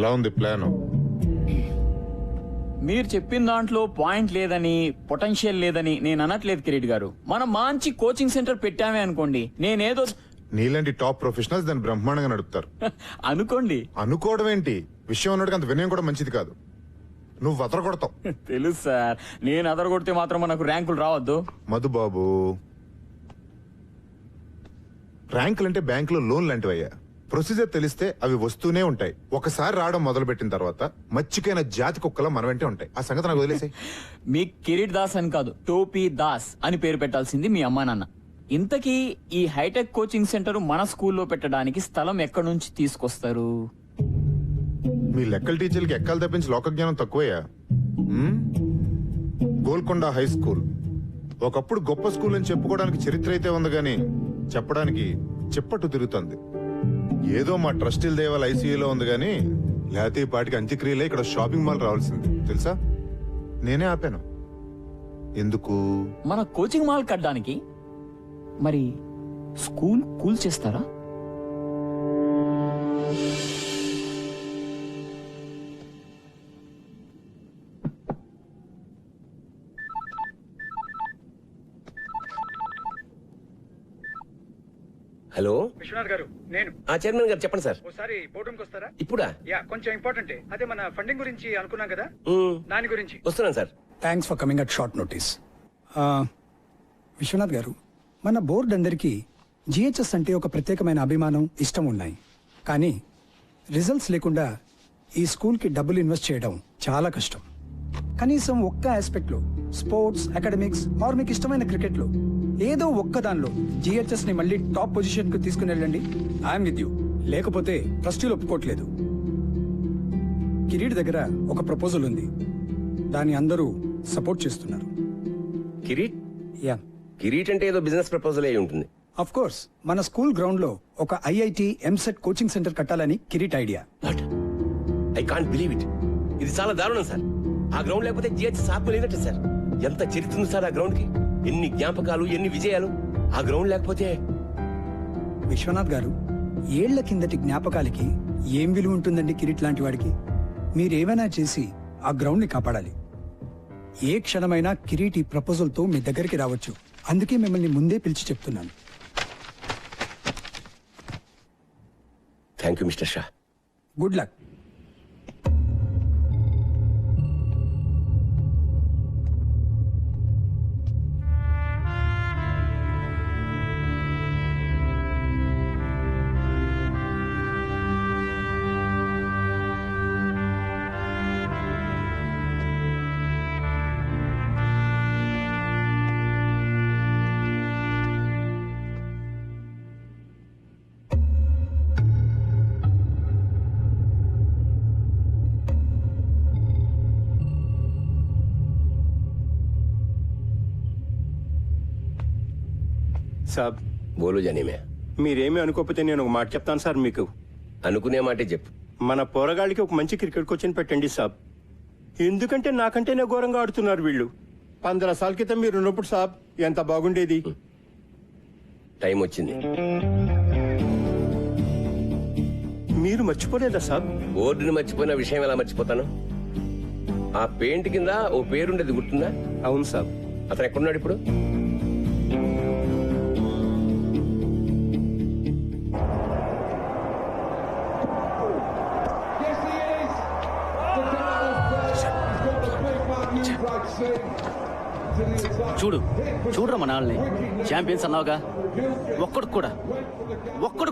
ఎలా ఉంది ప్లాన్? మీరు చెప్పిన దాంట్లో పాయింట్ లేదని, పొటెన్షియల్ లేదని నేను అనట్లేదు కిరీట్ గారు. మనం మంచి కోచింగ్ సెంటర్ పెట్టామే అనుకోండి, నేనేదో నీలాంటి టాప్ ప్రొఫెషనల్స్ దాన్ని బ్రహ్మాండంగా నడుపుతారు. అనుకోండి. అనుకోవడం ఏంటి, విషయం ఉన్నట్టుగా అంత వినయం కూడా మంచిది కాదు. నువ్వు అదరగొడతావు. తెలుసు సార్, నేను అదరగొడితే మాత్రం మనకు ర్యాంకులు రావద్దు. మధుబాబు, ర్యాంకులు అంటే బ్యాంకులో లోన్ లాంటివయ్యా. ప్రొసీజర్ తెలిస్తే అవి వస్తూనే ఉంటాయి. ఒకసారి రావడం మొదలు పెట్టిన తర్వాత మచ్చికైన జాతి కుక్కలా మన వెంటే ఉంటాయి. ఆ సంగతి నాకు వదిలేసాయి. మీ కిరీట్ దాస్ అని కాదు, టోపీ దాస్ అని పేరు పెట్టాల్సింది మీ అమ్మా నాన్న. ఇంతకీ ఈ హైటెక్ కోచింగ్ సెంటర్ మన స్కూల్లో పెట్టడానికి స్థలం ఎక్కడి నుంచి తీసుకొస్తారు? మీ లెక్కల టీచర్లకి ఎక్కలు తప్పించి లోక జ్ఞానం తక్కువయ్యా. గోల్కొండ హై స్కూల్ ఒకప్పుడు గొప్ప స్కూల్ అని చెప్పుకోవడానికి చరిత్ర అయితే ఉంది గాని చెప్పడానికి చిప్పట్టు తిరుగుతుంది. ఏదో మా ట్రస్టీల దేవాల ఐసీయూలో ఉంది గాని లేకపోతే ఈ పాటికి అంత్యక్రియలే ఇక్కడ షాపింగ్ మాల్ రావాల్సింది తెలుసా. నేనే ఆపాను. ఎందుకు? మన కోచింగ్ మాల్ కట్టడానికి. మరి స్కూల్ కూల్ చేస్తారా? హలో విశ్వనాథ్ గారు, నేను చైర్మన్ గారు చెప్పండి సార్. ఒకసారి బోర్డు రూమ్కి వస్తారా? ఇప్పుడా? యా, కొంచెం ఇంపార్టెంట్. అదే మన ఫండింగ్ గురించి అనుకున్నాం కదా, దాని గురించి. వస్తున్నాను sir. Thanks for coming at short notice. Viswanath garu, మన బోర్డు అందరికీ జిహెచ్ఎస్ అంటే ఒక ప్రత్యేకమైన అభిమానం, ఇష్టం ఉన్నాయి. కానీ రిజల్ట్స్ లేకుండా ఈ స్కూల్కి డబ్బులు ఇన్వెస్ట్ చేయడం చాలా కష్టం. కనీసం ఒక్క ఆస్పెక్ట్లో, స్పోర్ట్స్, అకాడమిక్స్ ఆర్ మీకు ఇష్టమైన క్రికెట్లో ఏదో ఒక్క దానిలో జిహెచ్ఎస్ ని మళ్ళీ టాప్ పొజిషన్ కు తీసుకుని వెళ్ళండి. I'm with you. లేకపోతే ట్రస్టీలు ఒప్పుకోవట్లేదు. కిరీట్ దగ్గర ఒక ప్రపోజల్ ఉంది, దాన్ని అందరూ సపోర్ట్ చేస్తున్నారు. కిరీట్? యా, కిరీట్ అంటే ఏదో బిజినెస్ ప్రపోజల్ అయి ఉంటుంది. Of course. మన స్కూల్ గ్రౌండ్ లో ఒక ఐఐటి ఎంసెట్ కోచింగ్ సెంటర్ కట్టాలని Kireet idea. What? I can't believe it. ఇది చాలా దారుణం సార్. ఆ గ్రౌండ్ లేకపోతే జిహెచ్ఎస్ ఆత్మ లేనట్టు సార్. ఎంత చరిత్ర ఉంది సార్ ఆ గ్రౌండ్ కి. ఎన్ని జ్ఞాపకాలు, ఎన్ని విజయాలు. ఆ గ్రౌండ్ లేకపోతే. విశ్వనాథ్ గారు, ఏళ్ల కిందటి జ్ఞాపకాలకి ఏం విలువ ఉంటుందండి కిరీట్ లాంటి వాడికి? మీరేమైనా చేసి ఆ గ్రౌండ్ ని కాపాడాలి. ఏ క్షణమైనా కిరీట్ ఈ ప్రపోజల్ తో మీ దగ్గరికి రావచ్చు. అందుకే మిమ్మల్ని ముందే పిలిచి చెప్తున్నాను. Thank you mister Shah. Good luck. సాబ్, బోలు జనీమే. మీరేమీ అనుకోకపోతే నేను ఒక మాట చెప్తాను సార్ మీకు. అనుకునే మాటే చెప్పు. మన పోరగాళ్ళకి ఒక మంచి క్రికెట్ కోచ్ని పెట్టండి సాబ్. ఎందుకంటే నాకంటేనే ఘోరంగా ఆడుతున్నారు వీళ్ళు. 15 సార్ల క్రితం మీరు ఉన్నప్పుడు సాబ్ ఎంత బాగుండేది. టైం వచ్చింది. మీరు మర్చిపోలేదా సాబ్? బోర్డుని మర్చిపోయిన విషయం ఎలా మర్చిపోతాను? ఆ పెయింట్ కింద ఓ పేరుండేది గుర్తుందా? అవును సాబ్. అతను ఎక్కడున్నాడు ఇప్పుడు? చూడరా మన వాళ్ళని. ఛాంపియన్స్ అన్నావుగా, ఒక్కడు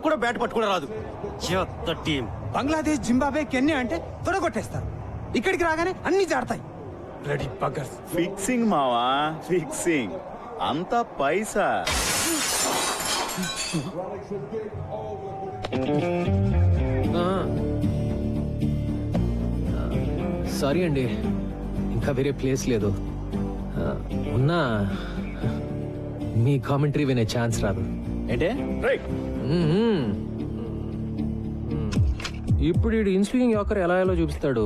కూడా బ్యాట్ పట్టుకుని రాదు. టీం బంగ్లాదేశ్, జింబాబే, కెన్యా అంటే తొడగొట్టేస్తారు. ఇక్కడికి రాగానే అన్ని జాడతాయి. రెడీ బగ్గర్స్. ఫిక్సింగ్ మావా, ఫిక్సింగ్. అంతా పైసా. సారీ అండి, ఇంకా వేరే ప్లేస్ లేదు. ఉన్నా మీ కామెంటరీ వినే ఛాన్స్ రాదు. ఏంటే? ఇప్పుడు ఈ ఇన్స్వింగింగ్ యాకర్ ఎలా ఎలా చూపిస్తాడు.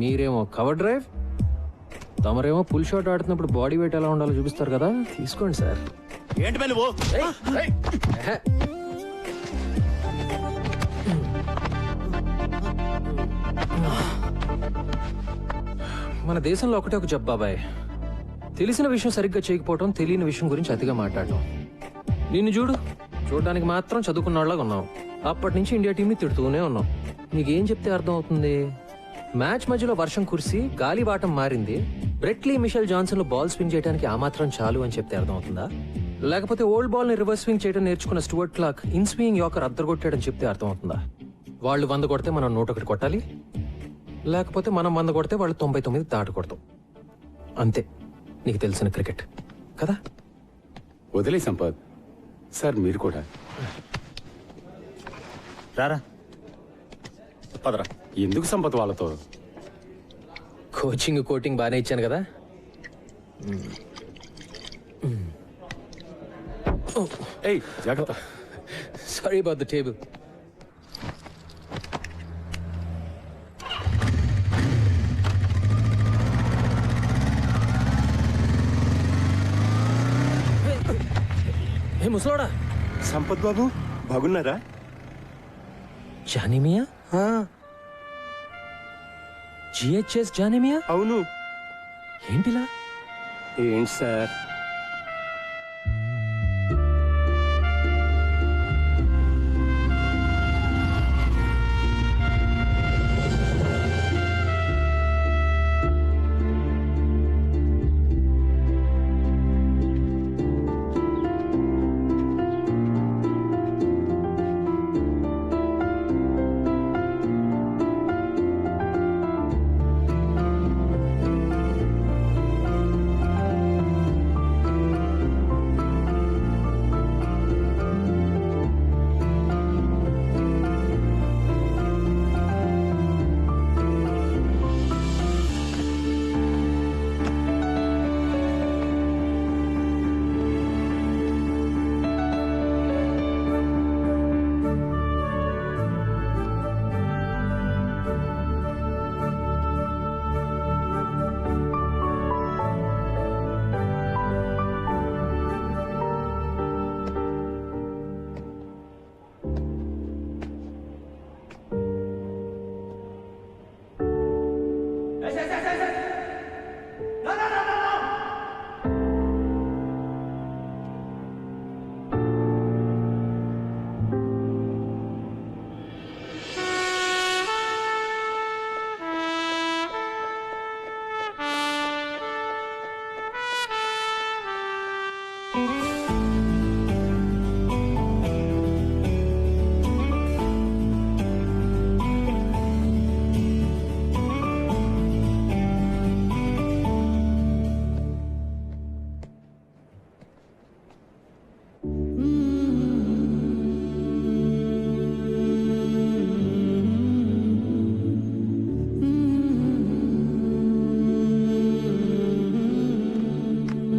మీరేమో కవర్ డ్రైవ్, తమరేమో పుల్ షాట్ ఆడుతున్నప్పుడు బాడీ వెయిట్ ఎలా ఉండాలో చూపిస్తారు కదా. తీసుకోండి సార్. ఏంటి నువ్వు? మన దేశంలో ఒకటే ఒక జబ్బు బాబాయ్, తెలిసిన విషయం సరిగ్గా చేయకపోవటం, తెలియని విషయం గురించి అతిగా మాట్లాడటం. నిన్ను చూడడానికి మాత్రం చదువుకున్న వాళ్ళగా ఉన్నావు. అప్పటి నుంచి ఇండియా టీంని తిడుతూనే ఉన్నావు. నీకేం చెప్తే అర్థం అవుతుంది? మ్యాచ్ మధ్యలో వర్షం కురిసి గాలి వాటం మారింది, బ్రెట్లీ మిషెల్ జాన్సన్ లో బాల్ స్వింగ్ చేయడానికి ఆ మాత్రం చాలు అని చెప్తే అర్థం అవుతుందా? లేకపోతే ఓల్డ్ బాల్ ని రివర్స్ స్వింగ్ చేయడం నేర్చుకున్న Stuart Clark in swing yorker అద్దరగొట్టాడని చెప్తే అర్థం అవుతుందా? వాళ్ళు 100 కొడితే మనం 101 కొట్టాలి, లేకపోతే మనం 100 కొడితే వాళ్ళు 99 దాటి కొడతాం. అంతే నీకు తెలిసిన క్రికెట్ కదా. వదిలే సంపత్ సార్, మీరు కూడా రారా పదరా. ఎందుకు సంపత్ వాళ్ళతో? కోచింగ్ కోటింగ్ బాగానే ఇచ్చాను కదా. ఏయ్ జాగ్రత్త. Sorry about the table. ఏ ముసలోడా, సంపత్ బాబు బాగున్నారా? జానిమియా? జిహెచ్ఎస్ జానిమియా? అవును. ఏంటిలా? ఏంటి సార్?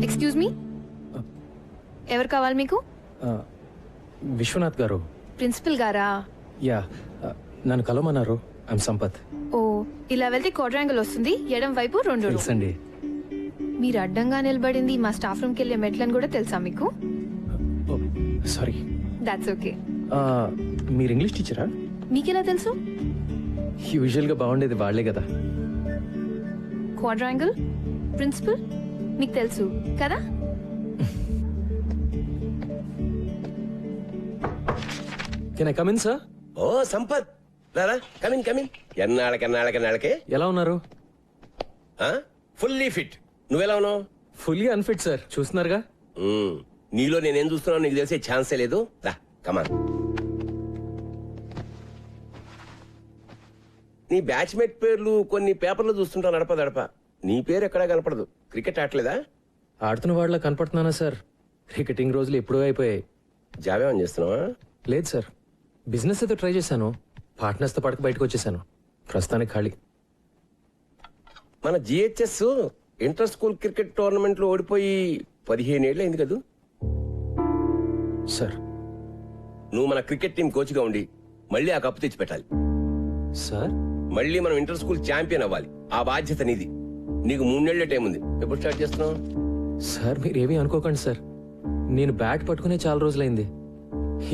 ఎక్స్క్యూజ్ మీ, ఎవరు కావాలి మీకు? విశ్వనాథ్ గారు. ప్రిన్సిపల్ గారా? యా, నన్ను కలవమన్నారు. ఐమ్ సంపత్. ఓ, ఇలా వెళ్తే క్వాడ్రాంగిల్ వస్తుంది, ఎడం వైపు 2 రూమ్. తెలుసండి. మీరు అడ్డంగా నిలబడింది మా స్టాఫ్ రూమ్కి వెళ్ళే మెట్లని కూడా తెలుసా మీకు? సారీ. That's okay. మీరు ఇంగ్లీష్ టీచరా? మీకెలా తెలుసు? యూజువల్గా బాగుండేది వాళ్ళే కదా. క్వాడ్రాంగిల్, ప్రిన్సిపల్ మీకు తెలుసు కదా? Can I come in sir? ఓ సంపత్, రారా, కమిన్ కమిన్. ఎన్నాళ్ళకే ఎలా ఉన్నారు? Fully fit. నువ్వెలా ఉన్నావు? ఫుల్లీ అన్ఫిట్ సార్, చూస్తున్నారుగా. నీలో నేనేం చూస్తున్నావు నీకు తెలిసే ఛాన్సే లేదు. రా కమాన్. నీ బ్యాచ్మేట్ పేర్లు కొన్ని పేపర్లు చూస్తుంటా నడప. నీ పేరు ఎక్కడా కనపడదు. క్రికెట్ ఆడలేదా? ఆడుతున్న వాళ్ళ కనపడుతున్నానా సార్? క్రికెటింగ్ రోజులు ఎప్పుడూ అయిపోయాయి. జాబ్ ఏమని చేస్తున్నావా? లేదు సార్, బిజినెస్ అయితే ట్రై చేశాను. పార్ట్నర్స్తో పడక బయటకు వచ్చేసాను. ప్రస్తుతానికి ఖాళీ. మన GHS inter school cricket tournament లో ఓడిపోయి 15 ఏళ్ళు అయింది కదా సార్. నువ్వు మన క్రికెట్ టీం కోచ్ గా ఉండి మళ్ళీ ఆ కప్పు తెచ్చి పెట్టాలి సార్. మళ్ళీ మనం ఇంటర్ స్కూల్ ఛాంపియన్ అవ్వాలి. ఆ బాధ్యత నీది. నీకు 3 నెలల టైం ఉంది. ఎప్పుడు స్టార్ట్ చేస్తున్నావు? సార్ మీరేమీ అనుకోకండి సార్, నేను బ్యాట్ పట్టుకునే చాలా రోజులైంది.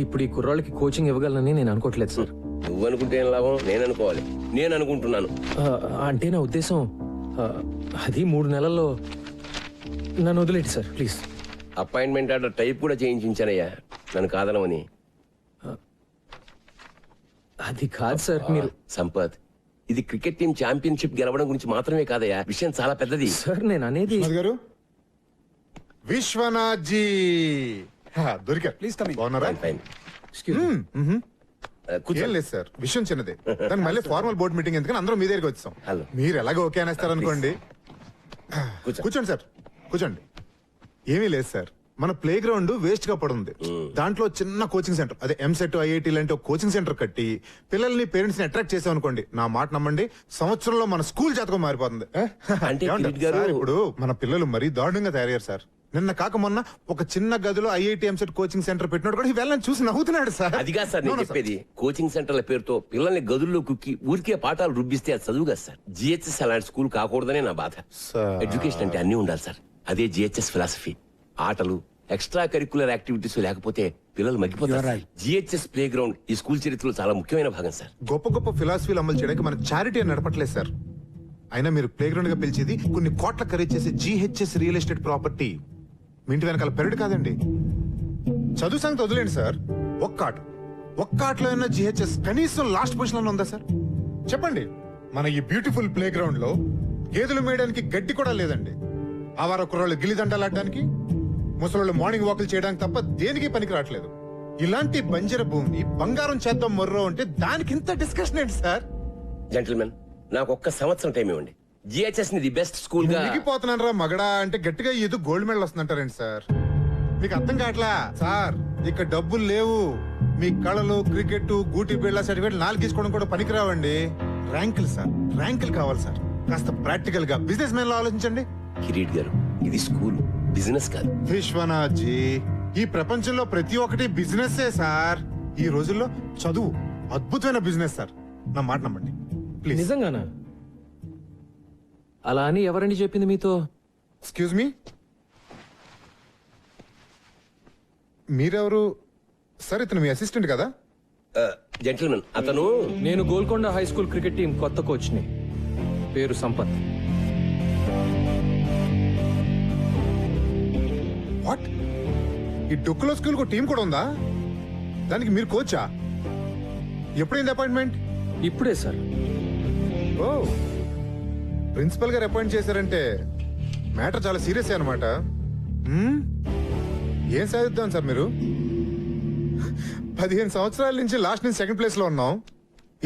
ఇప్పుడు ఈ కుర్రాళ్ళకి కోచింగ్ ఇవ్వగలనని నేను అనుకోవట్లేదు సార్. నువ్వు అనుకుంటే ఏం లాభం? నేను అనుకోవాలి. నేను అనుకుంటున్నాను. అంటే నా ఉద్దేశం అది 3 నెలల్లో నన్ను వదిలేండి sir please. Appointment order type కూడా చేయించానయ్యా నన్ను కాదనమని. అది కాదు సార్, మీరు సంపత్, ఇది క్రికెట్ టీం ఛాంపియన్షిప్ గెలవడం గురించి మాత్రమే కాదయ్యా, విషయం చాలా పెద్దది. సార్ నేను అనేది విశ్వనాథ్ గారు, విశ్వనాథ్ జీ దొరికారు. Please come in. బాగున్నారా? ఫైన్. ఏం లేదు సార్, విషయం చిన్నదే. దానికి మళ్ళీ ఫార్మల్ బోర్డ్ మీటింగ్ ఎందుకని అందరం మీ దగ్గరికి వచ్చాం. హలో. మీరు ఎలాగో ఓకే అనేస్తారు అనుకోండి. కూర్చోండి సార్, కూర్చోండి. ఏమీ లేదు సార్, మన ప్లే గ్రౌండ్ వేస్ట్ గా పడుంది. దాంట్లో చిన్న కోచింగ్ సెంటర్, అదే ఎంసెట్ ఐఐటి లాంటి ఒక కోచింగ్ సెంటర్ కట్టి పిల్లల్ని పేరెంట్స్ ని అట్రాక్ట్ చేసాం అనుకోండి, నా మాట నమ్మండి, సంవత్సరంలో మన స్కూల్ జాతకం మారిపోతుంది. అంటే ఏమంటారు? కిరీట్ గారు- సార్, ఇప్పుడు మన పిల్లలు మరీ దారుణంగా తయారయ్యారు సార్. నిన్న కాక మొన్న ఒక చిన్న గదిలో ఐఐటి ఎంసెట్ కోచింగ్ సెంటర్ పెట్టినోడు కూడా వెళ్ళని చూసి నవ్వుతున్నాడు సార్. అదిగా సార్ నేను చెప్పేది, కోచింగ్ సెంటర్ల పేరుతో పిల్లల్ని గదుల్లో కుక్కి ఊరికే పాఠాలు రుబ్బిస్తే అది చదువు కదా సార్. జిహెచ్ఎస్ అలాంటి స్కూల్ కాకూడదనే నా బాధ. సార్. ఎడ్యుకేషన్ అంటే అన్ని ఉండాలి సార్, అదే జిహెచ్ఎస్ ఫిలాసఫీ. ఆటలు, ఎక్స్ట్రా కరికులర్ యాక్టివిటీస్ లేకపోతే పిల్లలు మగ్గిపోతారు. జిహెచ్ఎస్ ప్లే గ్రౌండ్ ఈ స్కూల్ చరిత్రలో చాలా ముఖ్యమైన భాగం సార్. గొప్ప గొప్ప ఫిలాసఫీలు అమలు చేయడానికి మన చారిటీ అని నడపట్లేదు సార్. అయినా మీరు ప్లే గ్రౌండ్ గా పిలిచేది కొన్ని కోట్ల ఖరీదు చేసే జిహెచ్ఎస్ రియల్ ఎస్టేట్ ప్రాపర్టీ. మీ ఇంటి వెనకాల పెరడు కాదండి. చదువు సంగతి వదిలేండి సార్, ఒక్క ఆటలో ఉన్న జిహెచ్ఎస్ కనీసం లాస్ట్ పొజిషన్ లో ఉందా సార్? చెప్పండి. మన ఈ బ్యూటిఫుల్ ప్లే గ్రౌండ్ లో గేదెలు మేయడానికి గడ్డి కూడా లేదండి. ఆవార కుర్రాళ్ళు గిల్లిదండలాడడానికి, ముసలోళ్ళు మార్నింగ్ వాకులు చేయడానికి తప్ప దేనికి పనికి రావట్లేదు. ఇలాంటి బంజర భూమి బంగారం చేద్దాం మొర్రో అంటే దానికి ఇంత డిస్కషన్ ఏంటి సార్? జెంటిల్మెన్, నాకు ఒక్క సంవత్సరం టైం ఇవ్వండి. జిహెచ్ఎస్ ని ది బెస్ట్ స్కూల్ గా మునిగిపోతున్నాను రా మగడా అంటే గట్టిగా ఏదో గోల్డ్ మెడల్ వస్తుందంటారండి సార్. మీకు అర్థం కావట్లా సార్, ఇక్కడ డబ్బులు లేవు. మీ కళలు, క్రికెట్, గూటి బిళ్ళ సర్టిఫికేట్ 4 తీసుకోవడం కూడా పనికిరావండి. ర్యాంకులు సార్, ర్యాంకులు కావాలి సార్. కాస్త ప్రాక్టికల్ గా బిజినెస్ మ్యాన్ లో ఆలోచించండి. కిరీట్ గారు, ఇది స్కూల్, బిజినెస్ కాదు. విశ్వనాథ్ జీ, ఈ ప్రపంచంలో ప్రతి ఒక్కటి బిజినెస్ సార్. ఈ రోజుల్లో చదువు అద్భుతమైన బిజినెస్ సార్, నా మాట నమ్మండి ప్లీజ్. నిజంగానా? అలా అని ఎవరండి చెప్పింది మీతో? ఎక్స్క్యూజ్ మీ, మీరెవరు సార్? ఇతను మీ అసిస్టెంట్ కదా? జెంటిల్మెన్, అతను నేను Golconda high school cricket team కొత్త కోచ్ని. పేరు సంపత్. వాట్? ఈ డొక్కులో స్కూల్ టీం కూడా ఉందా? దానికి మీరు కోచా? ఎప్పుడైంది అపాయింట్మెంట్? ఇప్పుడే సార్. ఓ, ప్రిన్సిపల్ గారు అపాయింట్ చేశారంటే మ్యాటర్ చాలా సీరియస్ అనమాట. ఏం సాధిద్దాం సార్ మీరు? 15 సంవత్సరాల నుంచి లాస్ట్ నుంచి సెకండ్ ప్లేస్ లో ఉన్నాం.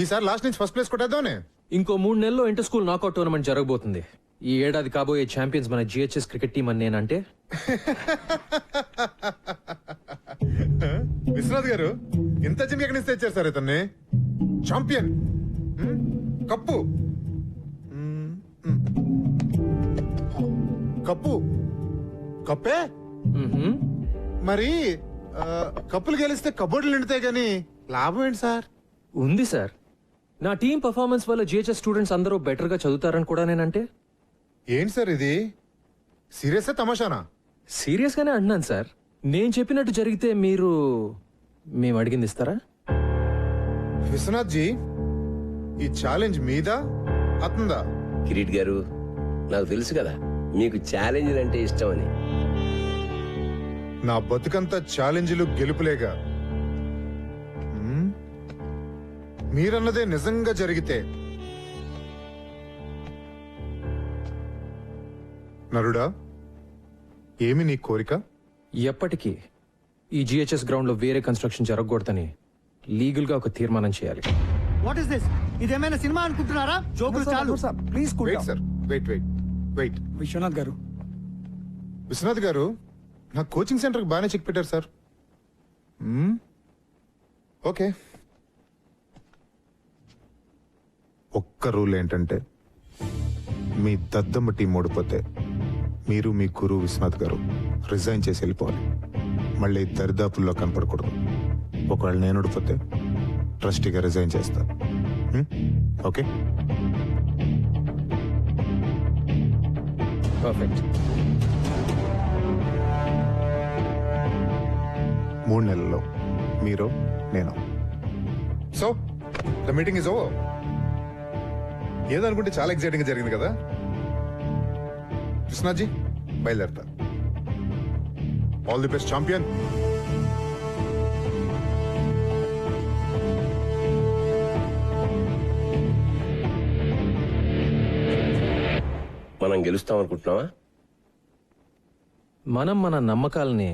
ఈసారి లాస్ట్ నుంచి ఫస్ట్ ప్లేస్ కొట్టేద్దామనే. ఇంకో 3 నెలల్లో ఇంటర్ స్కూల్ నాకౌట్ టోర్నమెంట్ జరగబోతుంది. ఈ ఏడాది కాబోయే ఛాంపియన్స్ మన జిహెచ్ఎస్ క్రికెట్ టీం అని నేనంటే. విశ్వనాథ్ గారు, ఇంత చిన్న ఎక్కడి నుంచి తెచ్చారు సార్ ఇతన్ని? ఛాంపియన్, కప్పు, కప్పు, కప్పే మరి. కప్పులు గెలిస్తే కబోర్డులు నిండుతాయి గానీ లాభం ఏంటి సార్? ఉంది సార్. నా టీం పర్ఫార్మెన్స్ వల్ల జిహెచ్ఎస్ స్టూడెంట్స్ అందరూ బెటర్ గా చదువుతారని కూడా నేనంటే. ఏంటి సార్ ఇది? సీరియస్ తమాషానా? సీరియస్ గానే అంటున్నాను సార్. నేను చెప్పినట్టు జరిగితే మేము అడిగింది ఇస్తారా? విశ్వనాథ్ జీ, ఈ ఛాలెంజ్ మీదా అతందా? కిరీట్ గారు, నాకు తెలుసు కదా మీకు ఛాలెంజ్ అంటే ఇష్టం అని. నా బతుకంతా ఛాలెంజ్లు గెలుపులేగా. మీరన్నదే నిజంగా జరిగితే నరుడా, ఏమి నీ కోరిక? ఎప్పటికీ ఈ జిహెచ్ఎస్ గ్రౌండ్ లో వేరే కన్స్ట్రక్షన్ జరగకూడదని లీగల్ గా ఒక తీర్మానం చేయాలి. What is this? ఇదేమైనా సినిమా అనుకుంటున్నారా? జోకులు చాలు. Please wait sir, wait. Viswanath garu, Viswanath గారు, నా కోచింగ్ సెంటర్కి బాగానే చెక్ పెట్టారు సార్. ఓకే. ఒక్క రూల్ ఏంటంటే, మీ దద్దమ్మ టీం ఓడిపోతే మీరు మీ గురువు విశ్వనాథ్ గారు రిజైన్ చేసి వెళ్ళిపోవాలి. మళ్ళీ దరిదాపుల్లో కనపడకూడదు. ఒకవేళ నేను ఓడిపోతే ట్రస్టీగా రిజైన్ చేస్తా. ఓకే? పర్ఫెక్ట్. 3 నెలల్లో మీరు, నేను. So the meeting is over. ఏదనుకుంటే చాలా ఎక్సైటింగ్ గా జరిగింది కదా? కృష్ణాజీ బయలుదేరతా. All the best champion. మనం గెలుస్తాం అనుకుంటున్నావా? మనం మన నమ్మకాలని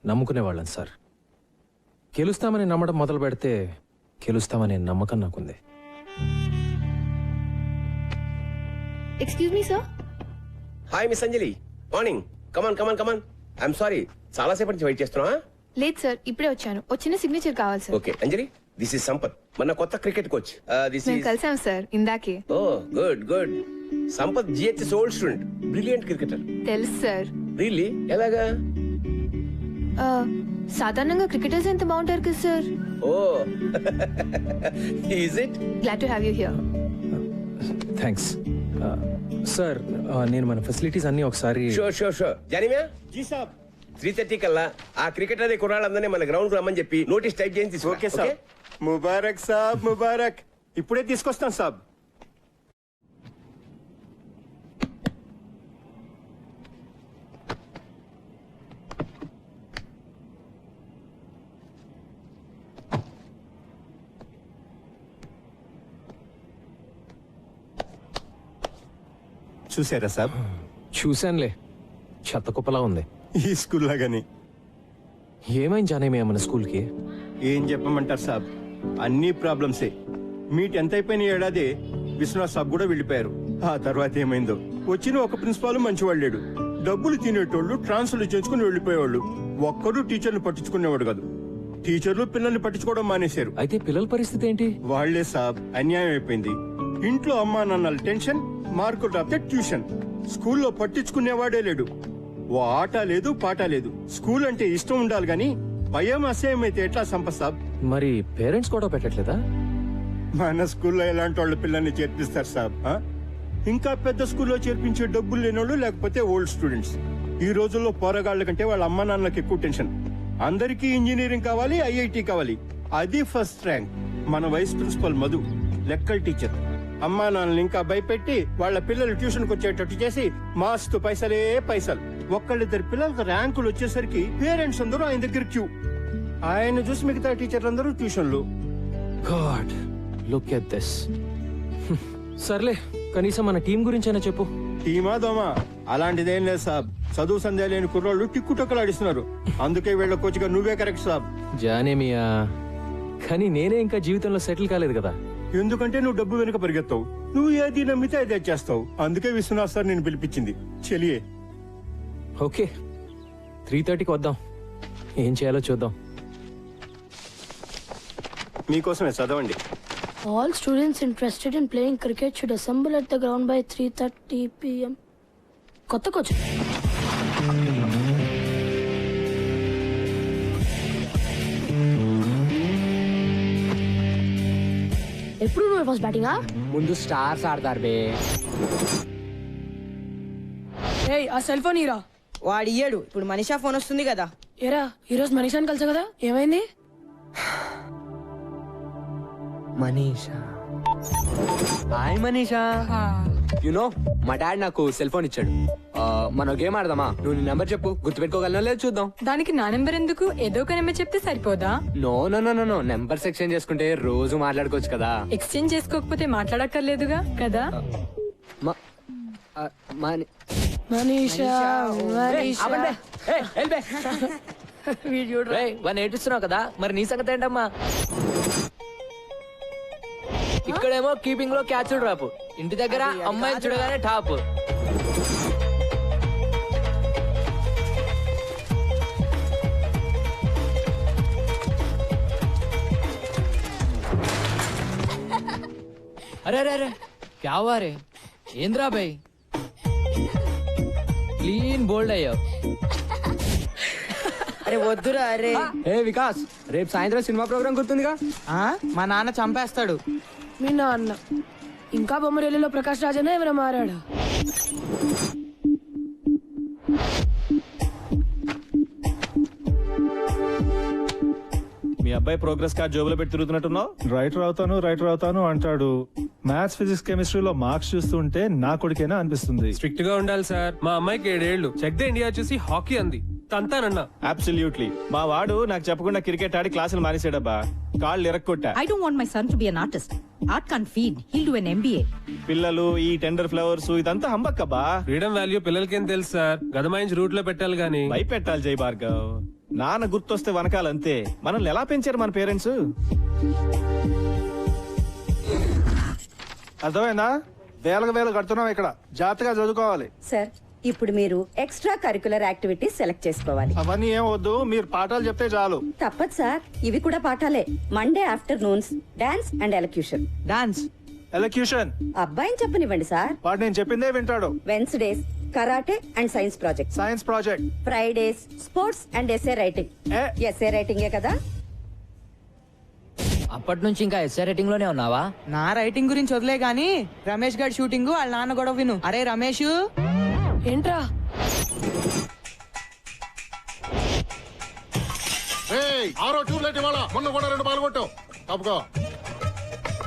నమ్ముకునేవాళ్ళం సార్. గెలుస్తామని నమ్మడం మొదలు పెడితే గెలుస్తామనే నమ్మకం నాకుంది. Excuse me sir. Hi miss Anjali, morning. Come on come on come on. I'm sorry, చాలా సేపటి నుంచి వెయిట్ చేస్తున్నా. లేదు సార్, ఇప్పుడే వచ్చాను. వచ్చిన సిగ్నేచర్ కావాలి sir. Okay Anjali, this is Sampath, మన కొత్త క్రికెట్ కోచ్. దిస్ మేము ఇస్ కలిసాం సార్ ఇందాకే. Oh good good. Sampath GHS old student, brilliant cricketer. తెలుసు సార్. రియల్లీ? ఎలాగా? సాధారణంగా క్రికెటర్స్ ఎంత బాగుంటారు కదా sir. Oh is it? Glad to have you here. Thanks sir. నేను మన ఫెసిలిటీస్ అన్ని ఒకసారి. Sure sure sure. Janima, ji సాబ్. 3:30 కల్లా ఆ క్రికెటర్ కుర్రాళ్ళందరినీ మన గ్రౌండ్ కు రమ్మని చెప్పి నోటీస్ టైప్ చేసి తీసుకురా. ఓకే సాబ్. ముబారక్ సాబ్, ముబారక్. ఇప్పుడే తీసుకొస్తాను సాబ్. చూసారా సాబ్? చూశానులే, చెత్త కుప్పలా ఉంది. ఈ స్కూల్ లాగానే. ఏమైంది జానేమి మన స్కూల్కి? ఏం చెప్పమంటారు సాబ్, అన్ని ప్రాబ్లమ్సే. మీ 10th అయిపోయిన ఏడాది విశ్వనాథ్ సాబ్ కూడా వెళ్ళిపోయారు. ఆ తర్వాత ఏమైందో. వచ్చిన ఒక ప్రిన్సిపాల్ మంచివాడు లేడు. డబ్బులు తినేటోళ్ళు ట్రాన్స్ఫర్లు చేయించుకుని వెళ్ళిపోయేవాళ్ళు. ఒక్కడు టీచర్లు పట్టించుకునేవాడు కాదు. టీచర్లు పిల్లల్ని పట్టించుకోవడం మానేశారు. అయితే పిల్లల పరిస్థితి ఏంటి? వాళ్లే సాబ్, అన్యాయం అయిపోయింది. ఇంట్లో అమ్మా నాన్నల టెన్షన్, మార్కులు రాస్తే ట్యూషన్. స్కూల్లో పట్టించుకునేవాడే లేడు. ఓ ఆట లేదు, పాట లేదు. స్కూల్ అంటే ఇష్టం ఉండాలి గాని భయం అసహ్యం అయితే ఎట్లా సంపత్ సాబ్? మరి పేరెంట్స్ కూడా పెట్టట్లేదా? మన స్కూల్లో ఎలాంటి వాళ్ళ పిల్లల్ని చేర్పిస్తారు సాబ్? ఇంకా పెద్ద స్కూల్లో చేర్పించే డబ్బులు లేనోళ్ళు, లేకపోతే ఓల్డ్ స్టూడెంట్స్. ఈ రోజుల్లో పోరగాళ్ల కంటే వాళ్ళ అమ్మా నాన్నలకు ఎక్కువ టెన్షన్. అందరికీ ఇంజనీరింగ్ కావాలి, ఐఐటి కావాలి. అది ఫస్ట్ ర్యాంక్. మన వైస్ ప్రిన్సిపల్ మధు లెక్కల టీచర్. అమ్మా నాన్నలు ఇంకా భయపెట్టి వాళ్ళ పిల్లలు ట్యూషన్కి వచ్చేటట్టు చేసి మాస్తు పైసలే పైసలు. ఒక్కళ్ళిద్దరు పిల్లలకు ర్యాంకులు వచ్చేసరికి పేరెంట్స్ అందరూ ఆయన దగ్గర క్యూ. ఆయన చూసి మిగతా టీచర్లు అందరూ ట్యూషన్లు. God, look at this. సర్లే, కనీసం మన టీం గురించైనా చెప్పు. టీమా దోమా? అలాంటిదేం లేదు సాబ్. చదువు సందేహం లేని కుర్రోళ్ళు టిక్కుటొక్కలాడిస్తున్నారు. అందుకే వీళ్ళ కోచ్గా నువ్వే కరెక్ట్ సాబ్. జానేమియా, కానీ నేనే ఇంకా జీవితంలో సెటిల్ కాలేదు కదా. ఎందుకంటే నువ్వు డబ్బు వెనుక పరిగెత్తావు. నువ్వు ఏది నమ్మితే అదే చేస్తావు. అందుకే విశ్వనాథ్ సార్ నేను పిలిపించింది. చెలియే. ఓకే, 3:30కి వద్దాం. ఏం చేయాలో చూద్దాం. మీకోసమే, చదవండి. All students interested in playing cricket should assemble at the ground by 3:30 p.m. కొత్త కోచ్. ఎప్పుడు నువ్వు ఫస్ట్ బ్యాటింగా? ముందు స్టార్స్ ఆడతారు బే. ఏయ్, ఆ సెల్ ఫోన్ ఇరా. వాడు ఇయ్యాడు. ఇప్పుడు మనీషా ఫోన్ వస్తుంది కదా. ఏరా, ఈరోజు మనీషాని కలిసా కదా, ఏమైంది? మనీషా, హాయ్ మనీషా. యునో మా డాడ్ నాకు సెల్ ఫోన్ ఇచ్చాడు. మనం గేమ్ ఆడదామా? నువ్వు నీ నెంబర్ చెప్పు, గుర్తుపెట్టుకోగలనో లేదు చూద్దాం. దానికి నా నెంబర్ ఎందుకు? ఏదో ఒక నెంబర్ చెప్తే సరిపోదా? No no no no, numbers exchange చేసుకుంటే రోజు మాట్లాడుకోవచ్చు కదా. ఎక్స్చేంజ్ చేసుకోకపోతే మాట్లాడక్కర్లేదుగా కదా. మనీషా, ఏడుస్తున్నావు కదా, మరి నీ సంగతి ఏంటమ్మా? ఇక్కడేమో కీపింగ్ లో క్యాచ్ డ్రాప్, ఇంటి దగ్గర అమ్మాయిని చూడగానే టాప్. అరే అరే అరే, క్యా హువా రే? ఏంద్రా భాయ్, క్లీన్ బోల్డ్ అయ్యావు. అరే వద్దురా. అరే ఏ వికాస్, రేపు సాయంత్రం సినిమా ప్రోగ్రామ్ గుర్తుందిగా? మా నాన్న చంపేస్తాడు. మీ నాన్న ఇంకా బొమ్మరేలిలో ప్రకాష్ రాజనే ఎవరైనా మారాడా? మీ అబ్బాయి ప్రోగ్రెస్ కార్డ్ జోబులో పెట్టి తిరుగుతున్నట్టున్నావు. రైటర్ అవుతాను అంటాడు. మ్యాథ్స్ ఫిజిక్స్ కెమిస్ట్రీలో మార్క్స్ చూస్తుంటే నా కొడుకేనా అనిపిస్తుంది. స్ట్రిక్ట్ గా ఉండాలి సార్. మా అమ్మాయికి 7 ఏళ్ళు. చెక్ ద ఇండియా చూసి హాకీ అంది. తంతానన్నా. అబ్సల్యూట్లీ. మా వాడు నాకు చెప్పకుండా క్రికెట్ ఆడి క్లాసులు మానేసాడబ్బా. కాళ్ళు ఇరక్కొట్టా. I don't want my son to be an artist. Art can't feed. He'll do an MBA. పిల్లలు ఈ టెండర్ ఫ్లవర్స్ ఇదంతా హంబక్కబ్బా. ఫ్రీడమ్ వాల్యూ పిల్లలకేం తెలుసు సార్. గదమాయించి రూట్ లో పెట్టాలి గానీ. భయపెట్టాలి జై భార్గవ్. నాన్న గుర్తొస్తే వనకాలంతే. మనల్ని ఎలా పెంచారు మన పేరెంట్స్? అర్థమైందా? వేలకు కడుతున్నాం ఇక్కడ. జాగ్రత్తగా చదువుకోవాలి. సార్ ఇప్పుడు మీరు ఎక్స్ట్రా కరికులర్ యాక్టివిటీస్ సెలెక్ట్ చేసుకోవాలి. అవన్నీ ఏం వద్దు, మీరు పాఠాలు చెప్తే చాలు. తప్పదు సార్, ఇవి కూడా పాఠాలే. Monday afternoons dance and elocution. Dance, elocution అబ్బాయిని చెప్పనివ్వండి సార్. వాడు నేను చెప్పిందే వింటాడు. Wednesdays karate and science project. Science project. Fridays sports and SA writing. SA రైటింగే కదా? అప్పటి నుంచి ఇంకా ఎస్ఐ రేటింగ్ లోనే ఉన్నావా? నా రైటింగ్ గురించి వదిలే గాని రమేష్ గారి షూటింగ్ వాళ్ళ నాన్న గొడవ విను. అరే రమేష్, ఏంట్రా? ఆరో ట్యూబ్లైట్ ఇవాళ మొన్న కూడా 2 పాలు కొట్టావు. తప్పుకో.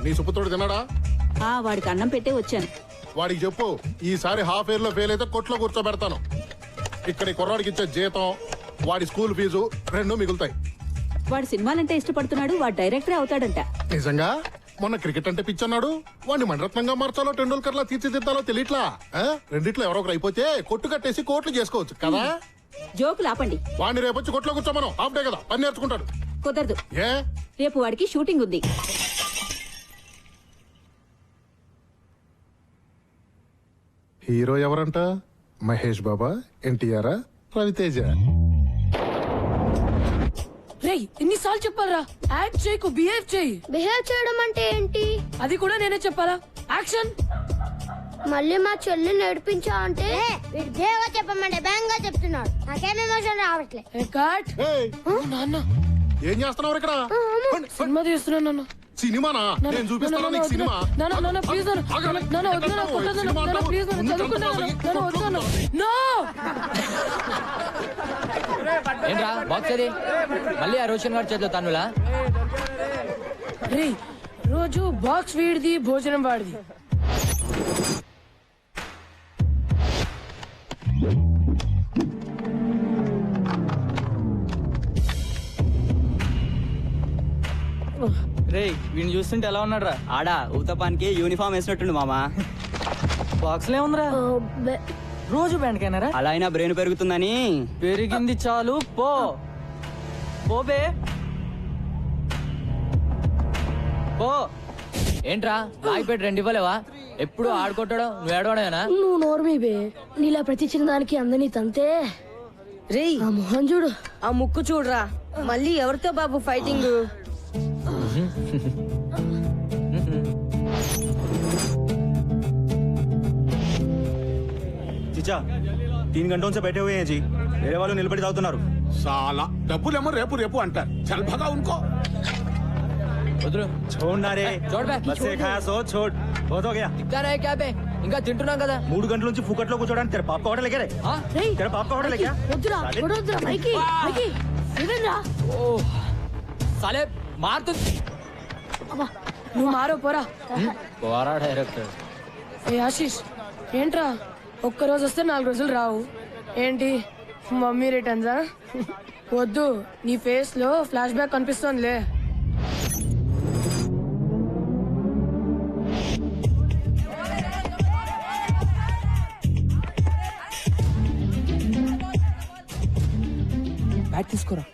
నీ సుపుత్రుడు తిన్నాడా? వాడికి అన్నం పెట్టే వచ్చాను. వాడికి చెప్పు, ఈసారి హాఫ్ ఇయర్ లో ఫెయిల్ అయితే కొట్లో కూర్చోబెడతాను. ఇక్కడ ఈ కుర్రాడికి ఇచ్చే జీతం, వాడి స్కూల్ ఫీజు 2 మిగులుతాయి. వాడు సినిమాలంటే ఇష్టపడుతున్నాడు. వాడు డైరెక్టర్ అవుతాడంట. నిజంగా? మొన్న క్రికెట్ అంటే పిచ్చన్నాడు. వాడిని మణరత్నంగా మార్చాలో టెండూల్కర్ లా తీర్చిదిద్దాలో తెలియట్లా. రెండిట్లో ఎవరో ఒకరు అయిపోతే కొట్టు కట్టేసి కోట్లు చేసుకోవచ్చు కదా. జోకులు ఆపండి. వాడిని రేపు వచ్చి కొట్లో కూర్చోమను. హాఫ్ డే కదా, పని నేర్చుకుంటాడు. కుదరదు. ఏ? రేపు వాడికి షూటింగ్ ఉంది. హీరో ఎవరంట? మహేష్ బాబా, ఎన్టీఆర్, రవితేజ. రేయ్, ఎన్నిసార్లు చెప్పాలరా? యాక్ట్ చేయకు, బిహేవ్ చేయి. బిహేవ్ చేయడం అంటే ఏంటి? అది కూడా నేనే చెప్పాలా? యాక్షన్. మళ్ళీ మా చెల్లి నడిపించా అంటే వీడు దేవా చెప్పమంటే బ్యాంగా చెప్తున్నాడు. నాకేం ఎమోషన్ రావట్లే. నాన్న ఏం చేస్తున్నావు ఇక్కడ? సినిమా తీస్తున్నాను నాన్న. సినిమానా? నేను చూపిస్తాను నీకు సినిమా. నాన్న ప్లీజ్ నాన్న వద్దు నాన్న, కొట్టొద్దు నాన్న, ప్లీజ్ నాన్న, చదువుకున్నాను నాన్న, వద్దు నాన్న. నో. ఏంట్రా బాక్స్ అది? మళ్ళీ ఆ రోషన్ గారి చేతిలో తన్నులా? రేయ్, రోజు బాక్స్ వీడిది, భోజనం వాడిది. రే వీడిని చూస్తుంటే ఎలా ఉన్నాడు రా? ఆడా ఊతపానికి యూనిఫామ్ వేసినట్టుండు మామా. బాక్స్ లే ఉందిరా. రోజు బ్యాండ్ కైనారా? అలా అయినా బ్రెయిన్ పెరుగుతుందని. పెరిగింది చాలు, పో పోబే పో. ఏంట్రా రాయిపేట 2 ఇవ్వలేవా? ఎప్పుడు ఆడుకుంటాడు, నువ్వు ఏడవడమేనా? నువ్వు నోర్మీ బే. నీలా ప్రతి చిన్నదానికి అందని తంతే. రేయ్ ఆ మొహం చూడు, ఆ ముక్కు చూడరా. మళ్ళీ ఎవరితో బాబు ఫైటింగ్? చిచా 3 घंटों से बैठे हुए हैं जी. मेरे वालों నిలబడి తాగుతున్నారు. సాలా డబ్బులేమో రేపు రేపు అంటారు. చల్ భగా ఉన్కో. వదులు. छोड़ना रे. छोड़ बे. बस से खाया सो छोड़. बहुत हो गया. ఇద్దారా క్యా బే? ఇంకా తింటున్నాం కదా. 3 గంటల నుంచి ఫుకట్లో కూర్చోడానికి తెర పాప హోటల్ ఎక్కడే? తెర పాప హోటల్ ఎక్కా? వద్దురా వద్దురా మైకి మైకి ఇదేంరా? సాలే మారుతు. నువ్వు మారో పోరా. పోరా డైరెక్టర్. ఏ ఆశీష్, ఏంట్రా ఒక్కరోజు వస్తే 4 రోజులు రావు ఏంటి? మమ్మీ రిటర్న్సా? వద్దు, నీ ఫేస్ లో ఫ్లాష్ బ్యాక్ కనిపిస్తోందిలే. బ్యాట్ తీసుకోరా.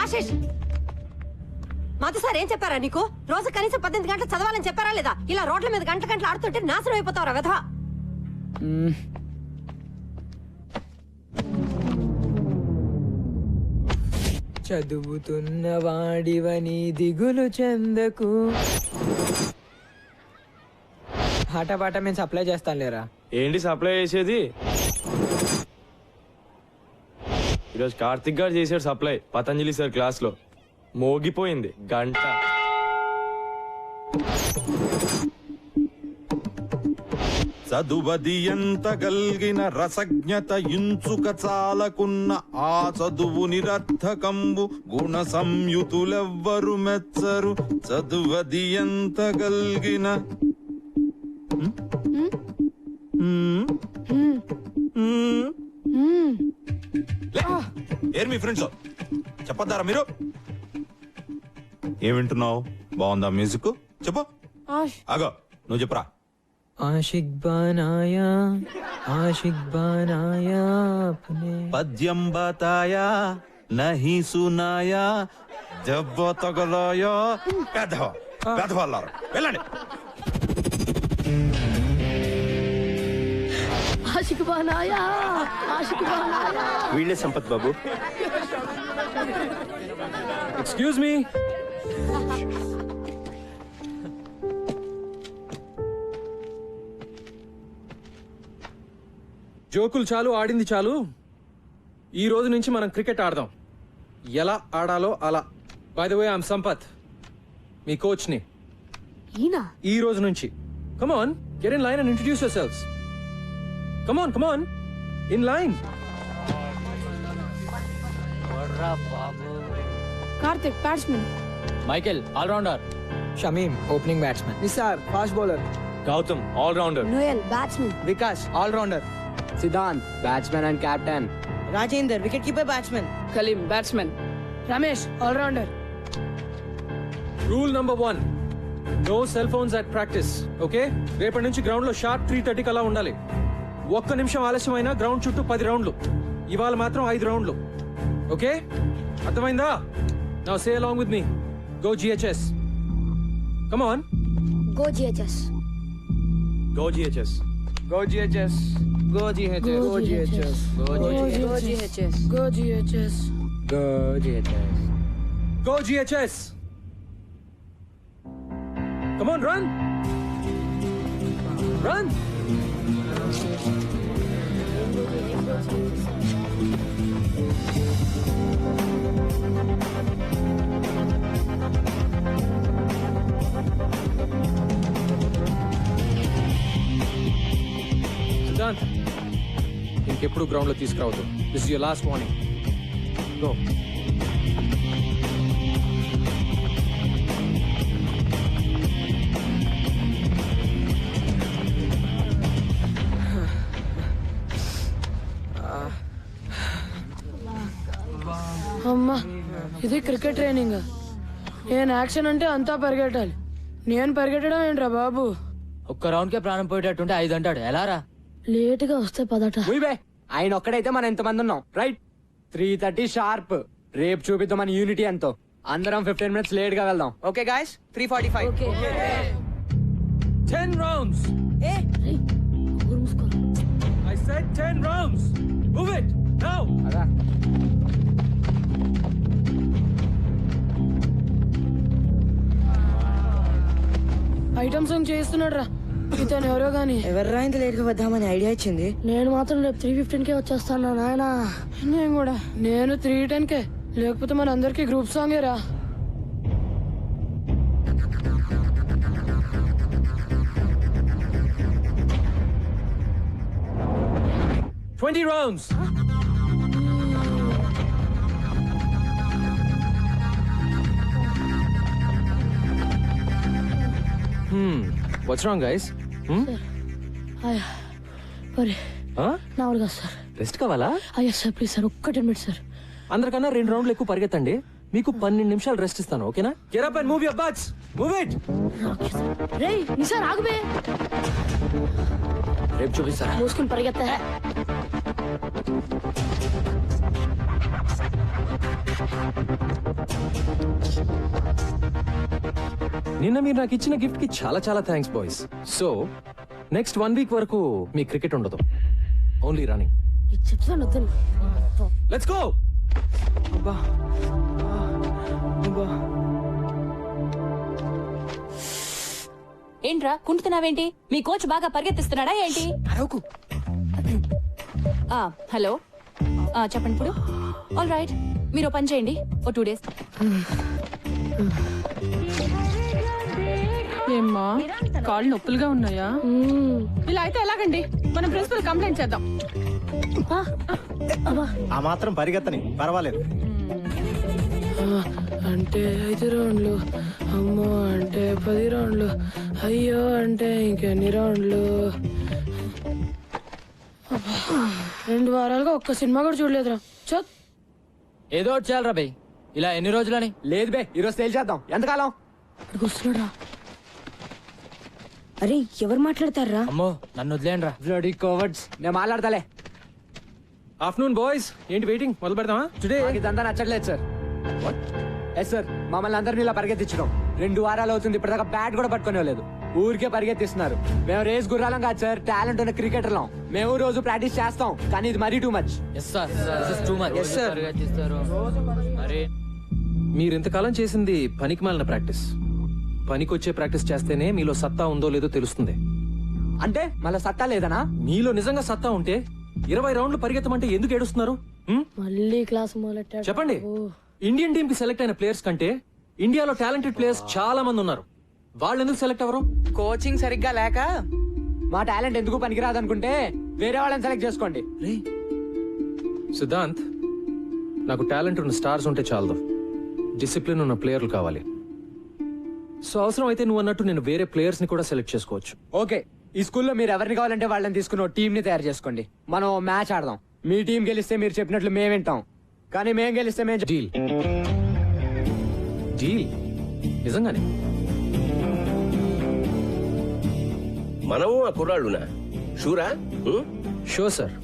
ఆశీష్, మాతో సార్ ఏం చెప్పారా నీకు? రోజు కనీసం 18 గంటలు చదవాలని చెప్పారా లేదా? ఇలా రోడ్ల మీద గంటలు ఆడుతుంటే నాశనం అయిపోతావురా వెధవా. చదువుతున్న వాడివని దిగులు చెందకు. పాట మేము సప్లై చేస్తాం లేరా? ఏంటి సప్లై చేసేది? ఈరోజు కార్తిక్ గారు చేశాడు సప్లై పతంజలి సార్ క్లాస్ లో. మోగిపోయింది గంట. చదువది ఎంత గల్గిన రసజ్ఞత ఇంచుక చాలకున్న ఆ చదువు నిరర్థకంబు గుణ సంయుతులెవ్వరు మెచ్చరు చదువది ఎంత గల్గిన ఏరు మీ ఫ్రెండ్స్ చెప్పొద్దారా మీరు? ఏం వింటున్నావు? బాగుందా మ్యూజిక్? చెప్పు. ఆగో నువ్వు చెప్పురా. आशिक बनाया अपने పద్యం బతాయా నహి సునాయా దెబ్బ తగలాయా పెద్దవాళ్ళారు. వెళ్ళండి. आशिक बनाया आशिक बनाया వీళ్ళే సంపత్ బాబు. Excuse me. జోకులు చాలు, ఆడింది చాలు. ఈ రోజు నుంచి మనం క్రికెట్ ఆడదాం. ఎలా ఆడాలో అలా. By the way I'm Sampath, మీ కోచ్ ని. ఈ రోజు నుంచి come on, get in line and introduce yourselves. Come on in line. Karthik batsmen, Michael allrounder, Shamim opening batsmen, Nisar fast bowler, Gautam allrounder, Noel batsmen, Vikas allrounder, Siddhant batsmen and captain, Rajender wicket keeper batsmen, Kaleem batsmen, Ramesh allrounder. Rule number 1, no cell phones at practice. Okay, రేపటి నుంచి ground లో sharp 3:30 అలా ఉండాలి. ఒక్క నిమిషం ఆలస్యమైనా ground చుట్టూ 10 రౌండ్లు. ఇవాళ మాత్రం 5 రౌండ్లు. ఓకే, అర్థమైందా? Now say along with me. Go GHS. Come on. go GHS, go GHS. Go GHS, go GHS, Go GHS, go Go GHS. Go GHS. Come on, run. Run. Siddhant, ఇంకెప్పుడు గ్రౌండ్ లో తీసుకురావద్దు. This is your last warning. Go. అమ్మా, ఇది cricket training. నేను action అంటే అంతా పరిగెట్టాలి. నేను పరిగెట్టడం ఏంట్రా బాబు? ఒక్క రౌండ్ కే ప్రాణం పోయేటట్టుంటే 5 అంటాడు. ఎలా రా? లేట్ గా వస్తే పదట. ఉయ్ ఆయన ఒక్కడైతే మనం ఎంతమంది ఉన్నాం, రైట్? 3:30 షార్ప్. రేపు చూపిద్దాం మన యూనిటీ ఎంతో. అందరం 15 minutes లేట్ గా వెళ్దాం. Okay guys, 3:45. 10 rounds. ఊరు మూసుకోరా. I said 10 rounds. Move it now. Item song చేస్తున్నాడు రా ఇతను. ఎవరో గాని ఎవర్రా ఇంత లేట్ గా వద్దామని ఐడియా ఇచ్చింది? నేను మాత్రం రేపు 3:15కే వచ్చేస్తాను నాయనా. నేను కూడా. నేను 3:10కే. లేకపోతే మన అందరికి గ్రూప్ సాంగే రా. Twenty rounds. What's wrong, guys? మరి నా వల్ల కాదు సార్. రెస్ట్ కావాలా? అయ్యా సార్, ప్లీజ్ సార్, ఒక్క 10 minutes సార్. అందరికన్నా 2 రౌండ్లు ఎక్కువ పరిగెత్తండి. మీకు 12 నిమిషాలు రెస్ట్ ఇస్తాను, ఓకేనా? Get up and move your butts. Move it. రేయ్ నిసార్ ఆగుబే. రేపు చూపిస్తారా? మూసుకుని పరిగెత్తా. నిన్న మీరు నాకు ఇచ్చిన గిఫ్ట్ కి చాలా చాలా thanks boys. So next 1 week వరకు మీ క్రికెట్ ఉండదు, ఓన్లీ రన్నింగ్. చెప్తాను వద్దని. Let's go. ఏంట్రా కుంటున్నావేంటి? మీ కోచ్ బాగా పరిగెత్తిస్తున్నాడా ఏంటి? హలో, చెప్పండి ఇప్పుడు. ఆల్ రైట్, మీరు పని చేయండి, ఓ 2 days. ఏమ్మా కాళ్ళు నొప్పులుగా ఉన్నాయా? ఇలా అయితే ఎలాగండి? మనం ప్రిన్సిపల్ కంప్లైంట్ చేద్దాం. ఆ మాత్రం పరిగెత్తని పర్వాలేదు. అంటే 5 రౌండ్లు, అమ్మో అంటే 10 రౌండ్లు, అయ్యో అంటే ఇంకెన్ని రౌండ్లు. 2 వారాలుగా ఒక్క సినిమా కూడా చూడలేదురా. చత్ ఏదో ఒకటి చేయాలరా బై. ఇలా ఎన్ని రోజులని? లేదు బే, ఈరోజు తేల్చేద్దాం. ఎంతకాలం? వస్తున్నాడా? అరే ఎవరు మాట్లాడతారా? అమ్మో నన్ను వదిలేండి రా. Bloody cowards. నేను మాట్లాడతాలే. ఆఫ్టర్నూన్ బాయ్స్, ఏంటి వెయిటింగ్? మొదలు పెడదామా? టుడే ఇదంతా నచ్చట్లేదు సార్. ఎస్ సార్, మమ్మల్ని అందరినీ ఇలా పరిగెత్తించడం 2 వారాలు అవుతుంది. ఇప్పటిదాకా బ్యాట్ కూడా పట్టుకునేలేదు. ఊరికే పరిగెత్తిస్తున్నారు. మేము రేస్ గుర్రాలం కాదు సార్, టాలెంట్ ఉన్న క్రికెటర్లం. మేము రోజు ప్రాక్టీస్ చేస్తాం, కానీ ఇది మరీ too much. Yes sir, this is too much. Yes, sir. మరి మీరు ఇంతకాలం చేసింది పనికి మాలిన ప్రాక్టీస్. పనికొచ్చే ప్రాక్టీస్ చేస్తేనే మీలో సత్తా ఉందో లేదో తెలుస్తుంది. అంటే మళ్ళీ సత్తా లేదనా? మీలో నిజంగా సత్తా ఉంటే 20 రౌండ్లు పరిగెత్తమంటే ఎందుకు ఏడుస్తున్నారు? మళ్ళీ క్లాస్ మొదలెట్టాడు. చెప్పండి. ఇండియన్ టీమ్ కి సెలెక్ట్ అయిన ప్లేయర్స్ కంటే ఇండియాలో టాలెంటెడ్ ప్లేయర్స్ చాలా మంది ఉన్నారు. వాళ్ళు ఎందుకు సెలెక్ట్ అవ్వరు? కోచింగ్ సరిగ్గా లేక. మా టాలెంట్ ఎందుకు పనికిరాదు అనుకుంటే వేరే వాళ్ళని సెలెక్ట్ చేసుకోండి. సిద్ధాంత్, నాకు టాలెంట్ ఉన్న స్టార్స్ ఉంటే చాలదు, డిసిప్లిన్ ఉన్న ప్లేయర్లు కావాలి. సో అవసరం అయితే నువ్వు అన్నట్టు నేను వేరే ప్లేయర్స్ ని కూడా సెలెక్ట్ చేసుకోవచ్చు. ఓకే, ఈ స్కూల్లో మీరు ఎవరిని కావాలంటే వాళ్ళని తీసుకుని టీం ని తయారు చేసుకోండి. మనం మ్యాచ్ ఆడదాం. మీ టీం గెలిస్తే మీరు చెప్పినట్లు మేము వింటాం, కానీ మేము గెలిస్తే మేము డీల్. డీల్ నిజంగానే? మనము ఆ కుర్రాళ్ళునా? షూరా? Sure sir.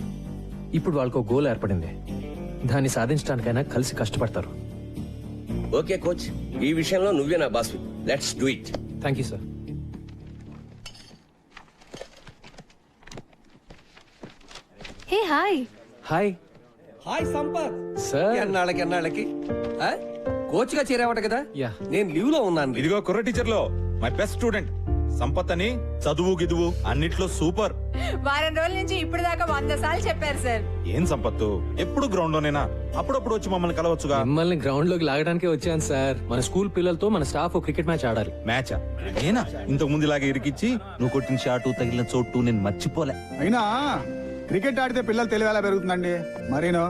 ఇప్పుడు వాళ్ళకు గోల్ ఏర్పడింది. దాన్ని సాధించడానికైనా కలిసి కష్టపడతారు. ఓకే కోచ్, ఈ విషయంలో నువ్వే నా boss. Let's do it. Thank you sir. Hey hi. Hi. Hi Sampath. Sir ఎన్నాళ్ళకి కోచ్ గా చేరావట కదా? యా. నేను లీవ్ లో ఉన్నాను. ఇదిగో కుర్ర టీచర్ లో మై బెస్ట్ స్టూడెంట్ సంపత్ అని. చదువు గిదువు అన్నిట్లో సూపర్. వారం రోజుల నుంచి ఇప్పుడు దాకా 100 సార్లు చెప్పారు సార్. ఏం సంపత్తు, ఎప్పుడు గ్రౌండ్ లోనేనా? అప్పుడప్పుడు వచ్చి మమ్మల్ని కలవచ్చుగా. మిమ్మల్ని గ్రౌండ్ లోకి లాగడానికే వచ్చాను సార్. మన స్కూల్ పిల్లలతో మన స్టాఫ్ క్రికెట్ మ్యాచ్ ఆడాలి. మ్యాచా? నేనా? ఇంతకు ముందు ఇలాగే ఇరికిచ్చి నువ్వు కొట్టిన షాటు తగిలిన చోటు నేను మర్చిపోలే. అయినా క్రికెట్ ఆడితే పిల్లలు తెలివి ఎలా పెరుగుతుందండి? మరేనో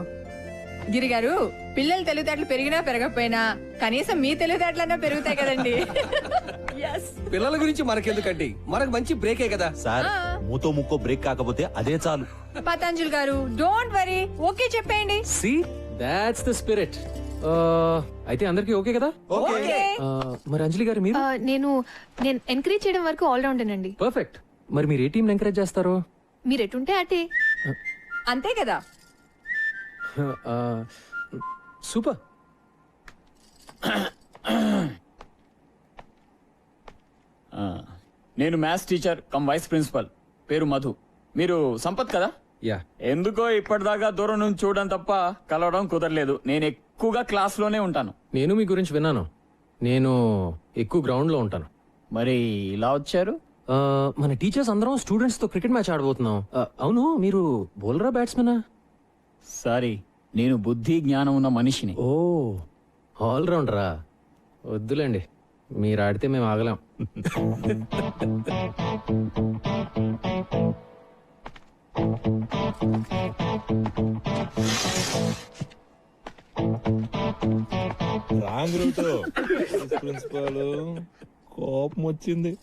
గిరి గారు, పిల్లలు తెలివితేటలు పెరిగినా పెరగకపోయినా కనీసం మీ తెలివితేటలన్నా పెరుగుతాయి కదండి. పిల్లల గురించి మనకెందుకండి, మనకు మంచి బ్రేకే కదా సార్. మూతో ముక్కో బ్రేక్ కాకపోతే అదే చాలు. పతంజలి గారు, డోంట్ వరీ, ఓకే చెప్పేయండి. See, that's the spirit. అయితే అందరికి ఓకే కదా? ఓకే. మరి అంజలి గారు మీరు? నేను ఎంకరేజ్ చేయడం వరకు ఆల్ రౌండ్ అండి. పర్ఫెక్ట్. మరి మీరు ఏ టీం ఎంకరేజ్ చేస్తారు? మీరు ఎటుంటే అటే. అంతే కదా. సూపర్. నేను maths teacher cum vice principal, పేరు మధు. మీరు సంపత్ కదా? యా. ఎందుకో ఇప్పటిదాకా దూరం నుంచి చూడడం తప్ప కలవడం కుదరలేదు. నేను ఎక్కువగా క్లాస్ లోనే ఉంటాను. నేను మీ గురించి విన్నాను. నేను ఎక్కువ గ్రౌండ్ లో ఉంటాను. మరి ఇలా వచ్చారు? మన టీచర్స్ అందరం స్టూడెంట్స్ తో క్రికెట్ మ్యాచ్ ఆడబోతున్నాం. అవును, మీరు బౌలరా బ్యాట్స్మెనా? సారీ, నేను బుద్ధి జ్ఞానం ఉన్న మనిషిని. ఓ, ఆల్ రౌండరా? వద్దులేండి, మీరు ఆడితే మేము ఆగలేం. Wrong route. ప్రిన్సిపల్ కోపం వచ్చింది.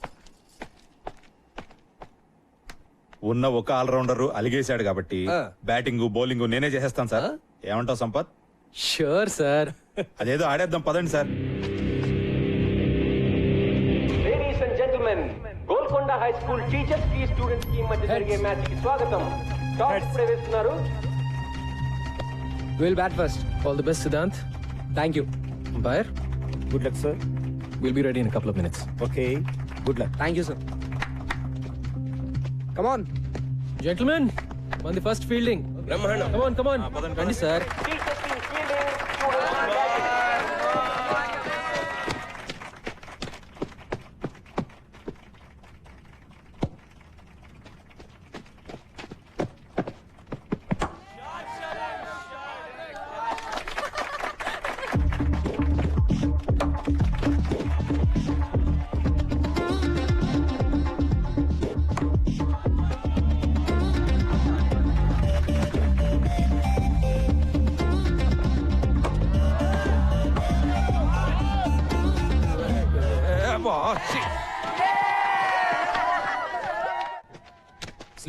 ఉన్న ఒక ఆల్రౌండర్ అలిగేశాడు కాబట్టి బ్యాటింగ్ బౌలింగ్ నేనే చేసేస్తాను సార్. ఏమంటావు సంపత్? Sure sir. అదేదో ఆడేద్దాం పదండి sir. Ladies and gentlemen, Golconda high school teachers కి స్టూడెంట్స్ కి మధ్య జరిగే మ్యాచ్ కి స్వాగతం. టాస్ ప్రవేశిస్తున్నారు. Will bat first. All the best Siddhant. Thank you. Umpire, good luck sir. we'll be ready in a couple of minutes. Okay, good luck. Thank you sir. Come on. Gentlemen, on the first fielding. బ్రహ్మాండం. Come on. రండి sir.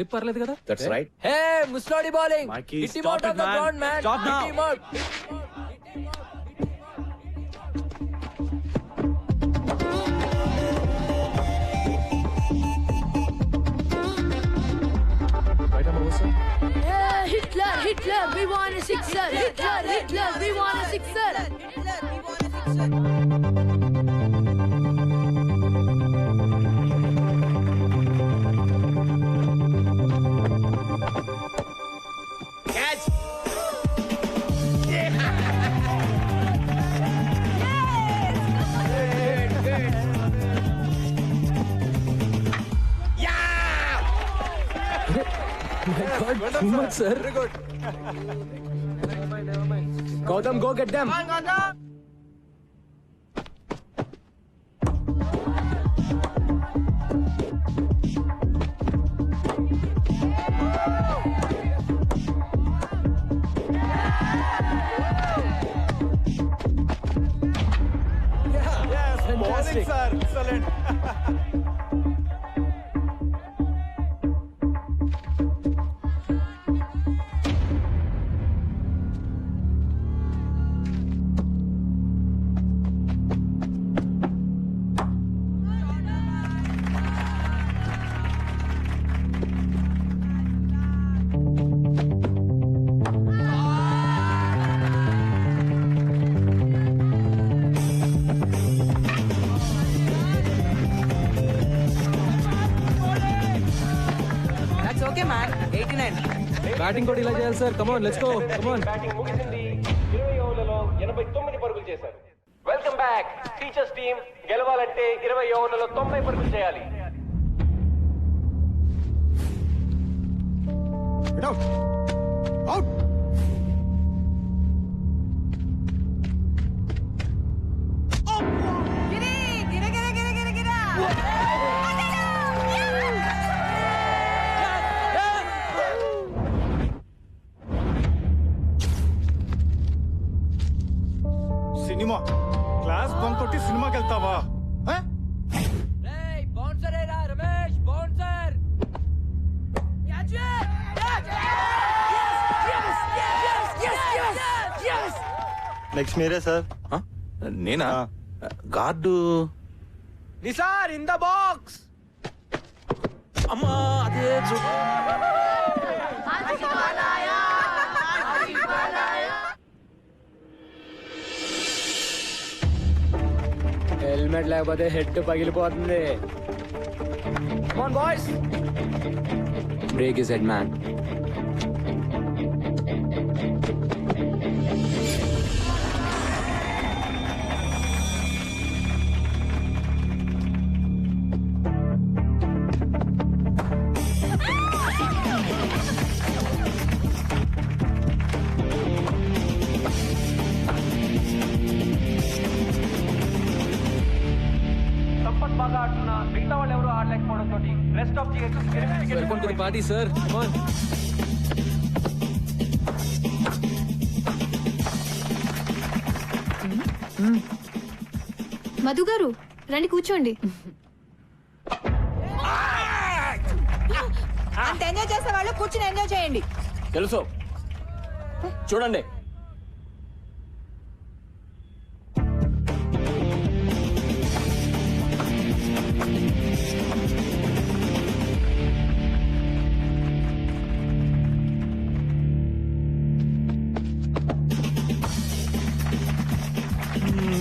Slip పర్లేదు కదా? That's right. Hey ముస్లోడి bowling Mikey, hit him stop out it, off the man. Ground man Stop now. Hit him out Yeah, Hitler, Hitler, we want a sixer. Hitler, Hitler, we want a sixer. Catch. Sir Gautam go get them Bowling, sir. Excellent. That's okay, man. 89. Batting కూడా ఇలా చేయాలి sir. Come on let's go. Come on. Batting ముగిసింది. 20 ఓవర్లలో 89 పరుగులు చేశారు. Welcome back. Teachers team గెలవాలంటే 20 ఓవర్లలో 90 పరుగులు చేయాలి. Out out cinema class bunk కొట్టి సినిమాకి వెళ్తావా? ఆ? బౌన్సర్ ఏరా రమేష్ బౌన్సర్ నెక్స్ట్ మీరే సార్. నేనా గార్డు నిసార్ ఇన్ ద బాక్స్ అమ్మా అదే హెల్మెట్ లేకపోతే హెడ్ పగిలిపోతుంది. Come on boys break his head man. Sampath బాగా ఆడుతున్నా మిగతా వాళ్ళు ఎవరు ఆడలేకపోవడంతో rest of welcome to the party sir. Come on. Madhu గారు రండి కూర్చోండి. అంత ఎంజాయ్ చేసే వాళ్ళు కూర్చుని ఎంజాయ్ చేయండి. తెలుసు చూడండి.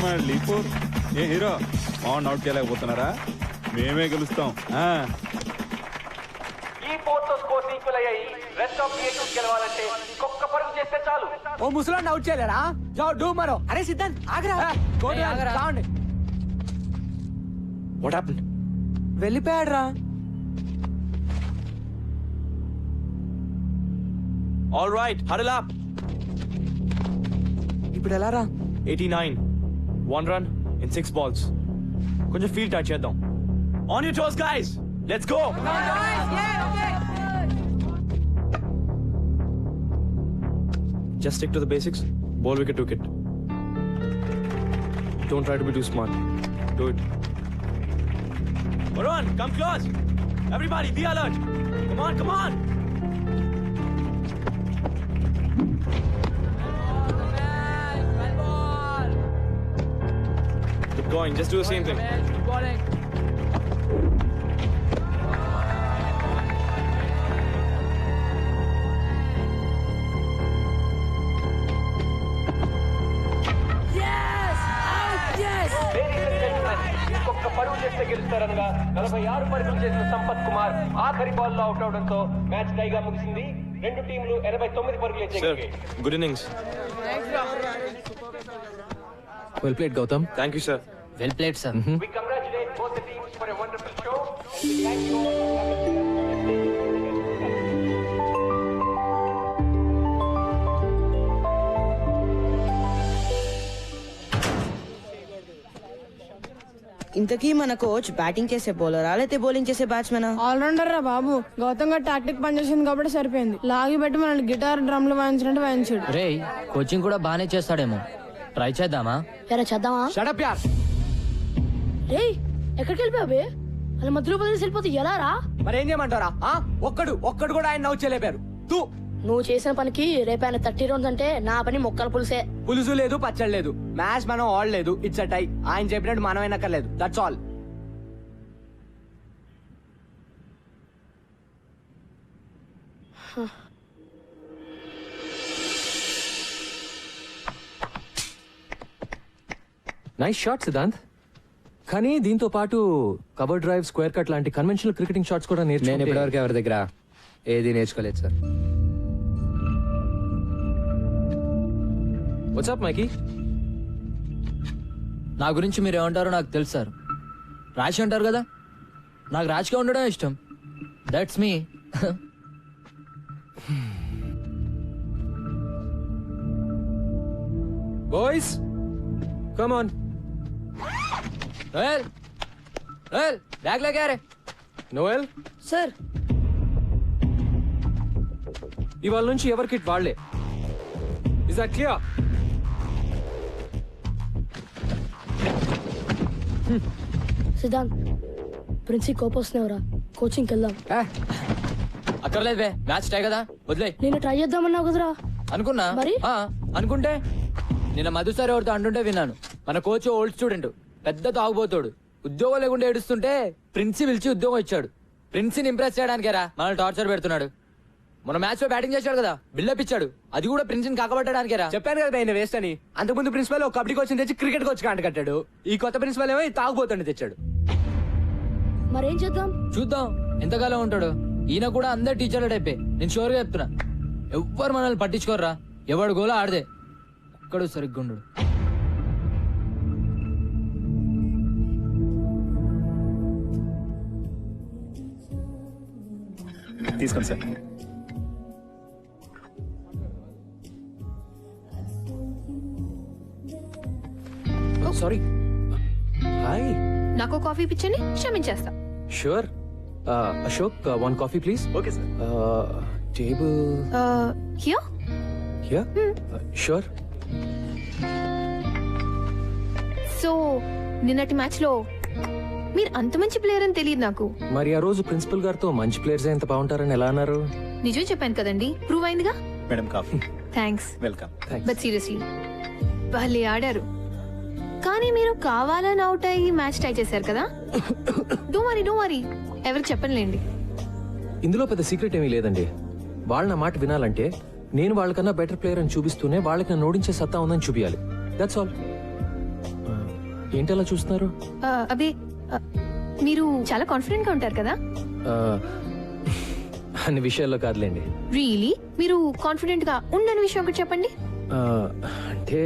మళ్ళీ ఫోర్. ఏ హీరో ఆన్ అవుట్ చేయలేకపోతున్నారా? మేమే గెలుస్తాం. ఈ పోర్తో స్కోర్స్ ఈక్వల్ అయ్యాయి. రెస్ట్ ఆఫ్ థియేటర్స్ గెలవాలంటే ఇంకొక పరుగు చేస్తే చాలు. ఓ ముసలాన్ని అవుట్ చేయలేరా? జావ్ డూ మరో. అరే సిద్ధాంత్ ఆగరా. చావండి. What happened? వెళ్ళిపోయాడు రా. All right, huddle up. ఇప్పుడు ఎలా రా? 89 1 run in 6 balls. కొంచెం ఫీల్డ్ టచ్ చేద్దాం. On your toes guys, let's go. Just stick to the basics. Ball wicket to wicket. Don't try to be too smart. Do it. Varun, come close. Everybody, be alert. Come come on. Keep going, just do the same thing. ఇంకొక పరుగు చేస్తే గెలుస్తారనగా 46 పరుగులు చేసిన సంపత్ కుమార్ ఆఖరి ball లో out అవడంతో match టైగా ముగిసింది. రెండు టీంలు 89 పరుగులు చేయగలిగాయి. Good innings. Well played Gautam. Thank you, sir. Well played sir. We congratulate both the teams for a wonderful show. We thank you. ఇంతకీ మన కోచ్ బ్యాటింగ్ చేసే బౌలరా లేకపోతే బౌలింగ్ చేసే బ్యాట్స్మెన్? ఆల్రౌండర్ రా బాబు. గౌతమ్ గారు టాక్టిక్ పనిచేసింది కాబట్టి సరిపోయింది. లాగి పెట్టి మనల్ని గిటార్ డ్రమ్లు వాయించినట్టు వాయించాడు. రే కోచింగ్ కూడా బానే చేస్తాడేమో. ట్రై చేద్దామా? ఎరా చేద్దామా? షట్ అప్ యార్. రేయ్ ఎక్కడికి వెళ్ళిపోయావే? అలా మధ్యలో వదిలేసి వెళ్ళిపోతే ఎలా రా? మరి ఏం చేయమంటారా? ఒక్కడు కూడా ఆయన నవ్వు చేయలేపారు. తూ నువ్వు చేసిన పనికి రేపు ఆయన 30 రౌండ్స్ అంటే నా పని మొక్కల పులుసే. పులుసు లేదు, పచ్చడి లేదు. మ్యాచ్ మనం ఆడలేదు. It's a tie. ఆయన చెప్పినట్టు మనం అయినక్కర్లేదు. That's all. Nice shot Siddhant. కానీ దీంతో పాటు కవర్ డ్రైవ్, స్క్వేర్ కట్ లాంటి కన్వెన్షనల్ క్రికెటింగ్ షాట్స్ కూడా నేను నేర్చుకుంటే ఇప్పటివరకు ఎవరి దగ్గర ఏది నేర్చుకోలేదు సార్. వాట్సాప్ మైకీ? నా గురించి మీరు ఏమంటారో నాకు తెలుసు సార్. రాశి అంటారు కదా, నాకు రాశిగా ఉండడం ఇష్టం. That's me. Boys come on. Noel Noel bag లేకే రే. నోయల్ సార్ ఇవాళ నుంచి ఎవరి కిట్ వాళ్లే. Is that clear? Siddhant princi కోపం వస్తున్నావురా, కోచింగ్కి వెళ్దాం. అక్కర్లేదు బే, మ్యాచ్ టై కదా, వదిలే. నేను ట్రై చేద్దామన్నావు కదరా. అనుకున్నా మరి? అనుకుంటే నిన్న మధు సార్ ఎవరితో అంటుంటే విన్నాను. మన కోచ్ ఓల్డ్ స్టూడెంట్, పెద్ద తాగుబోతాడు. ఉద్యోగం లేకుండా ఏడుస్తుంటే ప్రిన్సి పిలిచి ఉద్యోగం ఇచ్చాడు. ప్రిన్సిని ఇంప్రెస్ చేయడానికేరా మనల్ని టార్చర్ పెడుతున్నాడు. మన మ్యాచ్ లో బ్యాటింగ్ చేశాడు కదా, బిల్డప్ ఇచ్చాడు. అది కూడా ప్రిన్సిని కాకబట్టడానికేరా. చెప్పాను కదా ఆయన వేస్ట్ అని. అంతకుముందు ప్రిన్సిపల్ ఒక కబడ్డీ కోచ్ తెచ్చి క్రికెట్ కోచ్ కాంట కట్టాడు. ఈ కొత్త ప్రిన్సిపల్ ఏమో తాగుబోతుండే తెచ్చాడు. మరేం చేద్దాం? చూద్దాం ఎంతకాలం ఉంటాడు. ఈయన కూడా అందరు టీచర్ల టైపే. నేను షూర్ గా చెప్తున్నా, ఎవ్వరు మనల్ని పట్టించుకోర్రా. ఎవడు గోలా ఆడదే, ఒక్కడు సరిగ్గా ఉండడు. తీసుకోండి సార్. సారీ. హాయ్. నాకు కాఫీ పిచ్చని క్షమించేస్తా. Sure. Ashok, one coffee please. Okay sir. Table here. Here. Sure. So నిన్నటి మ్యాచ్ లో మీరు అంత మంచి ప్లేయర్ అని తెలియదు నాకు. మరి ఆ రోజు ప్రిన్సిపల్ గారితో మంచి ప్లేయర్స్ ఎంత బాగుంటారని ఎలా అన్నారు? నిజం చెప్పాను కదండి, ప్రూవ్ అయిందిగా. Madam coffee. Thanks. Welcome. But seriously వాళ్ళే ఆడారు. కానీ మీరు కావాలని అవుట్ అయ్యి మ్యాచ్ టై చేశారు కదా. డో వరీ ఎవరికి చెప్పనులేండి. ఇందులో పెద్ద సీక్రెట్ ఏమీ లేదండి. వాళ్ళ నా మాట వినాలంటే నేను వాళ్ళకన్నా బెటర్ ప్లేయర్ అని చూపిస్తూనే వాళ్ళకి నన్ను ఓడించే సత్తా ఉందని చూపించాలి. That's all. ఏంటి అలా చూస్తున్నారు? అబే మీరు చాలా కాన్ఫిడెంట్ గా ఉంటారు కదా. అన్ని విషయాల్లో కాదులేండి. రియలీ మీరు కాన్ఫిడెంట్ గా ఉండని విషయం ఒకటి చెప్పండి. అంటే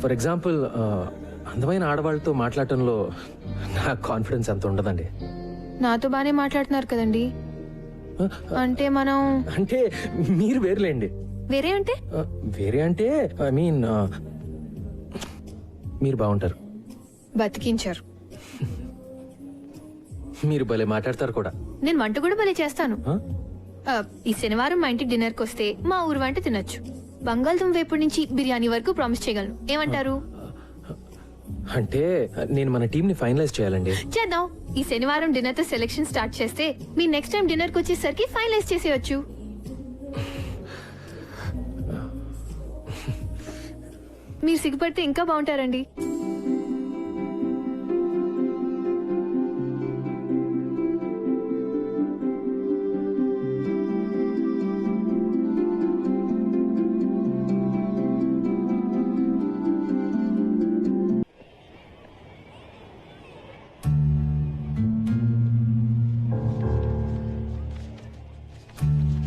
ఫర్ ఎగ్జాంపుల్ అందమైన ఆడవాళ్ళతో మాట్లాడటంలో నా కాన్ఫిడెన్స్ అంత ఉండదండి. నాతో బానే మాట్లాడుతున్నారు కదండి. అంటే మనం అంటే మీరు వేరులేండి. వేరే అంటే వేరే అంటే ఐ మీన్ మీరు బాగుంటారు. బతికించారు. మీరు భలే మాట్లాడతారు కూడా. నేను వంట కూడా భలే చేస్తాను. ఈ శనివారం మా ఇంటికి డిన్నర్కి వస్తే మా ఊరు వంట తినొచ్చు. బంగాళదుంప వేపుడు నుంచి బిర్యానీ వరకు ప్రామిస్ చేయగలను. ఏమంటారు? అంటే నేను మన టీం ని ఫైనలైజ్ చేయాలండి. చేద్దాం. ఈ శనివారం డిన్నర్ తో సెలెక్షన్ స్టార్ట్ చేస్తే మీ నెక్స్ట్ టైం డిన్నర్ కి వచ్చేసరికి ఫైనలైజ్ చేసేయచ్చు. మీరు సిగ్గుపడితే ఇంకా బాగుంటారండి.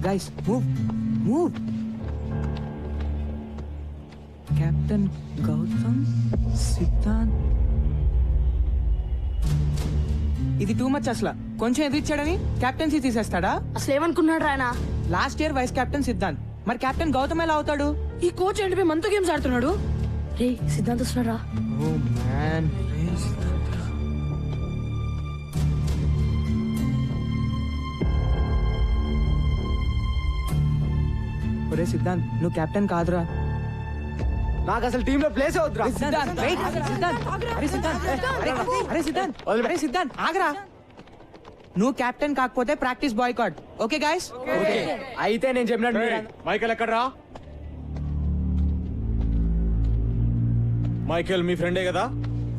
Guys, move. Captain Gautam Siddhant. ఇది టూ మచ్ అసలు. కొంచెం ఎదిరిచ్చాడని కెప్టెన్సీ తీసేస్తాడా? అసలు ఏమనుకున్నాడు ఆయన? Last year vice captain Siddhant, మరి కెప్టెన్ గౌతమ్ ఎలా అవుతాడు? ఈ కోచ్ ఏంటి మనతో గేమ్స్ ఆడుతున్నాడు? రే సిద్ధాంత్ వస్తున్నారా? Oh man. ఒరే సిద్ధాంత్, నువ్వు కెప్టెన్ కాదురా. నాకు అసలు టీమ్ లో ప్లేస్ అవుతురా. అరే సిద్ధాంత్ ఆగరా. నువ్వు కెప్టెన్ కాకపోతే ప్రాక్టీస్ బాయ్కాట్. Okay guys? అయితే నేను చెప్పినట్టు మైకేల్ ఎక్కడ్రా? మైకేల్ మీ ఫ్రెండే కదా?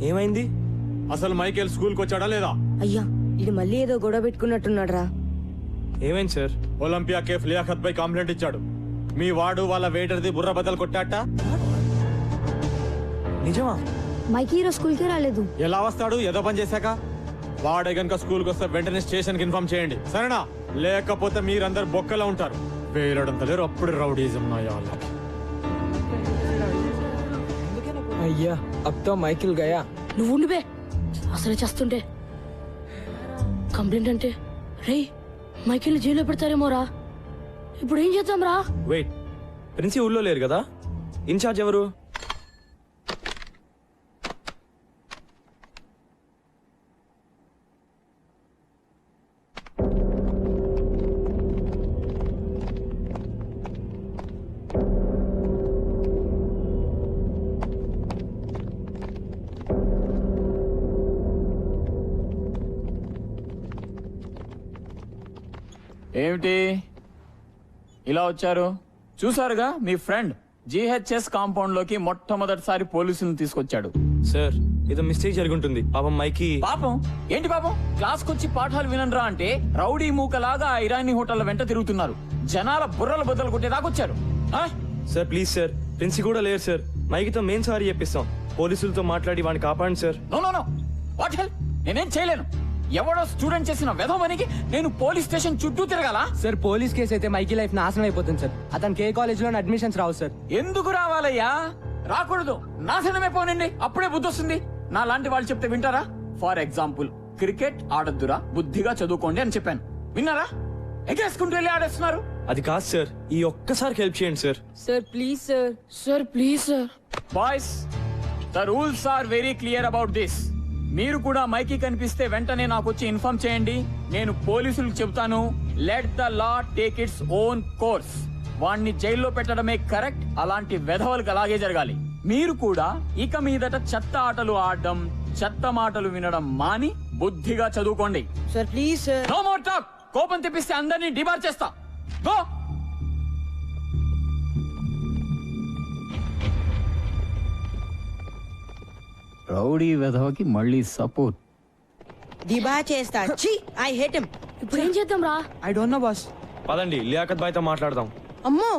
ఏమైంది? అసలు మైకేల్ స్కూల్ కి వచ్చాడా లేదా? అయ్యా ఇది మళ్ళీ ఏదో గొడవ పెట్టుకున్నట్టున్నాడు రా. ఏమైంది సార్? ఒలింపియా కేఫ్ లియాఖత్ పై కంప్లైంట్ ఇచ్చాడు. మీ వాడు వాళ్ళ వెయిటర్ది బుర్ర బద్దలు కొట్టాట. నిజమా? మైకి ఈరోజు స్కూల్కి రాలేదు. ఎలా వస్తాడు? ఏదో పని చేశాక. వాడే గనుక స్కూల్ కి వస్తే వెంటనే స్టేషన్ కి ఇన్ఫార్మ్ చేయండి, సరేనా? లేకపోతే మీరందరు బొక్కలో ఉంటారు. వేలడంత లేరు, అప్పుడు రౌడీజం నాయా. అయ్యా అబ్ తో మైకిల్ గయా. నువ్వు ఉండిపే, అసలే చేస్తుంటే. కంప్లైంట్ అంటే రే మైకిల్ జైల్లో పెడతారేమోరా. ఇప్పుడు ఏం చేద్దాం రా? వెయిట్, ప్రిన్సి ఊళ్ళో లేరు కదా? ఇన్ఛార్జ్ ఎవరు? ఏమిటి ఇలా వచ్చారు? చూసారుగా మీ ఫ్రెండ్ జిహెచ్ఎస్ కాంపౌండ్ లోకి మొట్టమొదటిసారి పోలీసులను తీసుకొచ్చాడు. సార్ ఏదో మిస్టేక్ జరుగుంటుంది. పాపం మైకి. పాపం ఏంటి పాపం? క్లాస్ కొచ్చి పాఠాలు వినరా అంటే రౌడీ మూకలాగా ఇరానీ హోటల్ వెంట తిరుగుతున్నారు. జనాల బుర్రలు బద్దలు కొట్టేదాకొచ్చారు. సార్ ప్లీజ్ సార్, ప్రిన్సి కూడా లేరు సార్. మైకితో మెయిన్ సారీ చెప్పిస్తాం. పోలీసులతో మాట్లాడి వాడిని కాపాడండి సార్. నో వాట్ హెల్, నేనేం చేయలేను. ఎవడో స్టూడెంట్ చేసిన వెధవనికి నేను పోలీస్ స్టేషన్ చుట్టూ తిరగాల? సార్ పోలీస్ కేసు అయితే మైకి లైఫ్ నాశనం అయిపోతుంది సార్. అతనికి ఏ కాలేజ్ లో అడ్మిషన్స్ రావు సార్. ఎందుకు రావాలయ్యా? రాకూడదు, నాశనమే పోనండి. అప్పుడే బుద్ధి వస్తుంది. నా లాంటి వాళ్ళు చెప్తే వింటారా? ఫర్ ఎగ్జాంపుల్, క్రికెట్ ఆడొద్దురా, బుద్ధిగా చదువుకోండి అని చెప్పాను. విన్నారా? ఎగేసుకుంటూ వెళ్ళి ఆడేస్తున్నారు. అది కాదు సార్, ఈ ఒక్కసారి హెల్ప్ చేయండి sir. Sir please sir. Sir please sir. Boys, the rules are very clear about this. మీరు కూడా మైకి కనిపిస్తే వెంటనే నాకు వచ్చి ఇన్ఫార్మ్ చేయండి. నేను పోలీసులకు చెబుతాను. Let the law take its own course. వాణ్ణి జైల్లో పెట్టడమే కరెక్ట్. అలాంటి వెధవలకు అలాగే జరగాలి. మీరు కూడా ఇక మీదట చెత్త ఆటలు ఆడడం, చెత్త మాటలు వినడం మాని బుద్ధిగా చదువుకోండి. Sir please sir. No more talk. కోపం తెప్పిస్తే అందరినీ డిబార్ చేస్తా. గో. రౌడీ వెధవకి మళ్ళీ సపోర్ట్. దిబా చేస్తా. ఛీ, ఐ హేట్ హిమ్. ఇప్పుడు ఏం చేద్దాం రా? I don't know boss. పదండి లియాఖత్ బాయ్తో మాట్లాడదాం. అమ్మో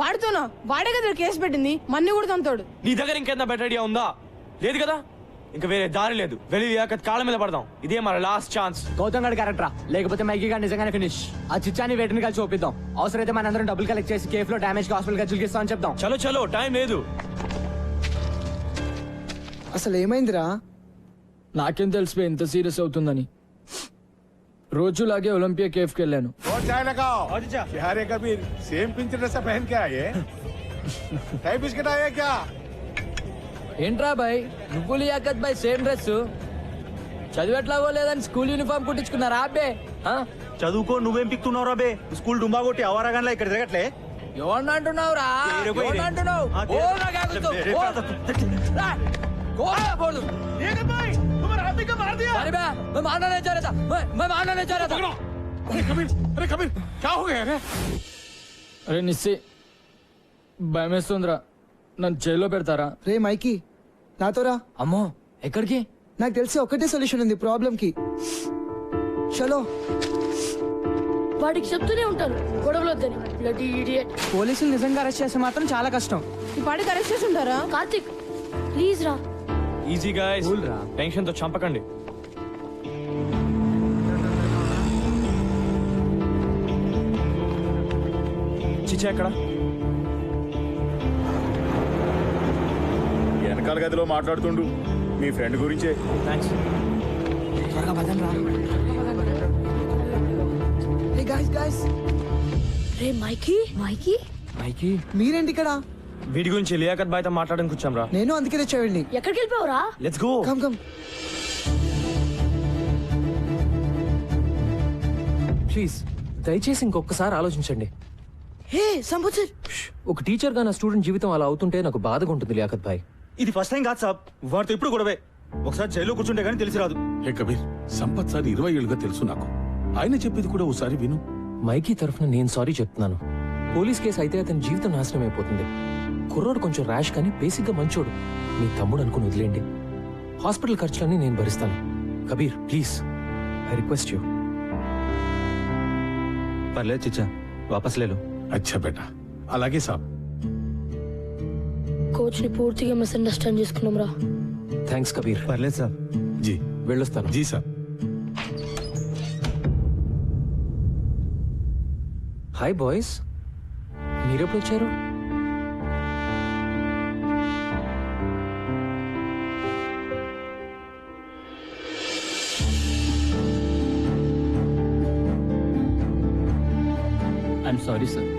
వాడితోనా? వాడే కదా కేసు పెట్టింది, మన్ని కూడా తంతాడు. నీ దగ్గర ఇంకేంత బెటర్ ఐడియా ఉందా? లేదు కదా? ఇంకా వేరే దారి లేదు. వెళ్ళి లియాఖత్ కాళ్ళ మీద పడదాం. ఇదే మన లాస్ట్ ఛాన్స్. గౌతమ్ గడ్ క్యారెక్టరా, లేకపోతే మైకి గారు నిజంగానే ఫినిష్. ఆ చిచ్చాని వేటిని కలిసి చూపిద్దాం. అవసరమైతే మనందరం డబ్బులు కలెక్ట్ చేసి కేఫ్ లో డామేజ్ హాస్పిటల్ ఖర్చులు ఇస్తామని చెప్దాం. చలో చలో, టైం లేదు. అసలు ఏమైందిరా? నాకేం తెలిసిపోయి ఎంత సీరియస్ అవుతుందని. రోజులాగే ఒలింపియా కేఫ్ కి వెళ్ళాను. సేమ్ పించ్ డ్రెస్ పहन के आए टाइप बिस्किट आया क्या? ఏంట్రా బాయ్, నువ్వు లియాఖత్ బాయ్ సేమ్ డ్రెస్? చదివేట్లాగో లేదని స్కూల్ యూనిఫామ్ కుట్టించుకున్నారా అబ్బే? చదువుకో, నువ్వేం పిక్తున్నావు రాబే? స్కూల్ డుంబా కొట్టి అవరాగంలా ఇక్కడ తిరగట్లే. ఎవరిని అంటున్నావురా? ఎవరిని అంటున్నావు? అరే నిస్సి భయమేస్తుందిరా, నన్ను జైల్లో పెడతారా? రే మైకి నాతో రా. అమ్మో ఎక్కడికి? నాకు తెలిసి ఒకటే సొల్యూషన్ ఉంది ప్రాబ్లం కి. చలో. వాడికి చెప్తూనే ఉంటాను గొడవలు వద్దని. Bloody idiot. పోలీసులు నిజంగా అరెస్ట్ చేస్తే మాత్రం చాలా కష్టం. ఈ పాటికి అరెస్ట్ చేసి ఉంటారా? కార్తిక్ ప్లీజ్ రా. ఈజీ గాయ్స్, టెన్షన్ తో చంపకండి. చిచ్చా ఎక్కడ? వెనకాల గదిలో మాట్లాడుతుండు మీ ఫ్రెండ్ గురించే. థ్యాంక్స్. రే గాయ్స్ గాయ్స్. రే మైకి మైకి మైకి మీరేంటి ఇక్కడ? వీడి గురించి లియాకత్ బాయ్తో మాట్లాడడానికి వచ్చాం రా. నేను అందుకే తెచ్చావండి. ఎక్కడికి వెళ్ళిపోవరా? Let's go. Come come. Please దయచేసి ఇంకొకసారి ఆలోచించండి. హే సంబుచర్, ఒక టీచర్ గా నా స్టూడెంట్ జీవితం అలా అవుతుంటే నాకు బాధగా ఉంటుంది లియాకత్ భాయ్. ఇది ఫస్ట్ టైం కాదు సాబ్, వాడితో ఇప్పుడు గొడవే. ఒకసారి జైల్లో కూర్చుంటే గానీ తెలిసి రాదు. హే కబీర్, సంపత్ సార్ 20 ఏళ్ళుగా తెలుసు నాకు. ఆయన చెప్పేది కూడా ఒకసారి విను. మైకీ తరఫున నేను సారీ చెప్తున్నాను. పోలీస్ కేసు అయితే అతని జీవితం నాశనం అయిపోతుంది. కుర్రోడు కొంచెం ర్యాష్ కానీ బేసిక్ గా మంచోడు. మీ తమ్ముడు అనుకుని వదిలేండి. హాస్పిటల్ ఖర్చులన్నీ నేను భరిస్తాను. Kabir please, I request you. పర్లేదు చిచ్చా, వాపస్ లేలో. అచ్చా బేటా, అలాగే సాబ్. కోచ్ ని పూర్తిగా మిస్అండర్స్టాండ్ చేసుకున్నాం రా. థ్యాంక్స్ కబీర్. పర్లేదు సాబ్. జీ వెళ్ళొస్తాను. జీ సాబ్. హాయ్ బాయ్స్, మీరెప్పుడు వచ్చారు? I'm sorry sir.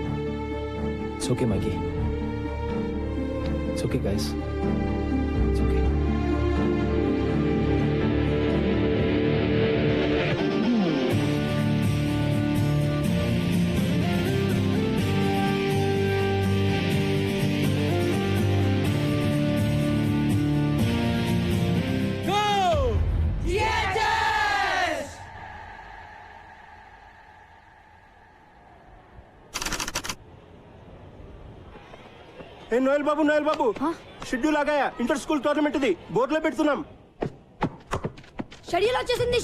It's okay, Mikey. It's okay, guys. It's okay. ఏ నోయల్ బాబు షెడ్యూల్ ఆగాయా? ఇంటర్ స్కూల్ టోర్నమెంట్ ఇది బోర్డులో పెడుతున్నాం. షెడ్యూల్ వచ్చేసింది.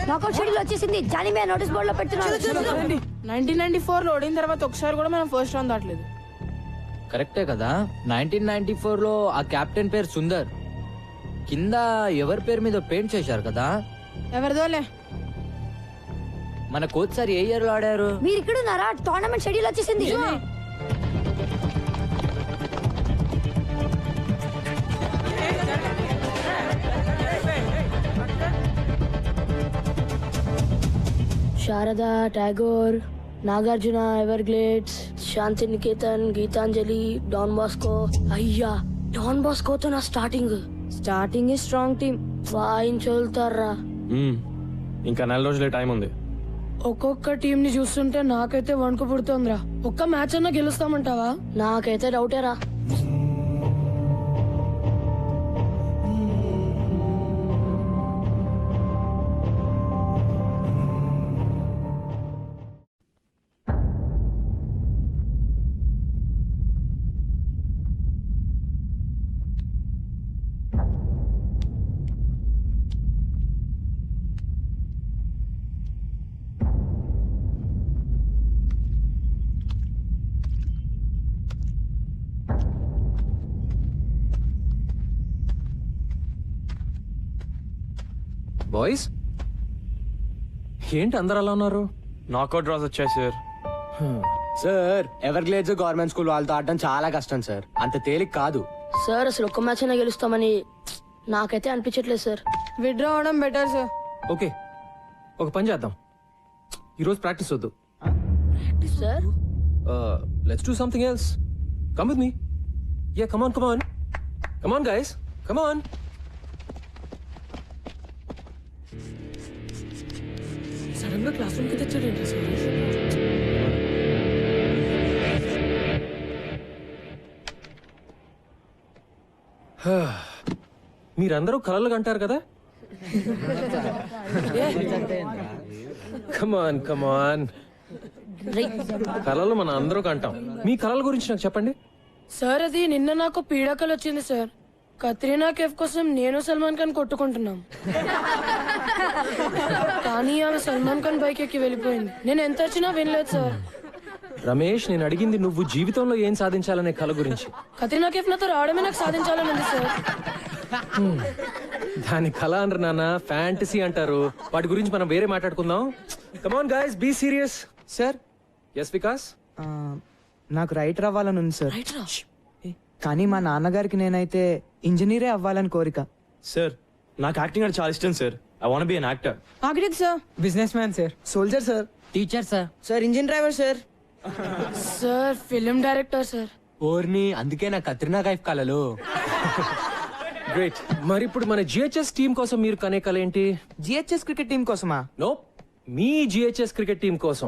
నాకౌట్ షెడ్యూల్ వచ్చేసింది. జానీ మే నోటీస్ బోర్డులో పెడుతున్నాను. 1994 లో ఓడిన తర్వాత ఒకసారి కూడా మనం ఫస్ట్ రౌండ్ దాటలేదు. కరెక్టే కదా. 1994 లో ఆ కెప్టెన్ పేరు సుందర్. కింద ఎవరి పేరు మీద పెయింట్ చేశారు కదా. ఎవరిదోలే. మన కోచ్ సార్ ఏ ఇయర్ లో ఆడారు? మీరు ఇక్కడ ఉన్నారా? టోర్నమెంట్ షెడ్యూల్ వచ్చేసింది. శారదా, టాగోర్, నాగార్జున, ఎవర్గ్లేడ్స్, శాంతి నికేతన్, గీతాంజలి, డాన్ బాస్కో. అయ్యా, డాన్ బాస్కోతో నా స్టార్టింగ్ స్ట్రాంగ్ టీమ్ వాయించోల్తారా. ఇంకా 4 రోజులే టైం ఉంది. ఒక్కొక్క టీం ని చూస్తుంటే నాకైతే వణుకు పుడుతోందిరా. ఒక్క మ్యాచ్ అన్నా గెలుస్తామంటావా? నాకైతే డౌటేరా. బాయ్స్ ఏంటి అందరు అలా ఉన్నారు? నాకౌట్ డ్రాస్ వచ్చాయి sir. Sir Everglades government school వాళ్ళతో ఆడడం చాలా కష్టం సార్. అంత తేలిక కాదు సార్. అసలు ఒక్క మ్యాచ్ అయినా గెలుస్తామని నాకైతే అనిపించట్లేదు సార్. విత్డ్రా అవడం బెటర్ సార్. ఓకే, ఒక పని చేద్దాం. ఈరోజు ప్రాక్టీస్ వద్దు. Sir let's do something else. Come with me. Yeah, come on guys, come on. Sudden గా క్లాస్ రూమ్ కి తెచ్చాడండి సార్. మీరందరూ కలలు కంటారు కదా? కమాన్ కమాన్, కలలు మన అందరూ కంటాం. మీ కలల గురించి నాకు చెప్పండి. సార్ అది నిన్న నాకు పీడకలు వచ్చింది సార్. కత్రీనా కేఫ్ కోసం నేను సల్మాన్ ఖాన్ కొట్టుకుంటున్నాం. కానీ ఆమె సల్మాన్ ఖాన్ బైక్ ఎక్కి వెళ్ళిపోయింది. నేను ఎంత వచ్చినా వినలేదు సార్. రమేష్, నేను అడిగింది నువ్వు జీవితంలో ఏం సాధించాలనే కల గురించి. కత్రీనా కేఫ్ నాతో రావడమే నాకు సాధించాలని ఉంది సార్. దాని కళ అనరు నాన్న, ఫ్యాంటసీ అంటారు. వాటి గురించి మనం వేరే మాట్లాడుకుందాం. Come on guys, be serious. Sir. Yes Vikas. నాకు రైటర్ అవ్వాలని ఉంది సార్. కానీ మా నాన్నగారికి నేనైతే ఇంజనీరే అవ్వాలని కోరిక. సార్, నాకు యాక్టింగ్ అంటే చాలా ఇష్టం sir. I want be an actor. Architect sir. Business man sir. Soldier sir. Teacher sir. Sir engine driver sir. Sir film director sir. ఓర్ని, అందుకే నా కత్రినా కైఫ్ కలలు. గ్రేట్. మరి ఇప్పుడు మన జిహెచ్ఎస్ టీం కోసం మీరు కనే కల ఏంటి? జిహెచ్ఎస్ క్రికెట్ టీం కోసమా? నో, మీ జిహెచ్ఎస్ క్రికెట్ టీం కోసం.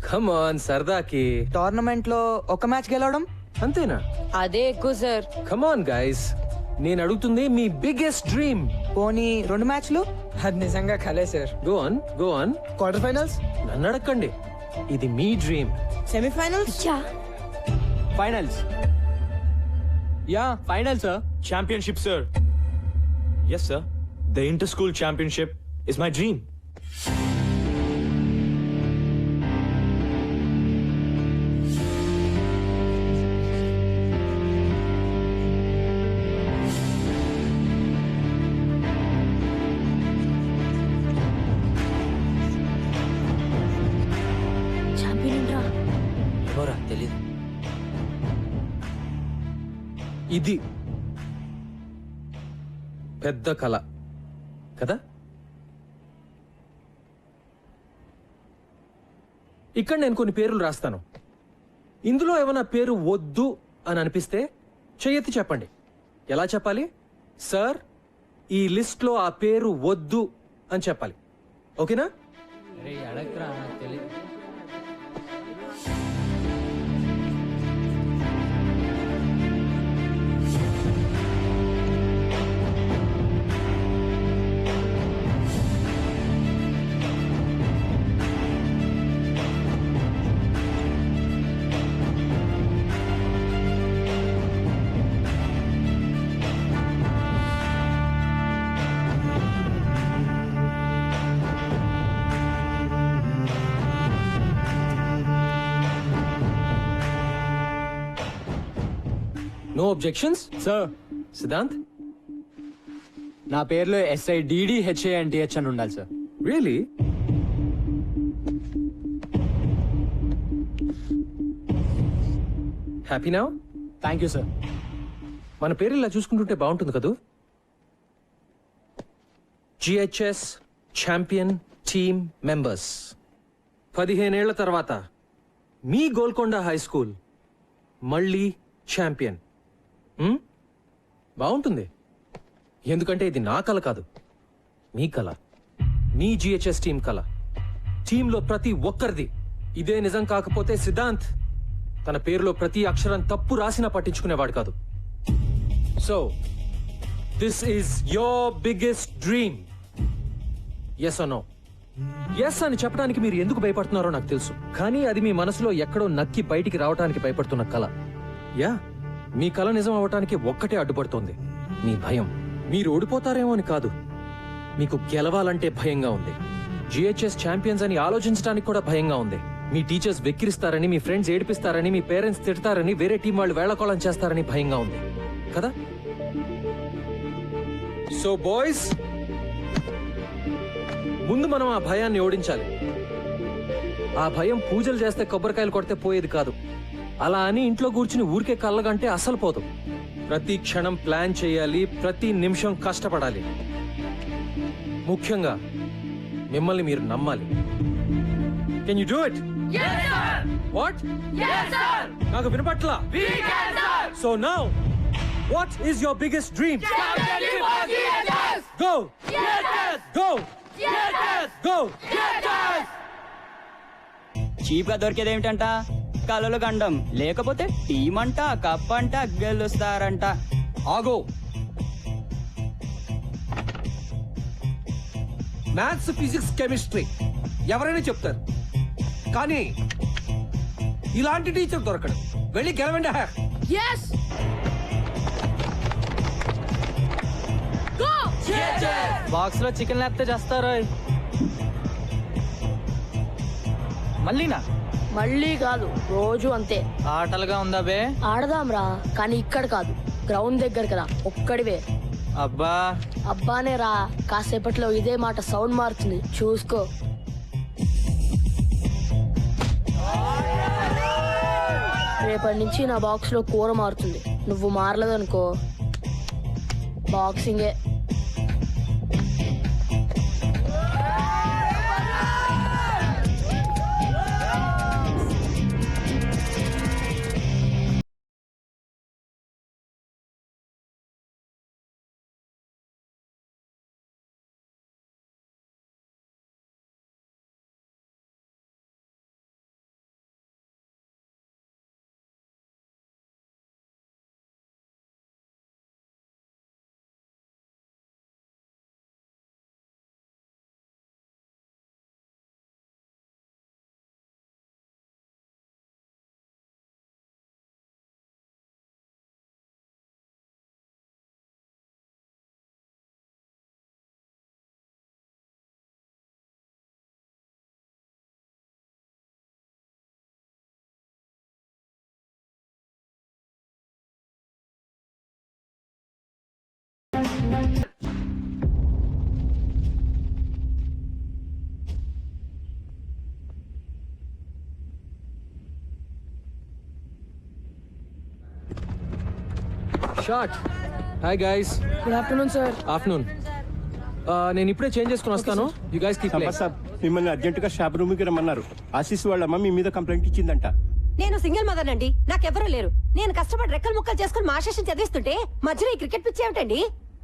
కమ్ ఆన్, సరదాకి. టోర్నమెంట్ లో ఒక మ్యాచ్ గెలవడం అంతేనా? అదే ఎక్కువ సార్. కమ్ ఆన్ గైస్, నేను అడుగుతుంది మీ బిగ్గెస్ట్ డ్రీమ్. పోనీ 2 మ్యాచ్లు? అది నిజంగా కలే sir. Go on, go on. Quarter finals? నన్ను అడగండి, ఇది మీ dream. Semifinals? Finals. Yeah final sir. Championship, sir. Yes, sir. The inter-school championship is my dream. ఎవరా తెలీదు. ఇది పెద్ద కళ కదా? ఇక్కడ నేను కొన్ని పేర్లు రాస్తాను. ఇందులో ఏమైనా పేరు వద్దు అని అనిపిస్తే చెయ్యెత్తి చెప్పండి. ఎలా చెప్పాలి? సార్, ఈ లిస్ట్ లో ఆ పేరు వద్దు అని చెప్పాలి. ఓకేనా? No objections sir. సిద్ధాంత్, నా పేరులో SIDDHANTH అని ఉండాలి sir. Really? Happy now? Thank you sir. మన పేరు ఇలా చూసుకుంటుంటే బాగుంటుంది కదూ? GHS champion team members. 15 ఏళ్ల తర్వాత మీ గోల్కొండ హై స్కూల్ మళ్ళీ ఛాంపియన్. బాగుంటుంది, ఎందుకంటే ఇది నా కల కాదు, మీ కల, మీ జిహెచ్ఎస్ టీం కల. టీంలో ప్రతి ఒక్కరిది. ఇదే నిజం కాకపోతే సిద్ధాంత్ తన పేరులో ప్రతి అక్షరం తప్పు రాసినా పట్టించుకునేవాడు కాదు. So this is your biggest dream. Yes or no? Yes అని చెప్పడానికి మీరు ఎందుకు భయపడుతున్నారో నాకు తెలుసు, కానీ అది మీ మనసులో ఎక్కడో నక్కి బయటికి రావడానికి భయపడుతున్న కల. యా, మీ కల నిజం అవ్వటానికి ఒక్కటే అడ్డుపడుతోంది, మీ భయం. మీరు ఓడిపోతారేమో అని కాదు, మీకు గెలవాలంటే భయంగా ఉంది. జిహెచ్ఎస్ ఛాంపియన్స్ అని ఆలోచించడానికి కూడా భయంగా ఉంది. మీ టీచర్స్ వెక్కిరిస్తారని, మీ ఫ్రెండ్స్ ఏడిపిస్తారని, మీ పేరెంట్స్ తిడతారని, వేరే టీం వాళ్ళు వేళకోళం చేస్తారని భయంగా ఉంది కదా? సో బాయ్స్, ముందు మనం ఆ భయాన్ని ఓడించాలి. ఆ భయం పూజలు చేస్తే కొబ్బరికాయలు కొడితే పోయేది కాదు. అలా అని ఇంట్లో కూర్చుని ఊరికే కళ్ళగంటే అస్సలు పోదు. ప్రతి క్షణం ప్లాన్ చేయాలి, ప్రతి నిమిషం కష్టపడాలి. ముఖ్యంగా మిమ్మల్ని మీరు నమ్మాలి. Can you do it? What? నాకు వినపట్లా. So now, what is your biggest dream? Go go go. Cheap గా దొరికేది ఏమిటంట? కలలు గండం, లేకపోతే టీం అంట, కప్ అంట, గెలుస్తారంట. ఆగో. మ్యాథ్స్, ఫిజిక్స్, కెమిస్ట్రీ ఎవరైనా చెప్తారు, కానీ ఇలాంటి టీచర్ దొరకడు. వెళ్ళి గెలవండి. బాక్స్ లో చికెన్ లేకపోతే చేస్తారు. మళ్ళీనా? మళ్ళీ కాదు, రోజు అంతే. ఆటలుగా ఉందా బే? ఆడదాంరా, కానీ ఇక్కడ కాదు, గ్రౌండ్ దగ్గర కదా, ఒక్కడివే. అబ్బా అబ్బానే రా, కాసేపట్లో ఇదే మాట సౌండ్ మారుతుంది, చూసుకో. రేపటి నుంచి నా బాక్స్ లో కూర మారుతుంది. నువ్వు మారలేదనుకో బాక్సింగే. Shot. Hi guys. Good afternoon sir. Afternoon. నేను ఇప్పుడే చేంజ్ చేసుకుని వస్తాను. You guys keep playing. Sir, మిమ్మల్ని అర్జెంట్ గా షాప్ రూమ్ కి రమ్మన్నారు. ఆశీస్ వాళ్ళమ్మ మీ మీద కంప్లైంట్ ఇచ్చిందంట. నేను సింగిల్ మదర్ అండి, నాకెవరూ లేరు. నేను కష్టపడి రెక్కలు ముక్కలు చేసుకుని మా ఆశేషం చదివిస్తుంటే మధ్యలో ఈ క్రికెట్ పిచ్చి ఏమిటండి?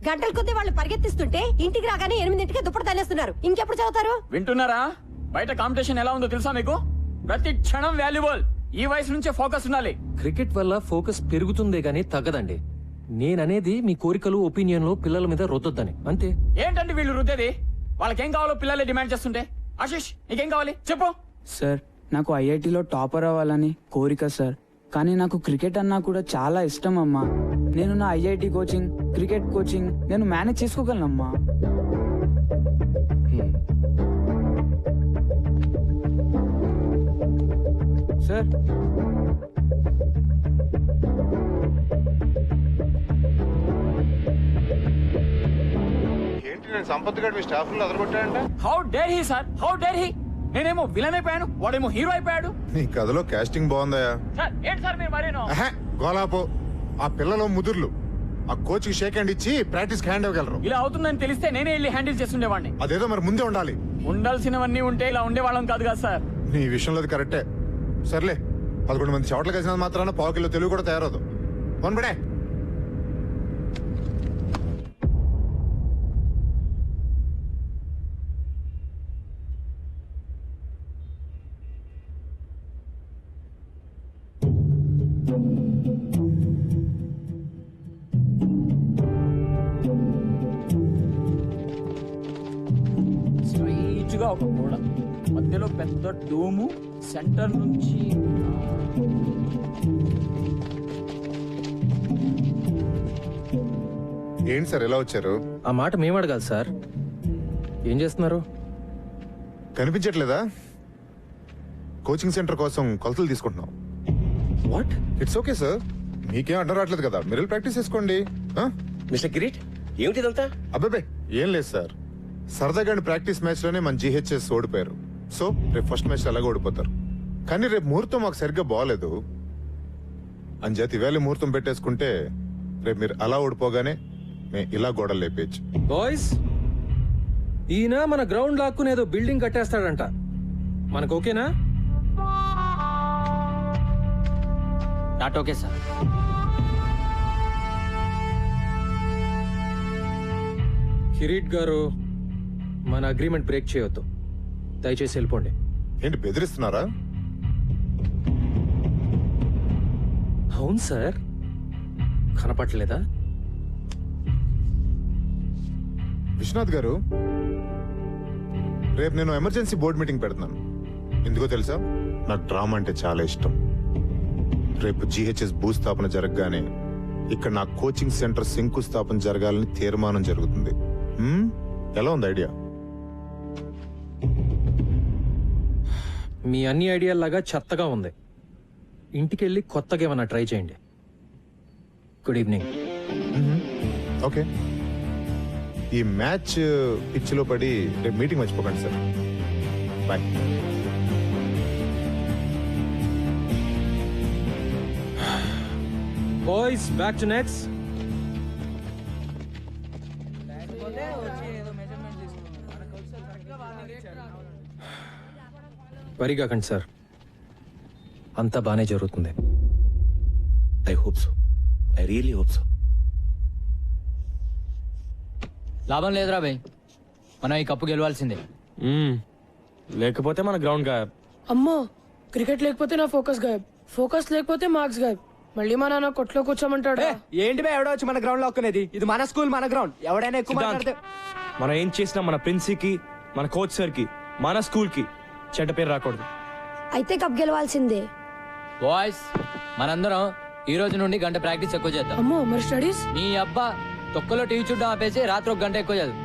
గంటల కొద్దీ వాళ్ళు పరిగెత్తిస్తుంటే ఇంటికి రాగానే 8ంటికే దుప్పటి తల్లేస్తున్నారు. ఇంకెప్పుడు చదువుతారు? వింటున్నారా? బయట కాంపిటీషన్ ఎలా ఉందో తెలుసా మీకు? ప్రతి క్షణం వాల్యుబుల్. ఈ వయసు నుంచే ఫోకస్ ఉండాలి. క్రికెట్ వల్ల ఫోకస్ పెరుగుతుందే గానీ తగ్గదండి. నేననేది మీ కోరికలు, ఒపీనియన్లు పిల్లల మీద రుద్దొద్దని, అంతే. ఏంటంటే వీళ్ళు రుద్దేది? వాళ్ళకేం కావాలో పిల్లలే డిమాండ్ చేస్తుంటే. ఆశీష్, నీకేం కావాలి చెప్పు. సార్, నాకు ఐఐటిలో టాపర్ అవ్వాలని కోరిక సార్, కానీ నాకు క్రికెట్ అన్నా కూడా చాలా ఇష్టం అమ్మా. నేను నా ఐఐటి కోచింగ్, క్రికెట్ కోచింగ్ నేను మేనేజ్ చేసుకోగలనమ్మా. సార్, ఏంటి నేను సంపత్ గారు మీ స్టాఫ్ లో అదరగొట్టాడంట? How dare he sir, how dare he. నేనేమో విలన్ అయిపోయాను, వాడేమో హీరో అయిపోయాడు. నీ కథలో కాస్టింగ్ బాగుందయా? సార్ ఏంటి సార్ మీరు మరేనో? గోలాపో. ఆ పిల్లలు ముదుర్లు ఆ కోచ్ కి షేక్ హ్యాండ్ ఇచ్చి ప్రాక్టీస్ హ్యాండ్ ఇవ్వగలరు. ఇలా అవుతుందని తెలిస్తే నేనే వెళ్ళి హ్యాండిల్ చేస్తుండేవాడిని. అదేదో మరి ముందే ఉండాలి. ఉండాల్సినవన్నీ ఉంటే ఇలా ఉండేవాళ్ళం కాదు కదా సార్. నీ విషయంలో అది కరెక్టే. సర్లే, 11 మంది చోట్ల కలిసినంత మాత్రాన పావు కిలో తెలుగు కూడా తయారదు. వన్ బడే. స్ట్రైట్ గా ఒక గోడ, మధ్యలో పెద్ద డోము, సెంటర్ నుంచి ఏంటి సార్ ఎలా వచ్చారు? ఆ మాట మేము అడగాలి సార్. ఏం చేస్తున్నారు? కనిపించట్లేదా? కోచింగ్ సెంటర్ కోసం కొలతలు తీసుకుంటున్నాం. వాట్? ఇట్స్ ఓకే సార్, మీకేం అడ్డం రావట్లేదు కదా, మీరు ప్రాక్టీస్ చేసుకోండి. మిస్టర్ కిరీట్, ఏమిటిదంతా? అబ్బాబే ఏం లేదు సార్, సరదాగా ప్రాక్టీస్ మ్యాచ్ లోనే మన GHS ఓడిపోయారు. సో రేపు ఫస్ట్ మ్యాచ్ అలాగే ఓడిపోతారు. కానీ రేపు ముహూర్తం మాకు సరిగ్గా బాగలేదు. అంచేత ఇవాళ ముహూర్తం పెట్టేసుకుంటే రేపు మీరు అలా ఓడిపోగానే మేము ఇలా గోడలు లేపేయచ్చు. బాయ్స్, ఈయన మన గ్రౌండ్ లాక్కుని ఏదో బిల్డింగ్ కట్టేస్తాడంట. మనకు ఓకేనా? Not okay sir. కిరీట్ గారు, మన అగ్రిమెంట్ బ్రేక్ చేయొద్దు. దయచేసి వెళ్ళిపోండి. ఏంటి బెదిరిస్తున్నారా? అవును సార్, కనపట్లేదా? విశ్వనాథ్ గారు, రేపు నేను ఎమర్జెన్సీ బోర్డ్ మీటింగ్ పెడుతున్నాను. ఎందుకో తెలుసా? నాకు డ్రామా అంటే చాలా ఇష్టం. రేపు GHS భూస్థాపన జరగగానే ఇక్కడ నా కోచింగ్ సెంటర్ శంకుస్థాపన జరగాలని తీర్మానం జరుగుతుంది. ఎలా ఉంది ఐడియా? మీ అన్ని ఐడియాలాగా చెత్తగా ఉంది. ఇంటికెళ్ళి కొత్తగా ఏమన్నా ట్రై చేయండి. Good evening. ఓకే, ఈ మ్యాచ్ పిచ్లో పడి రేపు మీటింగ్ మర్చిపోకండి sir. Bye. Boys, back to nets. వరిగాకండి సార్, అంతా బానే జరుగుతుంది. I hope so, I really hope so. లాభం లేదురా భయ్, మనం ఈ కప్పు గెలవాల్సిందే. లేకపోతే మన గ్రౌండ్ గాయబ్. అమ్మో, క్రికెట్ లేకపోతే నా ఫోకస్ గాయబ్, ఫోకస్ లేకపోతే మార్క్స్ గాయబ్. మళ్ళీ మా నాన్న కొట్లో కూర్చోమంటాడు. ఏంటి బే ఎవడో వచ్చి మన గ్రౌండ్ లో ఒక్కనేది? ఇది మన స్కూల్, మన గ్రౌండ్. ఎవడైనా ఎక్కువ మాట్లాడితే మనం ఏం చేసినా మన ప్రిన్సికి, మన కోచ్ సార్ కి, మన స్కూల్ కి చెడ్డ పేరు రాకూడదు. అయితే కప్ గెలవాల్సిందే. బాయ్స్, మనందరం ఈ రోజు నుండి గంట ప్రాక్టీస్ ఎక్కువ చేద్దాం. అమ్మో, మరి స్టడీస్? నీ అబ్బా తొక్కలో టీవీ చూడడం ఆపేసి రాత్రి 1 గంట ఎక్కువ చదువు.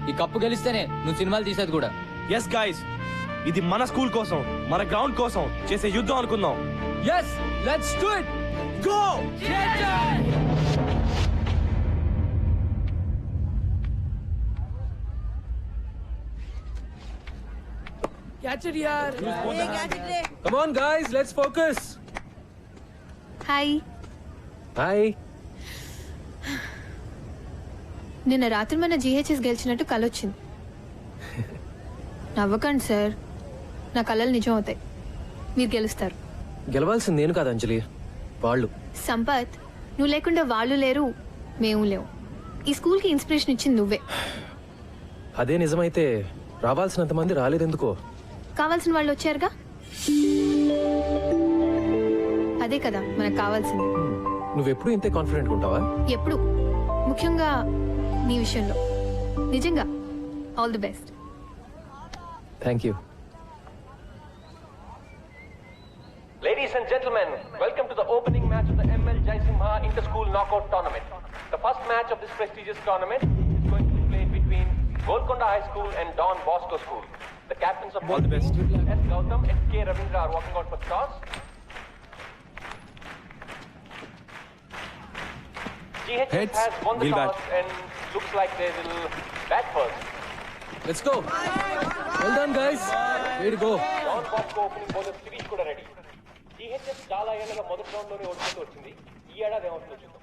ఈ కప్పు గెలిస్తేనే నువ్వు సినిమాలు తీసేది కూడా. ఎస్ గైస్, ఇది మన స్కూల్ కోసం, మన గ్రౌండ్ కోసం చేసే యుద్ధం అనుకుందాం. Yes, let's do it. Go! Catch it యార్. Come on guys, let's focus. Hi. Hi. నిన్న రాత్రి మన GHS గెలిచినట్టు కలొచ్చింది. నవ్వకండి సార్, నా కలలు నిజం అవుతాయి. మీరు గెలుస్తారు. గెలవాల్సింది నేను కాదు అంజలి, వాళ్ళు. సంపత్, నువ్వు లేకుండా వాళ్ళు లేరు, మేము లేవు. ఈ స్కూల్కి ఇన్స్పిరేషన్ ఇచ్చింది నువ్వే. అదే నిజమైతే రావాల్సినంత మంది రాలేదెందుకో? కావాల్సిన వాళ్ళు వచ్చారుగా, అదే కదా మనకు కావాల్సింది. నువ్వెప్పుడు ఇంతే కాన్ఫిడెంట్ ఉంటావా? ఎప్పుడు, ముఖ్యంగా నీ విషయంలో. నిజంగా all the best. Thank you. Ladies and gentlemen, welcome to the opening match of the ML Jaisimha Inter-School Knockout Tournament. The first match of this prestigious tournament is going to be played between Golconda High School and Don Bosco School. The captains of both teams, S. Gautam and K. Ravindra, are walking out for the toss. GHS has won the toss and looks like they will bat first. Let's go. Well done guys. Way to go. Don Bosco opening bowler series kuda ready. GHS చాలా ఏళ్ళగా మొదటి round లోనే ఓడిపోతూ వచ్చింది. ఈ ఏడాది ఏమవుతుందో చూద్దాం.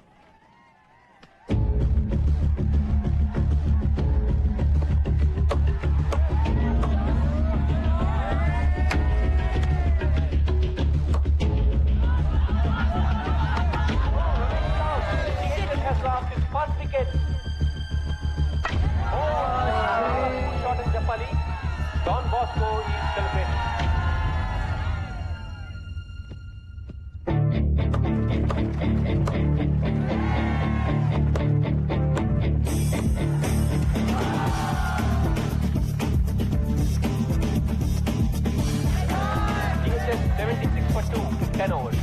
GHS has lost its first wicket. Shot అని చెప్పాలి. Don Bosco is celebrating. GHS 76 for 2, 10 overs.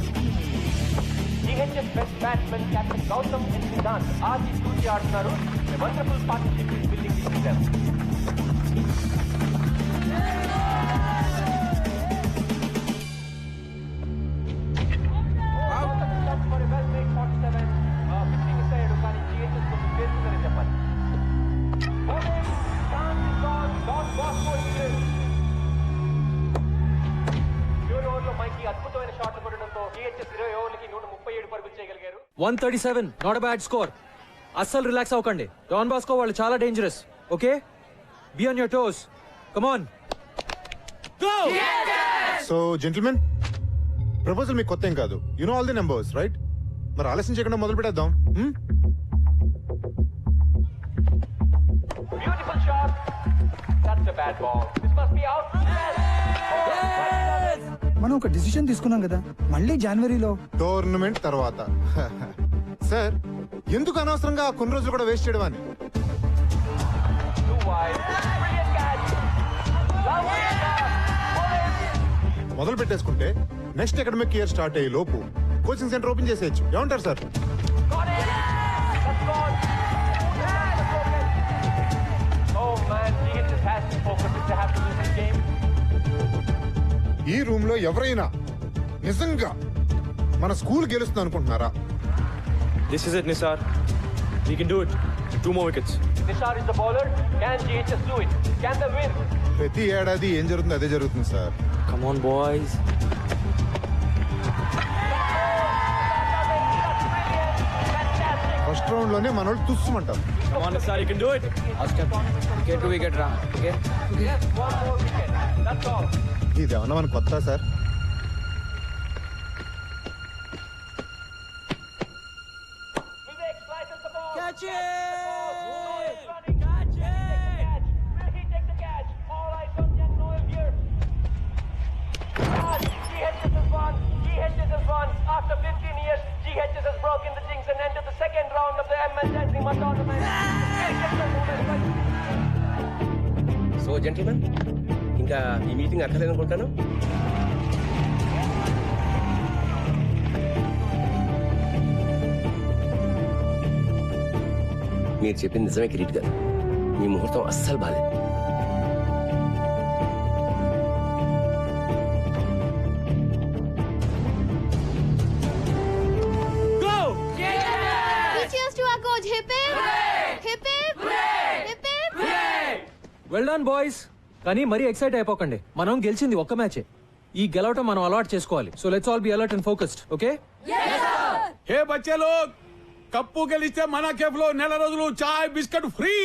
GHS best batsman Captain Gautam and Siddhant RG చూసి ఆడుతున్నారు. A wonderful partnership is building between them. For a well-made 47, pitching is ahead కానీ GHS కొంచెం చేస్తుందని చెప్పాలి. Chance is on. Don Bosco is in. చివరి ఓవర్లో మైకి అద్భుతమైన షాట్లు కొట్టడంతో GHS 20 ఓవర్లకి 137 పరుగులు చేయగలిగారు. 137, నాట్ అ బ్యాడ్ స్కోర్. అస్సలు రిలాక్స్ అవ్వకండి. డాన్ బాస్కో వాళ్ళు చాలా dangerous. Okay, be on your toes. Come on, go. So gentlemen, proposal మీకు కొత్త ఏం కాదు. You know all the numbers right? మరి ఆలస్యం చేయకుండా మొదలు పెట్టేద్దాం. Beautiful shot. That's a bad ball. This must be out. మనం ఒక డిసిషన్ తీసుకున్నాం కదా, మళ్ళీ జనవరిలో టోర్నమెంట్ తర్వాత. సార్, ఎందుకు అనవసరంగా కొన్ని రోజులు కూడా వేస్ట్ చేయడం అని? guys. Brilliant catch. మొదలు పెట్టేసుకుంటే నెక్స్ట్ అకాడమిక్ ఇయర్ స్టార్ట్ అయ్యే లోపు కోచింగ్ సెంటర్ ఓపెన్ చేసేయచ్చు. ఏమంటారు sir? Oh man, GHS has to focus if they have to win this game. ఈ రూమ్ లో ఎవరైనా నిజంగా మన స్కూల్ గెలుస్తుంది అనుకుంటున్నారా? This is it, Nisar. We can do it. 2 more wickets. Nishar is the bowler. Can GHS do it? Can they win? ప్రతి ఏడాది ఏం జరుగుతుంది అదే జరుగుతుంది sir. Come on, boys. First round లోనే మన వాళ్ళు తుస్సుమంటారు. Come on, Nisar, you can do it. Wicket to wicket రా. Okay. Yes, one more wicket. That's all. ఇది ఏమన్నా మనకు కొత్త sir? Vivek slices the ball. Catch it! Catch it! Will he take the catch? All eyes on young Noel here. GHS has won. GHS has won. After 15 years, GHS has broken the jinx and entered the second round of the ML Jaisingha tournament. So gentlemen, ఇంకా ఈ meeting అక్కర్లేదనుకుంటాను. మీరు చెప్పింది నిజమే కిరీట్ గారు. మీ ముహూర్తం అస్సలు బాలేదు. Cheers to our coach. Hip hip. Hip hip. Hip hip. Well done boys. కానీ మరీ ఎక్సైట్ అయిపోకండి. మనం గెలిచింది ఒక్క మ్యాచే. ఈ గెలవటం మనం అలవాటు చేసుకోవాలి. So let's all be alert and focused. Okay? Hey బచ్చే లోగ్, కప్పు గెలిస్తే మన కేఫ్ లో నెల రోజులు చాయ్ biscuit free.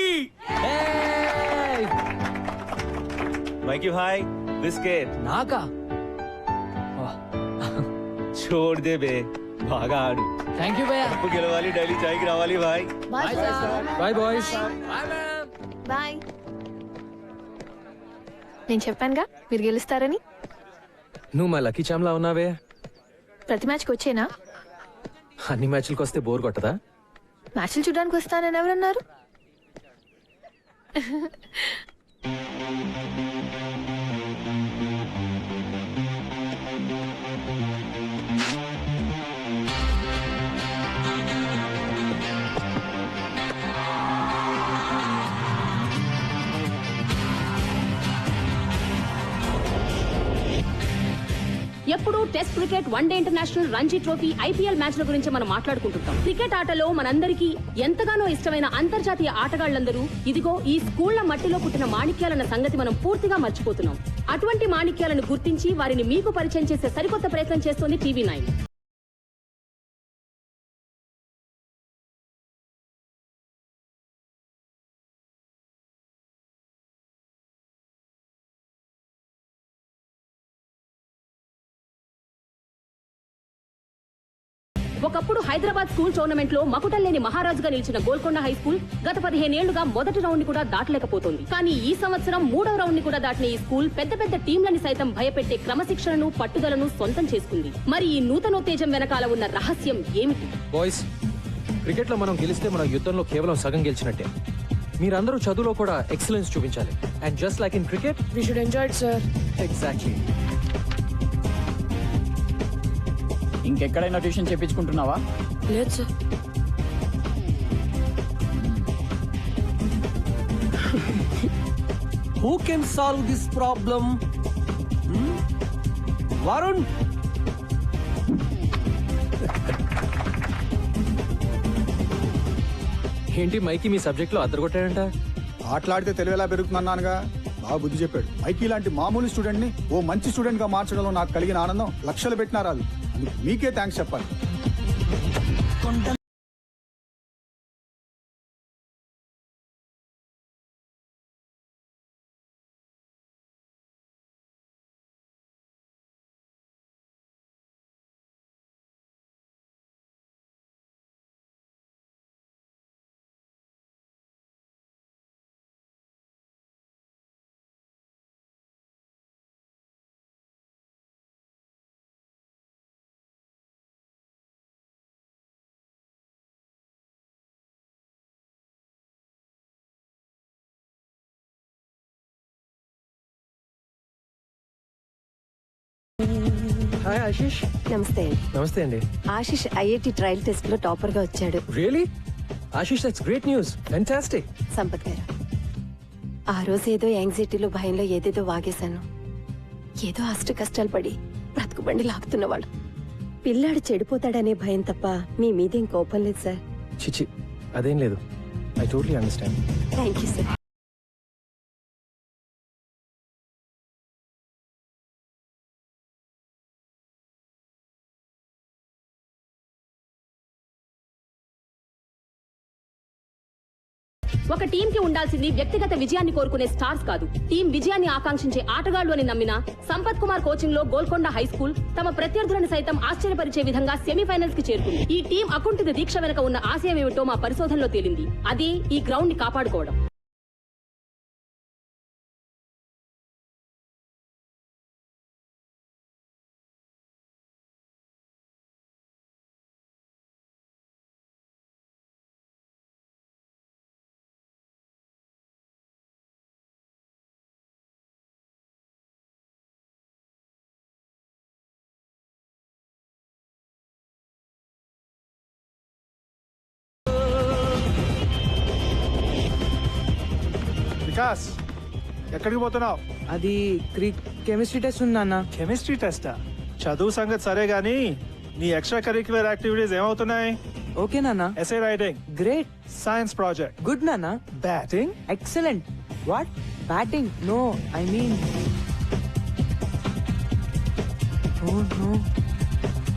Mikey bhai, biscuit. నాకా? छोड़ दे बे. బాగా ఆడు. థ్యాంక్ యూ భయ్యా. కప్పు గెలవాలి, డైలీ చాయ్కి రావాలి భాయ్. Bye, sir. Bye boys. Bye. నేను చెప్పానుగా మీరు గెలుస్తారని. నువ్వు మా లక్కీ చామ్లా ఉన్నావే. ప్రతి మ్యాచ్కి వచ్చేనా? అన్ని మ్యాచ్లకు వస్తే బోర్ కొట్టదా? మ్యాచ్లు చూడడానికి వస్తానని ఎవరన్నారు? ఎప్పుడు test cricket, one day international, Ranji trophy, IPL మ్యాచ్ల గురించి మనం మాట్లాడుకుంటుంటాం. క్రికెట్ ఆటలో మనందరికీ ఎంతగానో ఇష్టమైన అంతర్జాతీయ ఆటగాళ్లందరూ ఇదిగో ఈ స్కూళ్ల మట్టిలో పుట్టిన మాణిక్యాలన్న సంగతి మనం పూర్తిగా మర్చిపోతున్నాం. అటువంటి మాణిక్యాలను గుర్తించి వారిని మీకు పరిచయం చేసే సరికొత్త ప్రయత్నం చేస్తోంది TV9. ఒకప్పుడు హైదరాబాద్ స్కూల్ టోర్నమెంట్ లో మకుటం లేని మహారాజుగా నిలిచిన గోల్కొండ హై స్కూల్ గత 15 ఏళ్లుగా మొదటి రౌండ్ ని కూడా దాటలేకపోతుంది. కానీ ఈ సంవత్సరం 3వ రౌండ్ ని కూడా దాటిన ఈ స్కూల్ పెద్ద పెద్ద టీంలని సైతం భయపెట్టే క్రమశిక్షణను, పట్టుదలను సొంతం చేసుకుంది. మరి ఈ నూతనోత్తేజం వెనకాల ఉన్న రహస్యం ఏమిటి? బాయ్స్, క్రికెట్ లో మనం గెలిస్తే మన యుద్ధంలో కేవలం సగం గెలిచినట్టే. మీరందరూ చదువులో కూడా ఎక్సలెన్స్ చూపించాలి. And just like in cricket we should enjoy it sir. Exactly. ఇంకెక్కడైనా ట్యూషన్ చెప్పించుకుంటున్నావా? లేదు sir. Who can solve this problem? Varun? ఏంటి మైకి మీ సబ్జెక్ట్ లో అద్దరగొట్టాడంట? ఆటలాడితే తెలివి ఎలా పెరుగుతుందన్నానుగా. బాగా బుద్ధి చెప్పాడు. మైకి లాంటి మామూలు స్టూడెంట్ ని ఓ మంచి స్టూడెంట్ గా మార్చడంలో నాకు కలిగిన ఆనందం లక్షలు పెట్టినా రాదు. మీకే థ్యాంక్స్ చెప్పాలి. హాయ్ ఆశీష్. నమస్తే అండి. నమస్తే అండి. ఆశిష్ ఐఐటి ట్రయల్ టెస్ట్ లో టాపర్ గా వచ్చాడు. Really? Ashish, that's great news. Fantastic. Sampath గారు, ఆ రోజు ఏదో యాంగ్జైటీలో భయంలో ఏదేదో వాగేశాను. ఏదో అష్ట కష్టాలు పడి బ్రతుకుబండి లాగుతున్నవాడు. పిల్లాడు చెడిపోతాడనే భయం తప్ప మీ మీదేం కోపం లేదు సార్. చిచి, అదేం లేదు. I totally understand. Thank you sir. ఒక టీం కి ఉండాల్సింది వ్యక్తిగత విజయాన్ని కోరుకునే స్టార్స్ కాదు, టీం విజయాన్ని ఆకాంక్షించే ఆటగాళ్లు అని నమ్మిన సంపత్ కుమార్ కోచింగ్ లో గోల్కొండ హై స్కూల్ తమ ప్రత్యర్థులను సైతం ఆశ్చర్యపరిచే విధంగా సెమీఫైనల్స్ కి చేరుకుంది. ఈ టీం అకుంఠిత దీక్ష వెనుక ఉన్న ఆశయం ఏమిటో మా పరిశోధనలో తేలింది. అదే ఈ గ్రౌండ్ ని కాపాడుకోవడం. వికాస్, ఎక్కడికి పోతున్నావు? అది కెమిస్ట్రీ టెస్ట్ ఉంది నాన్న. కెమిస్ట్రీ టెస్టా? చదువు సంగతి సరే గానీ నీ ఎక్స్ట్రా కరిక్యులర్ యాక్టివిటీస్ ఏమవుతున్నాయి? ఓకే నాన్న. Essay writing great. Science project good నాన్న. Batting excellent. What? Batting? No, I mean no.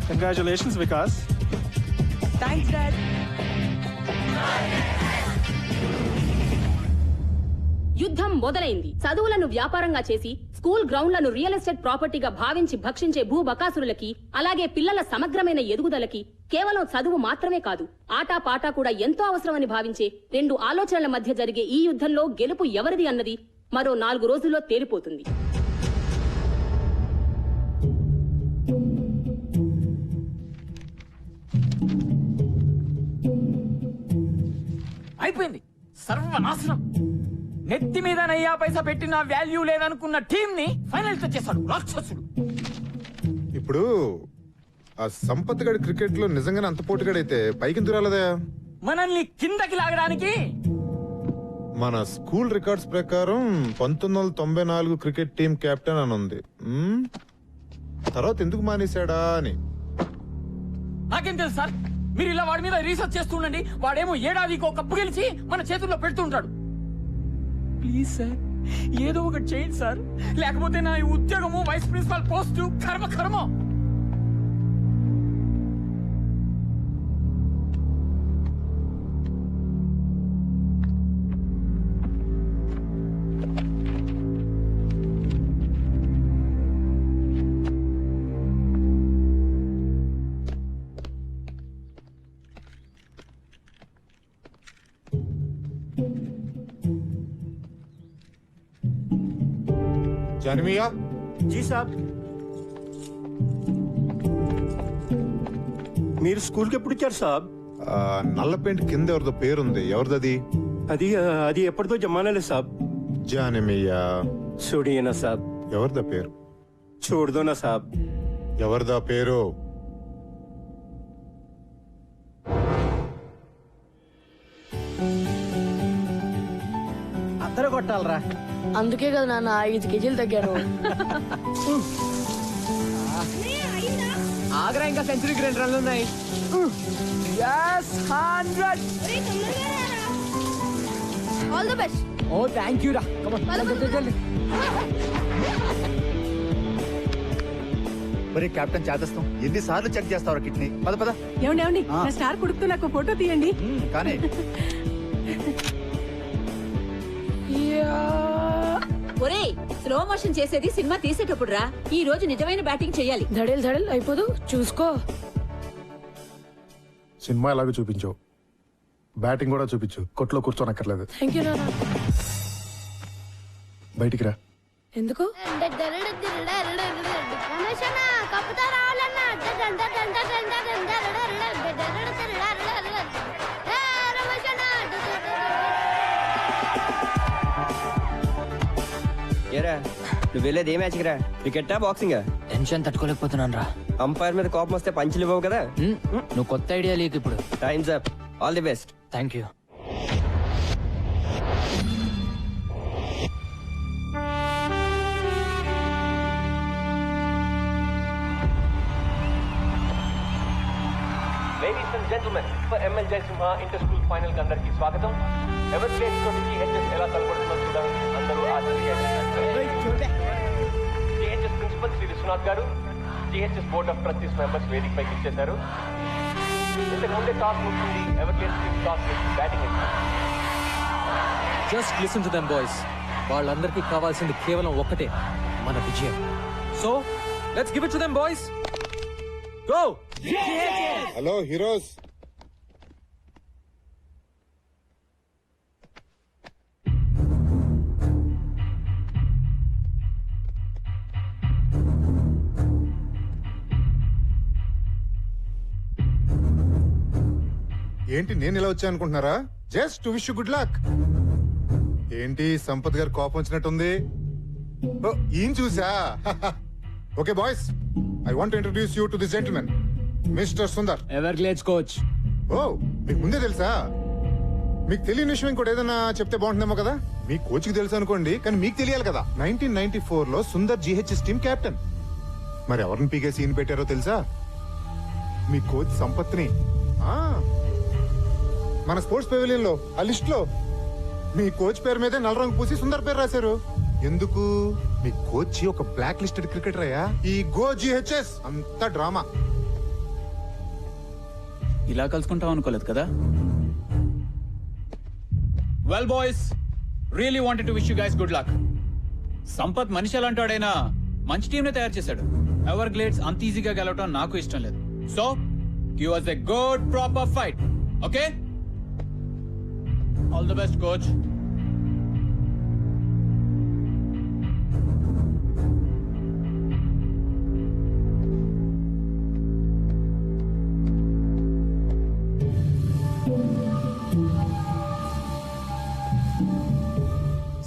Congratulations Vikas. Thanks dad. యుద్ధం మొదలైంది. చదువులను వ్యాపారంగా చేసి స్కూల్ గ్రౌండ్లను రియల్ ఎస్టేట్ ప్రాపర్టీగా భావించి భక్షించే భూబకాసురులకి, అలాగే పిల్లల సమగ్రమైన ఎదుగుదలకి కేవలం చదువు మాత్రమే కాదు, ఆటా పాటా కూడా ఎంతో అవసరమని భావించే రెండు ఆలోచనల మధ్య జరిగే ఈ యుద్ధంలో గెలుపు ఎవరిది అన్నది మరో 4 రోజుల్లో తేలిపోతుంది. అయిపోయింది, సర్వనాశనం. నెత్తి మీద నయ్యా పైసా పెట్టిన వాల్యూ లేదనుకున్న టీం ని ఫైనల్ తెచ్చేశాడు రాక్షసుడు. ఇప్పుడు ఆ సంపత్ గడి క్రికెట్ లో నిజంగానే అంత పోటీగాడైతే పైకి రాలేదా? మనల్ని కిందకి లాగడానికి మన స్కూల్ రికార్డ్స్ ప్రకారం 1994 క్రికెట్ టీం కెప్టెన్ అని ఉంది. తర్వాత ఎందుకు మానేశాడా అని. నాకేం తెలుసు సార్, మీరు ఇలా వాడి మీద రీసెర్చ్ చేస్తుండండి. వాడేమో ఏడాదికి ఒక కప్పు గెలిచి మన చేతుల్లో పెడుతుంటాడు. ప్లీజ్ సార్, ఏదో ఒకటి చేయండి సార్, లేకపోతే నా ఈ ఉద్యోగము వైస్ ప్రిన్సిపాల్ పోస్టు కర్మ. జానమియా. జీ సాబ్. మీరు స్కూల్కి ఎప్పుడు వచ్చారు సాబ్? నల్ల పెయింట్ కింద ఎవరిదో పేరుంది, ఎవరిదది? అది ఎప్పటిదో జమానాలే సాబ్. జానమియా. చూడియనా సాబ్. ఎవరిదా పేరు? చూడదోనా సాబ్. ఎవరిదా పేరు? అందరూ కొట్టాలరా. అందుకే కదా నాన్న 5 కేజీలు తగ్గాను. ఆగ్రా ఇంకా సెంచరీకి 2 రన్లు ఉన్నాయి. 100. All the best. Oh thank you రా. మరి కెప్టెన్ చేదస్తాం ఎన్నిసార్లు చెక్ చేస్తావు కిడ్నీ? పద. ఏమండి నా స్టార్ కొడుకుతో నాకు ఫోటో తీయండి. కానీ ఒరే, స్లో మోషన్ చేసేది సినిమా తీసేటప్పుడు రా. ఈ రోజు నిజమైన బ్యాటింగ్ చెయ్యాలి. ధడేల్ అయిపోదు, చూసుకో. సినిమా ఎలాగో చూపించావు, బ్యాటింగ్ కూడా చూపించు. కొట్లో కూర్చోనక్కర్లేదు. థ్యాంక్ యూ నాన్న. బయటికి రా. ఎందుకు? ఏరా, నువ్వు వెళ్ళేది ఏ మ్యాచ్ రా? క్రికెటా బాక్సింగా? టెన్షన్ తట్టుకోలేకపోతున్నాను రా. అంపైర్ మీద కోపం వస్తే పంచులు ఇవ్వవు కదా. నువ్వు కొత్త ఐడియా లేకు ఇప్పుడు. Times up. All the best. Thank you. Ladies and gentlemen, for ML Jaisimha inter-school final కి అందరికీ స్వాగతం. ఎవర్ ప్లేస్ తోటి GHS ఎలా తలపడుతుందో చూడండి. అందరూ GHS principal Shri Viswanath garu, GHS board of trustees members వేదిక పైకి ఇచ్చేశారు. ఇంతకు ముందే టాస్ ముగిసింది. Ever plays team toss batting just listen to them boys. వాళ్ళందరికీ కావాల్సింది కేవలం ఒక్కటే, మన విజయం. So let's give it to them boys. Go. Hello heroes. ఏంటి నేను ఇలా వచ్చా అనుకుంటున్నారా? Just to wish you good luck. ఏంటి సంపత్ గారు కోపం వచ్చినట్టుంది? ఈయన చూసా. Okay boys, I want introduce you to this gentlemen, mister Sundar. Everglades coach. ఓ, మీకు ముందే తెలుసా? మీకు తెలియని విషయం ఇంకోటి ఏదైనా చెప్తే బాగుంటుందేమో కదా. మీ కోచ్ కి తెలుసు అనుకోండి, కానీ మీకు తెలియాలి కదా. 1994 లో సుందర్ GHS టీమ్ కెప్టెన్. మరి ఎవరిని పీకే సీన్ పెట్టారో తెలుసా? మీ కోచ్ సంపత్ని. మన స్పోర్ట్స్ పెవిలియన్ లో ఆ లిస్ట్ లో మీ కోచ్ పేరు మీదే నల్ల రంగు పూసి సుందర్ పేరు రాశారు. ఎందుకు? మీ కోచ్ ఒక బ్లాక్ లిస్టెడ్ క్రికెటర్ అయ్యా. ఈ గో GHS అంతా డ్రామా. ఇలా కలుసుకుంటాం అనుకోలేదు కదా. Well boys, really wanted to wish you guys good luck. Sampath మనిషి అలాంటాడైనా మంచి టీం ని తయారు చేశాడు. ఎవర్ గ్లేడ్స్ అంత ఈజీగా గెలవటం నాకు ఇష్టం లేదు. So give us a good proper fight. Okay? All the best, coach.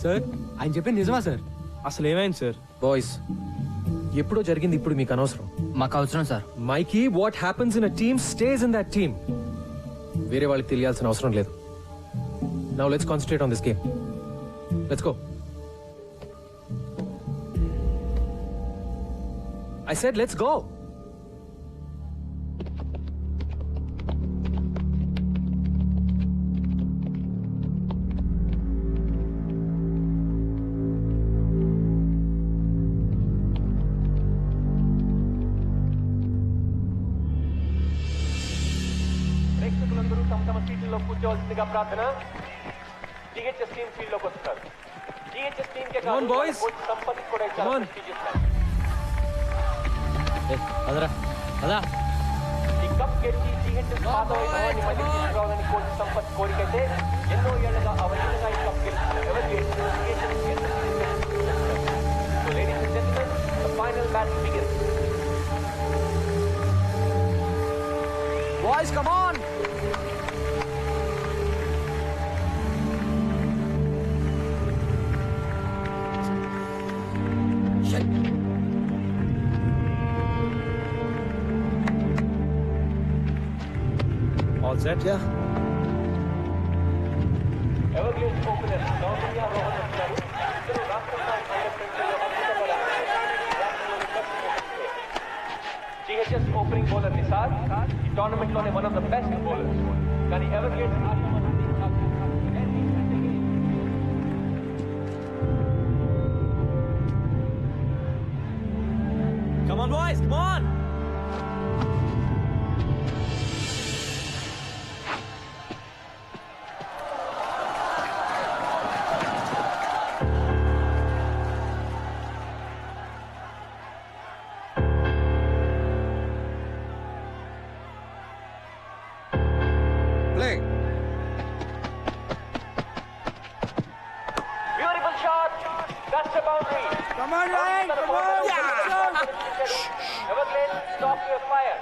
Sir, ఆయన చెప్పింది నిజమా సార్? అసలు ఏమైంది సార్? బాయ్స్, ఎప్పుడో జరిగింది ఇప్పుడు మీకు అనవసరం. మాకు అవసరం sir. Mikey, what happens in a team stays in that team. వేరే వాళ్ళకి తెలియాల్సిన అవసరం లేదు. Now let's concentrate on this game. Let's go. I said let's go. ప్రేక్షకులందరూ తమ తమ సీట్లలో కూర్చోవలసిందిగా ప్రార్థన. GHS టీమ్ ఫీల్డ్ లోకి వస్తున్నారు. GHS టీమ్ కే కాదు, కోచ్ సంపత్ కూడా చాలా prestigious match. ఈ కప్ గెలిచి GHS పాత వైభవాన్ని మళ్ళీ తీసుకురావాలని కోచ్ సంపత్ కోరికైతే ఎన్నో ఏళ్లుగా అవలీలగా ఈ కప్ గెలుస్తున్నారు. ఎవరు So ladies and gentlemen, the final battle begins. Boys, come on! All set? Yeah. Everglades opener Gautamya Rohan వచ్చారు. ఇద్దరు రాష్ట్ర స్థాయి under 20 GHS opening bowler Nisar ఈ టోర్నమెంట్ లోనే one of the best bowlers. కానీ Everglades Come on boys, come on! Play. Beautiful shot. That's the boundary. Come on, Ryan. Come on. Everglades, stop your fire.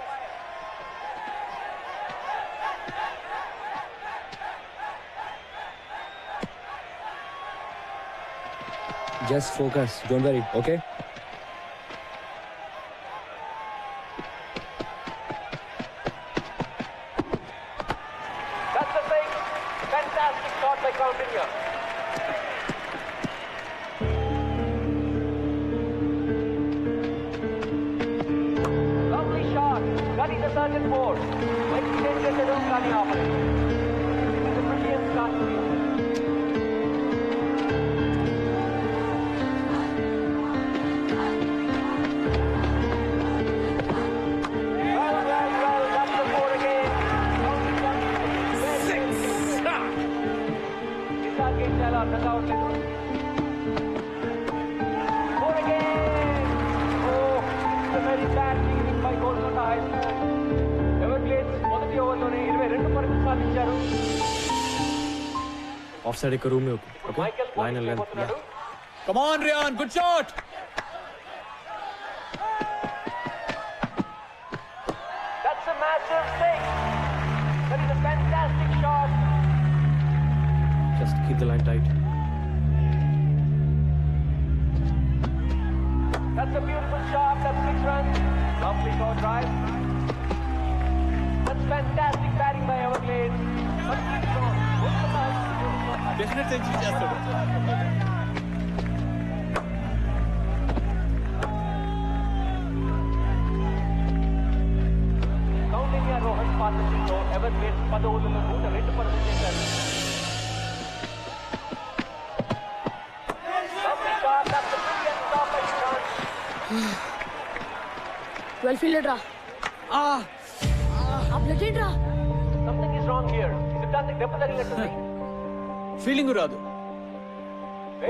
Just focus. Don't worry, okay? count in here. Lovely shot. Gunny the third and fourth. Next change the room, Gunny off it. It's a brilliant start to you. Off side ఇక్కడ room okay line length come on Ryan good shot That's a massive six. That is a fantastic shot. Just keep the line tight That's a beautiful shot. That's 6 runs. Lovely short drive. That's fantastic batting by Everglades. Definite century చేస్తాడు Counting your Rohan's partnership though, Everglades 10 ఓవర్లలో 102 పరుగులు చేశారు. Lovely shot. That's a brilliant stop by Ishan. Well fielded రా blood రా Something is wrong here. Is it nothing? దెబ్బ తగిలినట్టుంది. Feeling రాదు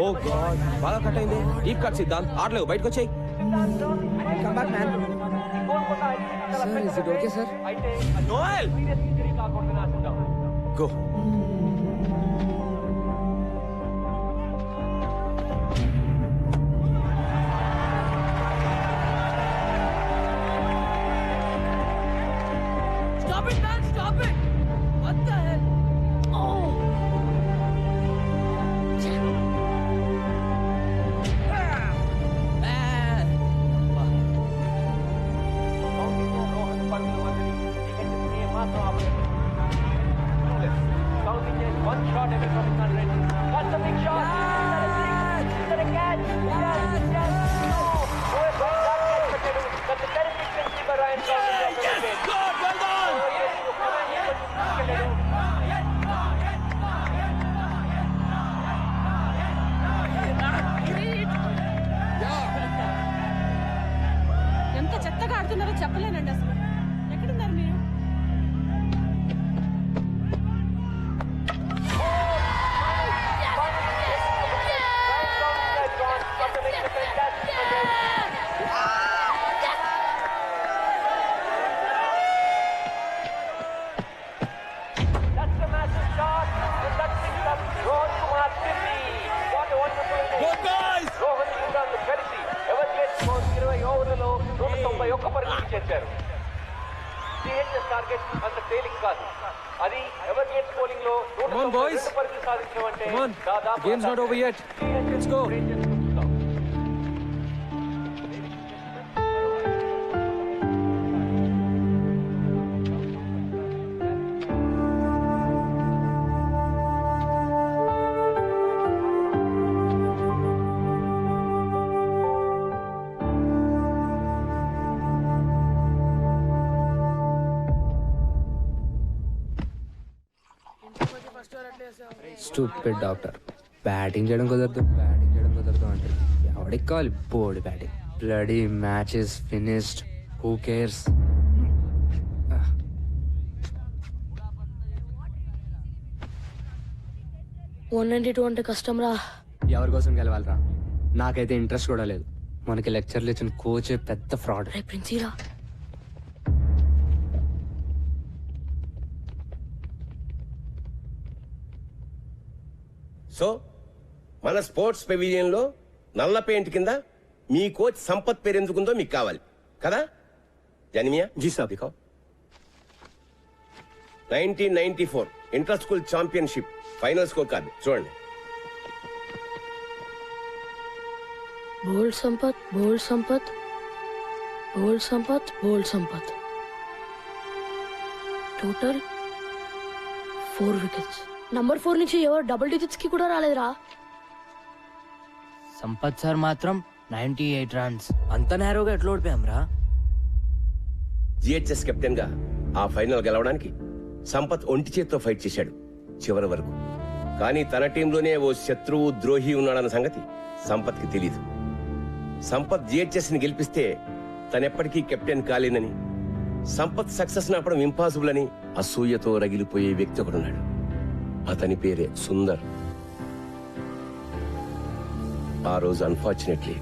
ఓ God బాగా cut అయింది డీప్ కట్ సిద్ధాంత్ ఆడలేవు బయటకు వచ్చాయి come back man sir is it okay sir అయితే Noel serious injury కాకూడదని ఆశిద్దాం. Go Stop it, man! Stop it! What the hell? Oh! Counting is one shot away from 100. That's a big shot. Is that a catch? Yes, yes. No. Oh, a big shot catch పెట్టాడు. That's a terrific century by Ryan Counting. Yes, good, well done. ఎంత చెత్తగా ఆడుతున్నారో చెప్పలేనండి అసలు ఎక్కడున్నారు మీరు That's a massive shot. And that picks up Rohan Kumar Tippy. What a wonderful inning. Good guys. Rohan Kumar the Chelsea. Everglades scores 20 ఓవర్లలో 191 పరుగులు చేశారు. CHS target అంత తేలిక కాదు. అది ఎవరిగేట్స్ బౌలింగ్ లో 192 పరుగులు సాధించడం అంటే దాదాపు games not over yet. Let's go. Stupid doctor batting చేయడం కుదరదు అంటే ఎవడికి కావాలి board batting bloody matches finished who cares 192 అంటే కష్టం రా. ఎవరి కోసం గెలవాలరా? నాకైతే ఇంట్రెస్ట్ కూడా లేదు. మనకి లెక్చర్లు ఇచ్చిన కోచే పెద్ద ఫ్రాడ్. రే ప్రిన్సీరా, సో మన స్పోర్ట్స్ పెవిలియన్ లో నల్ల పెయింట్ కింద మీ కోచ్ సంపత్ పేరు ఎందుకుందో మీకు కావాలి కదా జనిమియా? జీ సాబ్. 1994 inter school championship final score card చూడండి. Bowled Sampath, bowled Sampath, bowled Sampath, bowled Sampath. Total 4 wickets. Number 4 నుంచి ఎవరు డబుల్ డిజిట్స్ కి కూడా రాలేదురా. సంపత్ సార్ మాత్రం 98 రన్స్. అంత నేరోగా ఎట్లా ఓడిపోయాం రా? జిహెచ్ఎస్ కెప్టెన్ గా ఆ ఫైనల్ గెలవడానికి సంపత్ ఒంటి చేత్తో ఫైట్ చేశాడు చివరి వరకు. కానీ తన టీంలోనే ఓ శత్రువు ద్రోహి ఉన్నాడన్న సంగతి సంపత్ కి తెలీదు. సంపత్ జిహెచ్ఎస్ ని గెలిపిస్తే తనెప్పటికీ కెప్టెన్ కాలేనని, సంపత్ సక్సెస్ నాపడం ఇంపాసిబుల్ అని అసూయతో రగిలిపోయే వ్యక్తి ఒకడున్నాడు. అతని పేరే సుందర్. ఆ రోజు అన్ఫార్చునేట్లీ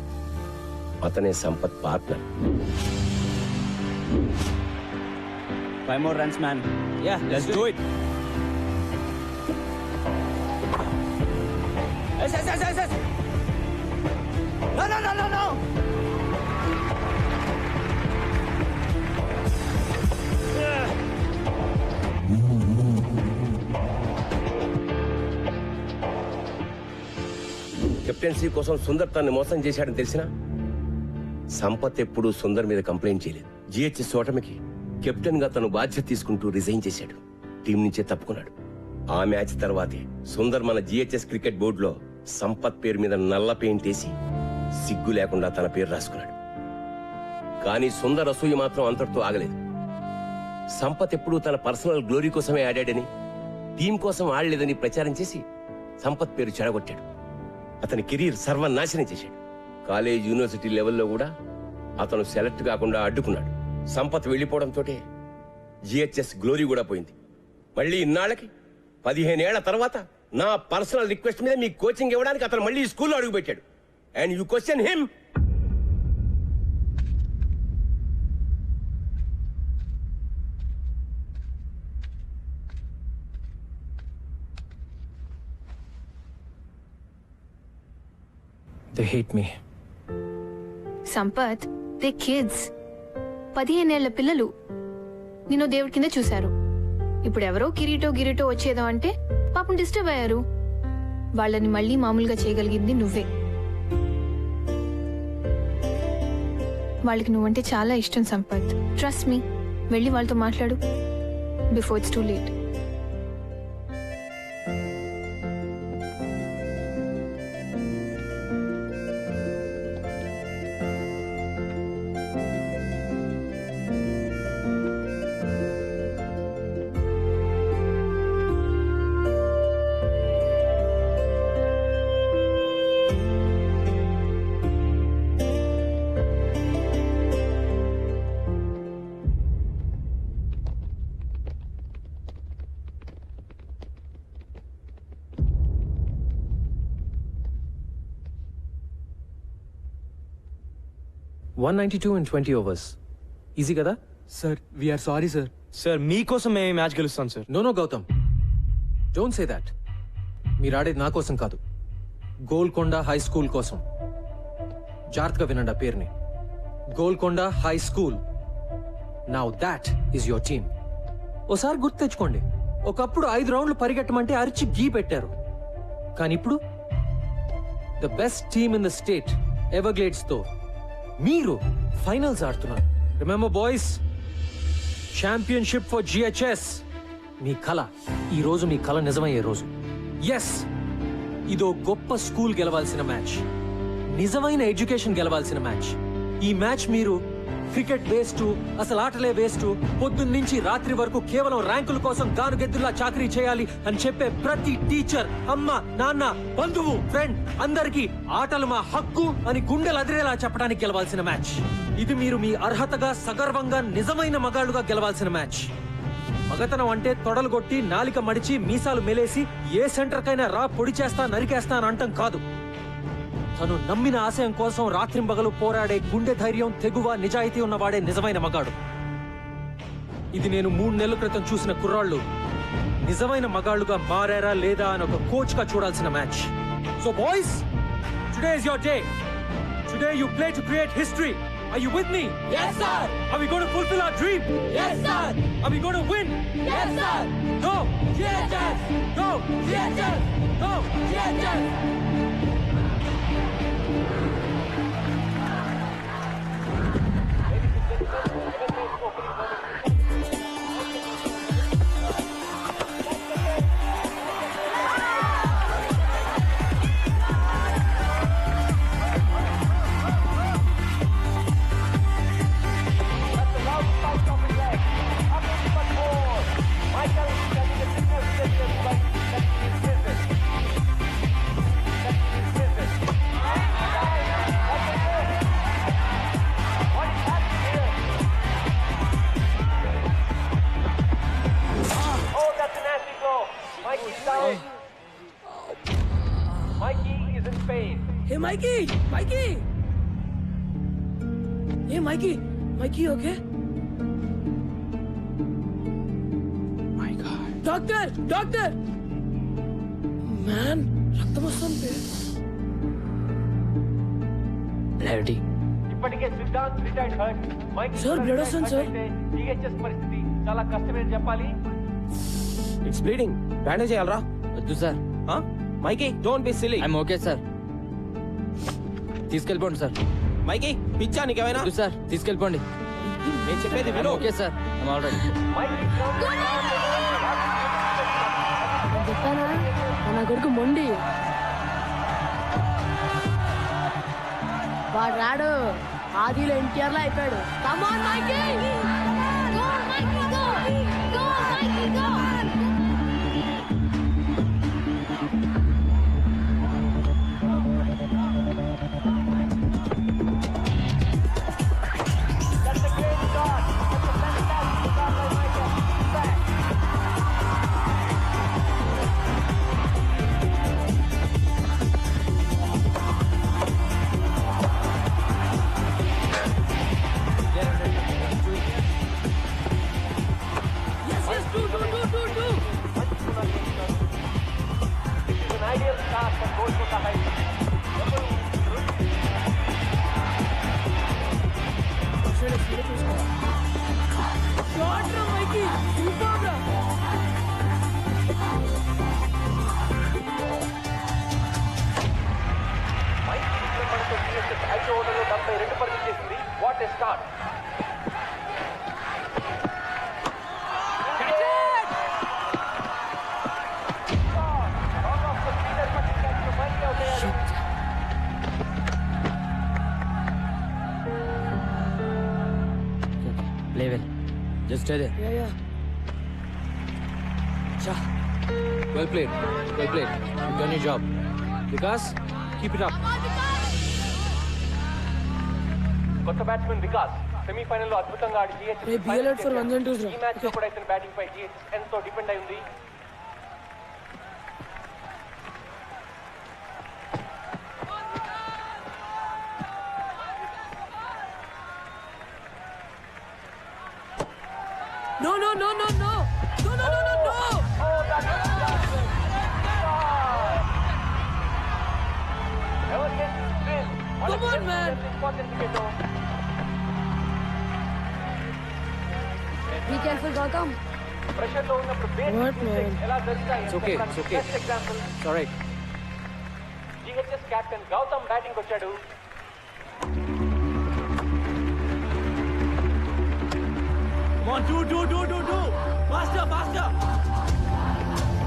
అతనే Sampath partner. 5 more runs, man. Yeah, let's do it. Yes. No. Captaincy కోసం సుందర్ తనని మోసం చేశాడని తెలిసినా సంపత్ ఎప్పుడూ సుందర్ మీద కంప్లైంట్ చేయలేదు. జిహెచ్ఎస్ ఓటమికి కెప్టెన్ గా తను బాధ్యత తీసుకుంటూ రిజైన్ చేశాడు. టీం నుంచే తప్పుకున్నాడు. ఆ మ్యాచ్ తర్వాతే సుందర్ మన జిహెచ్ఎస్ క్రికెట్ బోర్డులో సంపత్ పేరు మీద నల్ల పెయింట్ వేసి సిగ్గు లేకుండా తన పేరు రాసుకున్నాడు. కానీ సుందర్ అసూయ మాత్రం అంతటితో ఆగలేదు. సంపత్ ఎప్పుడూ తన పర్సనల్ గ్లోరీ కోసమే ఆడాడని, టీం కోసం ఆడలేదని ప్రచారం చేసి సంపత్ పేరు చెడగొట్టాడు. అతని కెరీర్ సర్వనాశనం చేశాడు. కాలేజ్, యూనివర్సిటీ లెవెల్లో కూడా అతను సెలెక్ట్ కాకుండా అడ్డుకున్నాడు. సంపత్ వెళ్లిపోవడంతో జిహెచ్ఎస్ గ్లోరీ కూడా పోయింది. మళ్ళీ ఇన్నాళ్ళకి 15 ఏళ్ల తర్వాత నా పర్సనల్ రిక్వెస్ట్ మీద మీ కోచింగ్ ఇవ్వడానికి అతను మళ్ళీ స్కూల్లో అడుగుపెట్టాడు. And you question him. They hate me. Sampath, they kids. 15 ఏళ్ల పిల్లలు నిన్ను దేవుడి కింద చూశారు. ఇప్పుడు ఎవరో కిరీటో వచ్చేదో అంటే పాపం డిస్టర్బ్ అయ్యారు. వాళ్ళని మళ్ళీ మామూలుగా చేయగలిగింది నువ్వే. వాళ్ళకి నువ్వంటే చాలా ఇష్టం సంపత్. Trust me. వెళ్ళి వాళ్ళతో మాట్లాడు before it's too late. $192 in 20 overs. Easy కదా? Sir we are sorry sir. Sir మీకోసం మేము మ్యాచ్ గెలుస్తాం sir. No Gautam, don't say that. మీరు ఆడేది నా కోసం కాదు, గోల్కొండ హై స్కూల్ కోసం. జాగ్రత్తగా వినండి ఆ పేరుని, Golconda high school. Now that is your team. ఓసారి గుర్తు తెచ్చుకోండి, ఒకప్పుడు 5 రౌండ్లు పరిగెట్టమంటే అరిచి గీ పెట్టారు. కానీ ఇప్పుడు the best team in the state Everglades తో మీరు ఫైనల్స్ ఆడుతున్నారు. Remember boys, championship for GHS. మీ కళ, ఈ రోజు మీ కళ నిజమయ్యే రోజు. ఎస్, ఇదో గొప్ప స్కూల్ గెలవాల్సిన మ్యాచ్, నిజమైన ఎడ్యుకేషన్ గెలవాల్సిన మ్యాచ్. ఈ మ్యాచ్ మీరు క్రికెట్ వేస్ట్, అసలు ఆటలే వేస్ట్, పొద్దున్న నుంచి రాత్రి వరకు కేవలం ర్యాంకుల కోసం గానుగెద్దులా చాకరీ చేయాలి అని చెప్పే ప్రతి టీచర్, అమ్మ, నాన్న, బంధువు, ఫ్రెండ్ అందరికీ ఆటలు మా హక్కు అని గుండెలు అదిరేలా చెప్పడానికి గెలవాల్సిన మ్యాచ్. ఇది మీరు మీ అర్హతగా, సగర్వంగా, నిజమైన మగాళ్ళుగా గెలవాల్సిన మ్యాచ్. మగతనం అంటే తొడలు కొట్టి, నాలిక మడిచి, మీసాలు మెలేసి ఏ సెంటర్ కైనా రా పొడి చేస్తా, నరికేస్తా అని అంటం కాదు. తను నమ్మిన ఆశయం కోసం రాత్రింబగలు పోరాడే గుండె ధైర్యం, తెగువ, నిజాయితీ ఉన్నవాడే నిజమైన మగాడు. ఇది నేను 3 నెలల క్రితం చూసిన కుర్రాళ్ళు నిజమైన మగాళ్ళుగా మారారా లేదా అని ఒక కోచ్ గా చూడాల్సిన match. So boys, today is your day. Today you play to create history. Are you with me? Yes, sir. Are we going to fulfill our dream? Yes, sir. Are we going to win? Yes, sir. Go! GHS. Go! GHS. Go! GHS. Mikey Mikey ఏ Mikey Mikey okay doctor doctor man రక్తం వస్తుంది bloody ఇప్పటికే Siddhant retired hurt Mike sir blood వస్తుంది sir THS పరిస్థితి చాలా కష్టమే చెప్పాలి. It's bleeding. Bandage చేయాలరా? వద్దు sir. Mikey don't be silly. I'm okay sir. తీసుకెళ్ళిపోండి సార్. మైకీ పిచ్చా నీకేమైనా? వద్దు సార్, తీసుకెళ్ళిపోండి. నేను చెప్పేది విను. Okay sir, I'm all right. చెప్పానా నా కొడుకు మొండి వాడు రాడు ఆదిలో ఎన్టీఆర్ లో అయిపోయాడు. Come on Mikey go Mikey go go Mikey go. What a start! Play well. Just stay there. Yeah. Cha. Well played. Well played. You've done your job. Vikas, keep it up. కొత్త బ్యాట్స్మెన్ వికాస్ సెమీఫైనల్ లో అద్భుతంగా ఆడి GH ఈ match లో కూడా ఇతని batting పై GH ఎంతో depend అయి ఉంది. No, no, no, no, no. No, no, no, no, no. Come on, man. Be careful, Gautam. Pressure లో ఉన్నప్పుడు What, man? ఎలా జరుగుతాయి It's okay, it's okay. Best example It's all right. GHS captain Gautam batting వచ్చాడు. Come on, do. Faster, faster.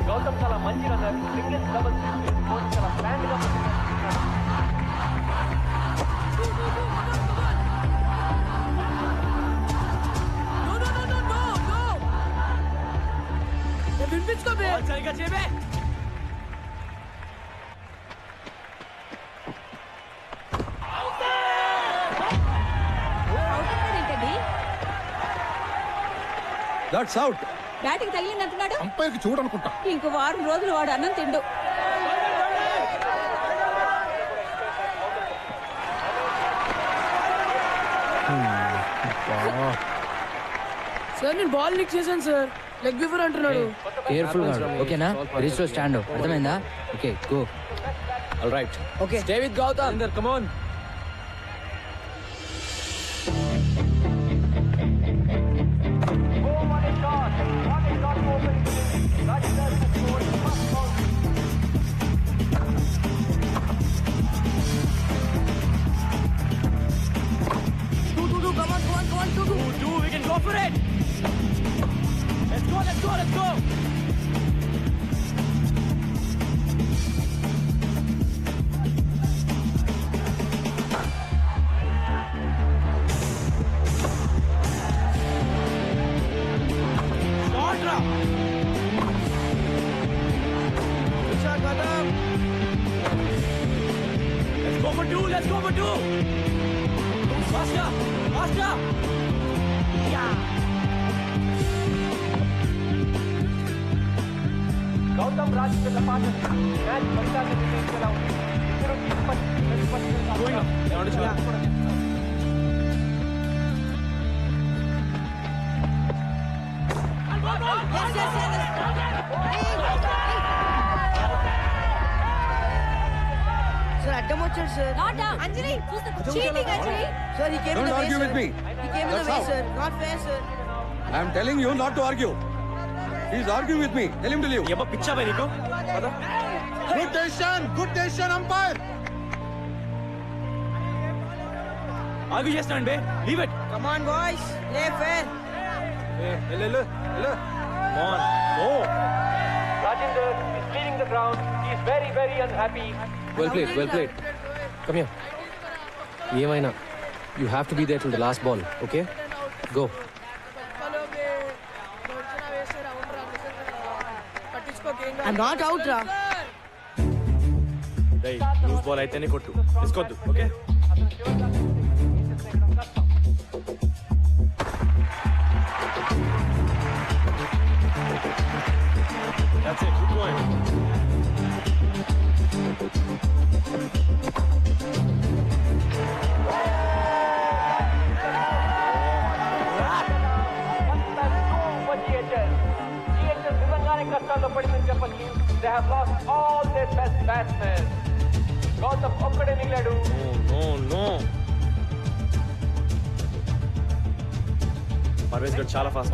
Gautam చాలా మంచి runner. Singles doubles చాలా plan గా వినిపించుకోబే సరిగ్గా చేయబే. That's out. బ్యాటింగ్ తగిలిందంటున్నాడు. అంపైర్కి చూడనుకుంటా. ఇంకో వారం రోజులు వాడు అన్నం తిండు. సార్ నేను బాల్ లిక్ చేశాను సార్. లెగ్ బిఫోర్ అంటున్నాడు. కేర్ఫుల్ గా ఓకేనా? రిజిస్టర్ స్టాండ్ అర్థమైందా? Okay go. All right. Okay stay with Gautam. Come on. Do, we can go for it. Let's go. Let's go for two. Faster. Gautam Raj పిల్ల పాట మ్యాచ్ ఫలితాన్ని నిర్ణయించేలా ఉంది. ఇద్దరు సార్ అడ్డం వచ్చాడు sir. Anjali cheating Anjali. Sir he came in the way, argue sir. with me. He came in the That's way, how. sir. Not fair, sir. I am telling you not to argue. He is arguing with me. Tell him to leave. ఏమో పిచ్చా by నీకు good decision umpire. ఆగు చేస్తాను బే leave it Come on, boys. Play fair. Rajinder is leaving the ground. He is very, very unhappy. Well played come here. ఏమైనా you have to be there till the last ball. Okay go. I'm not out, ra. Loose ball అయితేనే కొట్టు తీసుకోవద్దు. Okay That's it. Keep going. They have lost all their best batsmen. Gautam ఒక్కడే మిగిలాడు. No. Parvez గడ్ చాలా fast.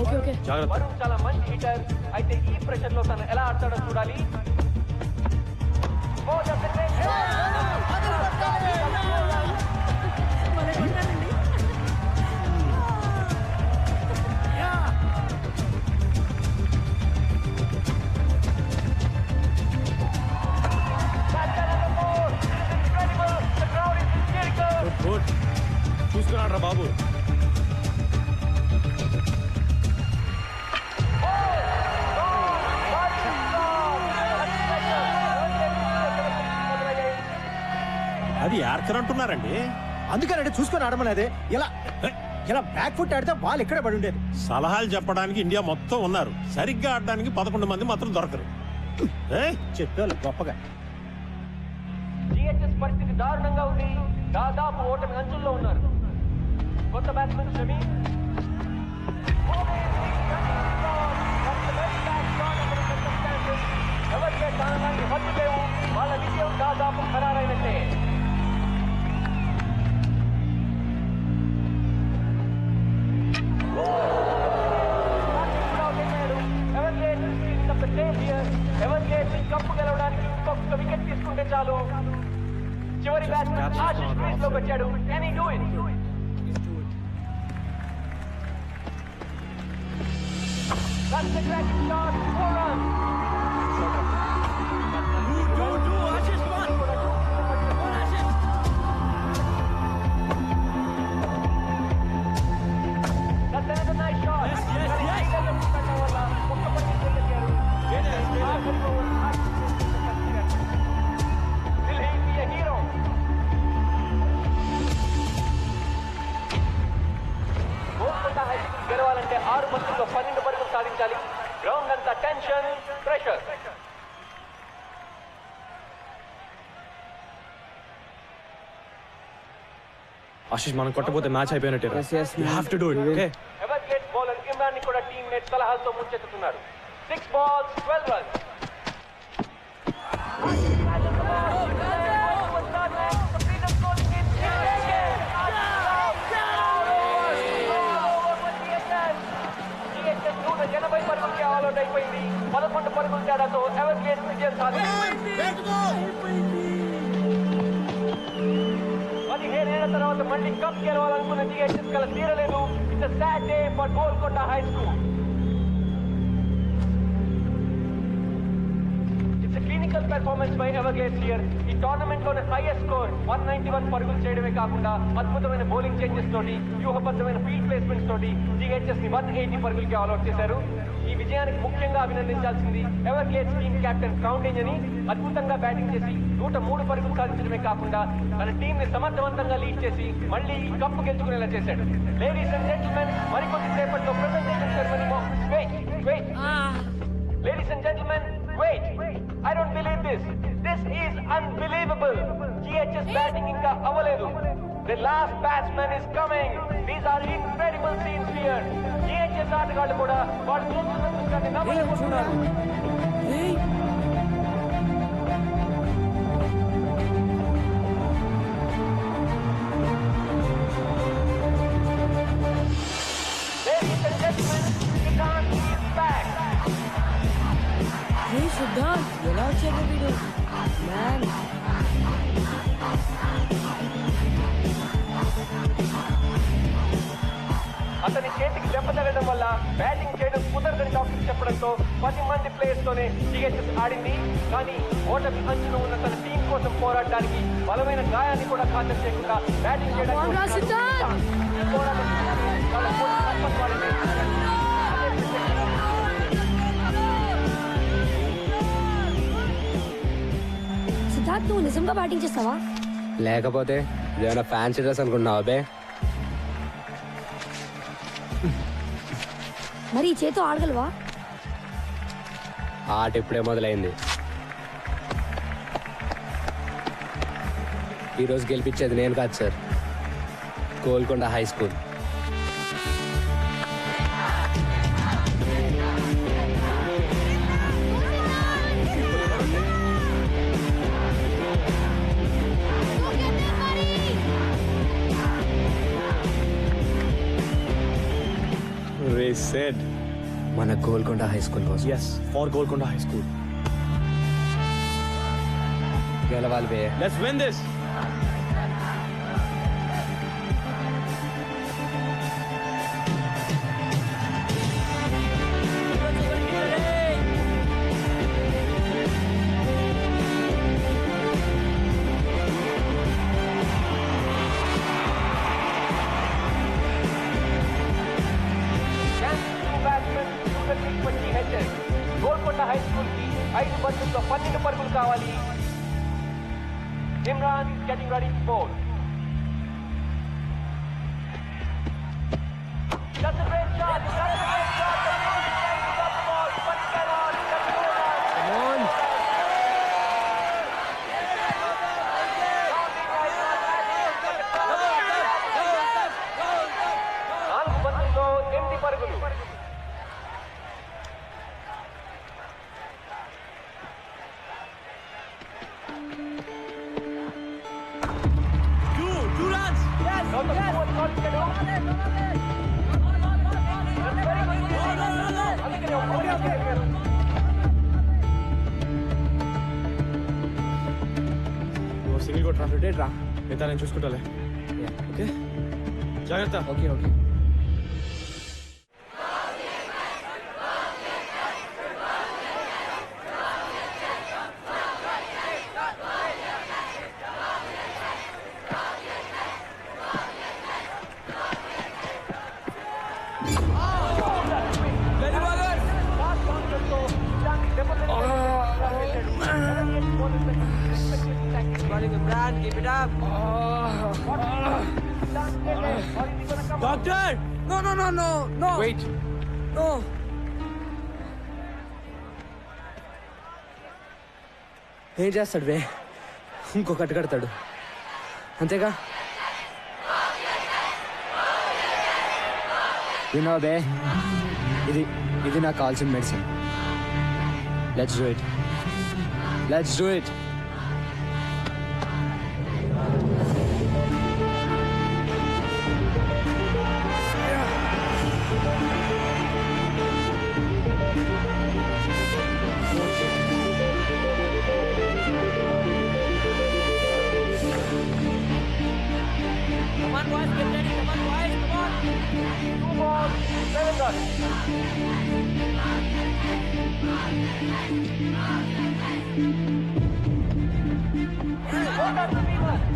జాగ్రత్త. వరుణ్ చాలా మంచి hitter. అయితే ఈ ప్రెషర్ లో తను ఎలా ఆడతాడో చూడాలి. గుడ్ చూసుకున్నాడు రా బాబు. అది యార్కర్ అంటున్నారండి. అందుకనంటే చూసుకొని ఆడమనేది. ఇలా బ్యాక్ ఫుట్ ఆడితే బాల్ ఎక్కడ పడి ఉండేది. సలహాలు చెప్పడానికి ఇండియా మొత్తం ఉన్నారు, సరిగ్గా ఆడడానికి 11 మంది మాత్రం దొరకరు. చెప్పారు గొప్పగా. GHS పరిస్థితి దారుణంగా ఉంది. దాదాపు ఓటమి అంచుల్లో ఉన్నారు. కొత్త బ్యాట్స్మెన్ షమి ఎవరికే స్థానాన్ని హద్దు లేవు. వాళ్ళ విజయం దాదాపు ఖరారైనట్టే. కప్పు గెలవడానికి ఇంకొక వికెట్ తీసుకుంటే చాలు. చివరి బ్యాట్స్మెన్ ఆశిష్ క్రీజ్ లోకి వచ్చాడు. Can he do it? That's the cracking shot. 4 runs. That's another nice shot. Will he be a hero? Golconda high school గెలవాలంటే 6 బంతుల్లో 12 పరుగులు సాధించాలి. గ్రౌండ్ అంతా టెన్షన్, ప్రెషర్. ఆశిష్ మనం కొట్టపోతే మ్యాచ్ అయిపోయినట్టే. You have to do it. Okay ఎవర్ బౌలర్ ఇమ్రాన్ ని కూడా టీమ్మేట్ సలహాలతో ముంచెత్తుతున్నారు. 6 balls, 12 runs. ఎనభై పరుగులకి ఆల్అౌట్ అయిపోయింది. 11 పరుగుల తేడాతో ఎవర్ గేట్ విజయం సాధించింది. 17 ఏళ్ల తర్వాత మళ్ళీ కప్ గెలవాలనుకున్న GHS కల తీరలేదు. It's a sad day for Golconda high school. Clinical performance by Everglades here. ఈ టోర్నమెంట్ లోనే హైయెస్ట్ స్కోర్ 191 పరుగులు చేయడమే కాకుండా అద్భుతమైన బౌలింగ్ చేంజెస్ తోటి, వ్యూహబద్ధమైన ఫీల్డ్ ప్లేస్మెంట్స్ తోటి GHS ని 180 పరుగులకి ఆల్అౌట్ చేశారు. ఈ విజయానికి ముఖ్యంగా అభినందించాల్సింది ఎవర్గ్లేడ్స్ టీమ్ కెప్టెన్ క్రౌండేజ్ అని. అద్భుతంగా బ్యాటింగ్ చేసి 103 పరుగులు సాధించడమే కాకుండా తన టీం ని సమర్థవంతంగా లీడ్ చేసి మళ్ళీ ఈ కప్పు గెలుచుకునేలా చేశాడు. లేడీస్ అండ్ జెంటిల్మెన్, మరికొద్ది సేపట్లో presentation ceremony. Ladies and gentlemen, wait. I don't believe this. This is unbelievable. GHS The last batsman is coming. These are incredible scenes here. GHS ఆటగాళ్ళు కూడా వాళ్ళు చూస్తున్న దృశ్యాన్ని నమ్మలేకపోతున్నారు. Ladies and gentlemen, Siddharth is back. Hey, Siddharth, ఎలా వచ్చాడు వీడు? Man. అతని చేతికి దెబ్బ తగలడం వల్ల బ్యాటింగ్ చేయడం కుదరదని డాక్టర్ చెప్పడంతో 10 మంది ప్లేయర్స్ తోనే జిహెచ్ఎస్ ఆడింది. కానీ ఓటమి అంచున ఉన్న తన టీం కోసం పోరాడడానికి బలమైన గాయాన్ని కూడా ఖాతరు చేయకుండా బ్యాటింగ్ చేయడానికి సిద్ధార్థ్, నువ్వు నిజంగా బ్యాటింగ్ చేస్తావా? లేకపోతే ఇదేమైనా ఫ్యాన్సీ డ్రెస్ అనుకున్నావా బే? మరి ఈ చేతో ఆడగలవా? ఆట ఇప్పుడే మొదలైంది. ఈరోజు గెలిపించేది నేను కాదు సార్, గోల్కొండ హై స్కూల్. మన గోల్కొండ హై స్కూల్ కోసం. Yes, for Golconda High School. గెలవాలి బే. Let's win this. Golconda high school కి 5 బంతుల్లో 12 పరుగులు కావాలి. Imran getting ready to bowl. That's a great shot. That's a great shot. He got the ball, but he cannot. Come on. నాలుగు బంతుల్లో 8 పరుగులు. Two runs. Yes. What can do? నువ్వు single కొట్రా. రా మిగతా నేను చూసుకుంటాలే. ఓకే, జాగ్రత్త. Okay okay. Doctor! No. Wait. No. ఏం చేస్తాడు బే? ఇంకో కట్టు కడతాడు అంతేగా. విన్నావా బే? ఇది నాకు కావాల్సిన medicine. Let's do it. Let's do it.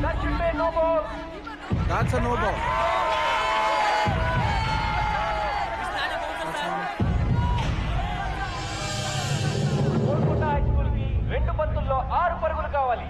That should be no ball. That's a no ball. Golconda high school కి 2 బంతుల్లో 6 పరుగులు కావాలి.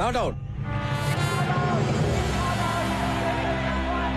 Not out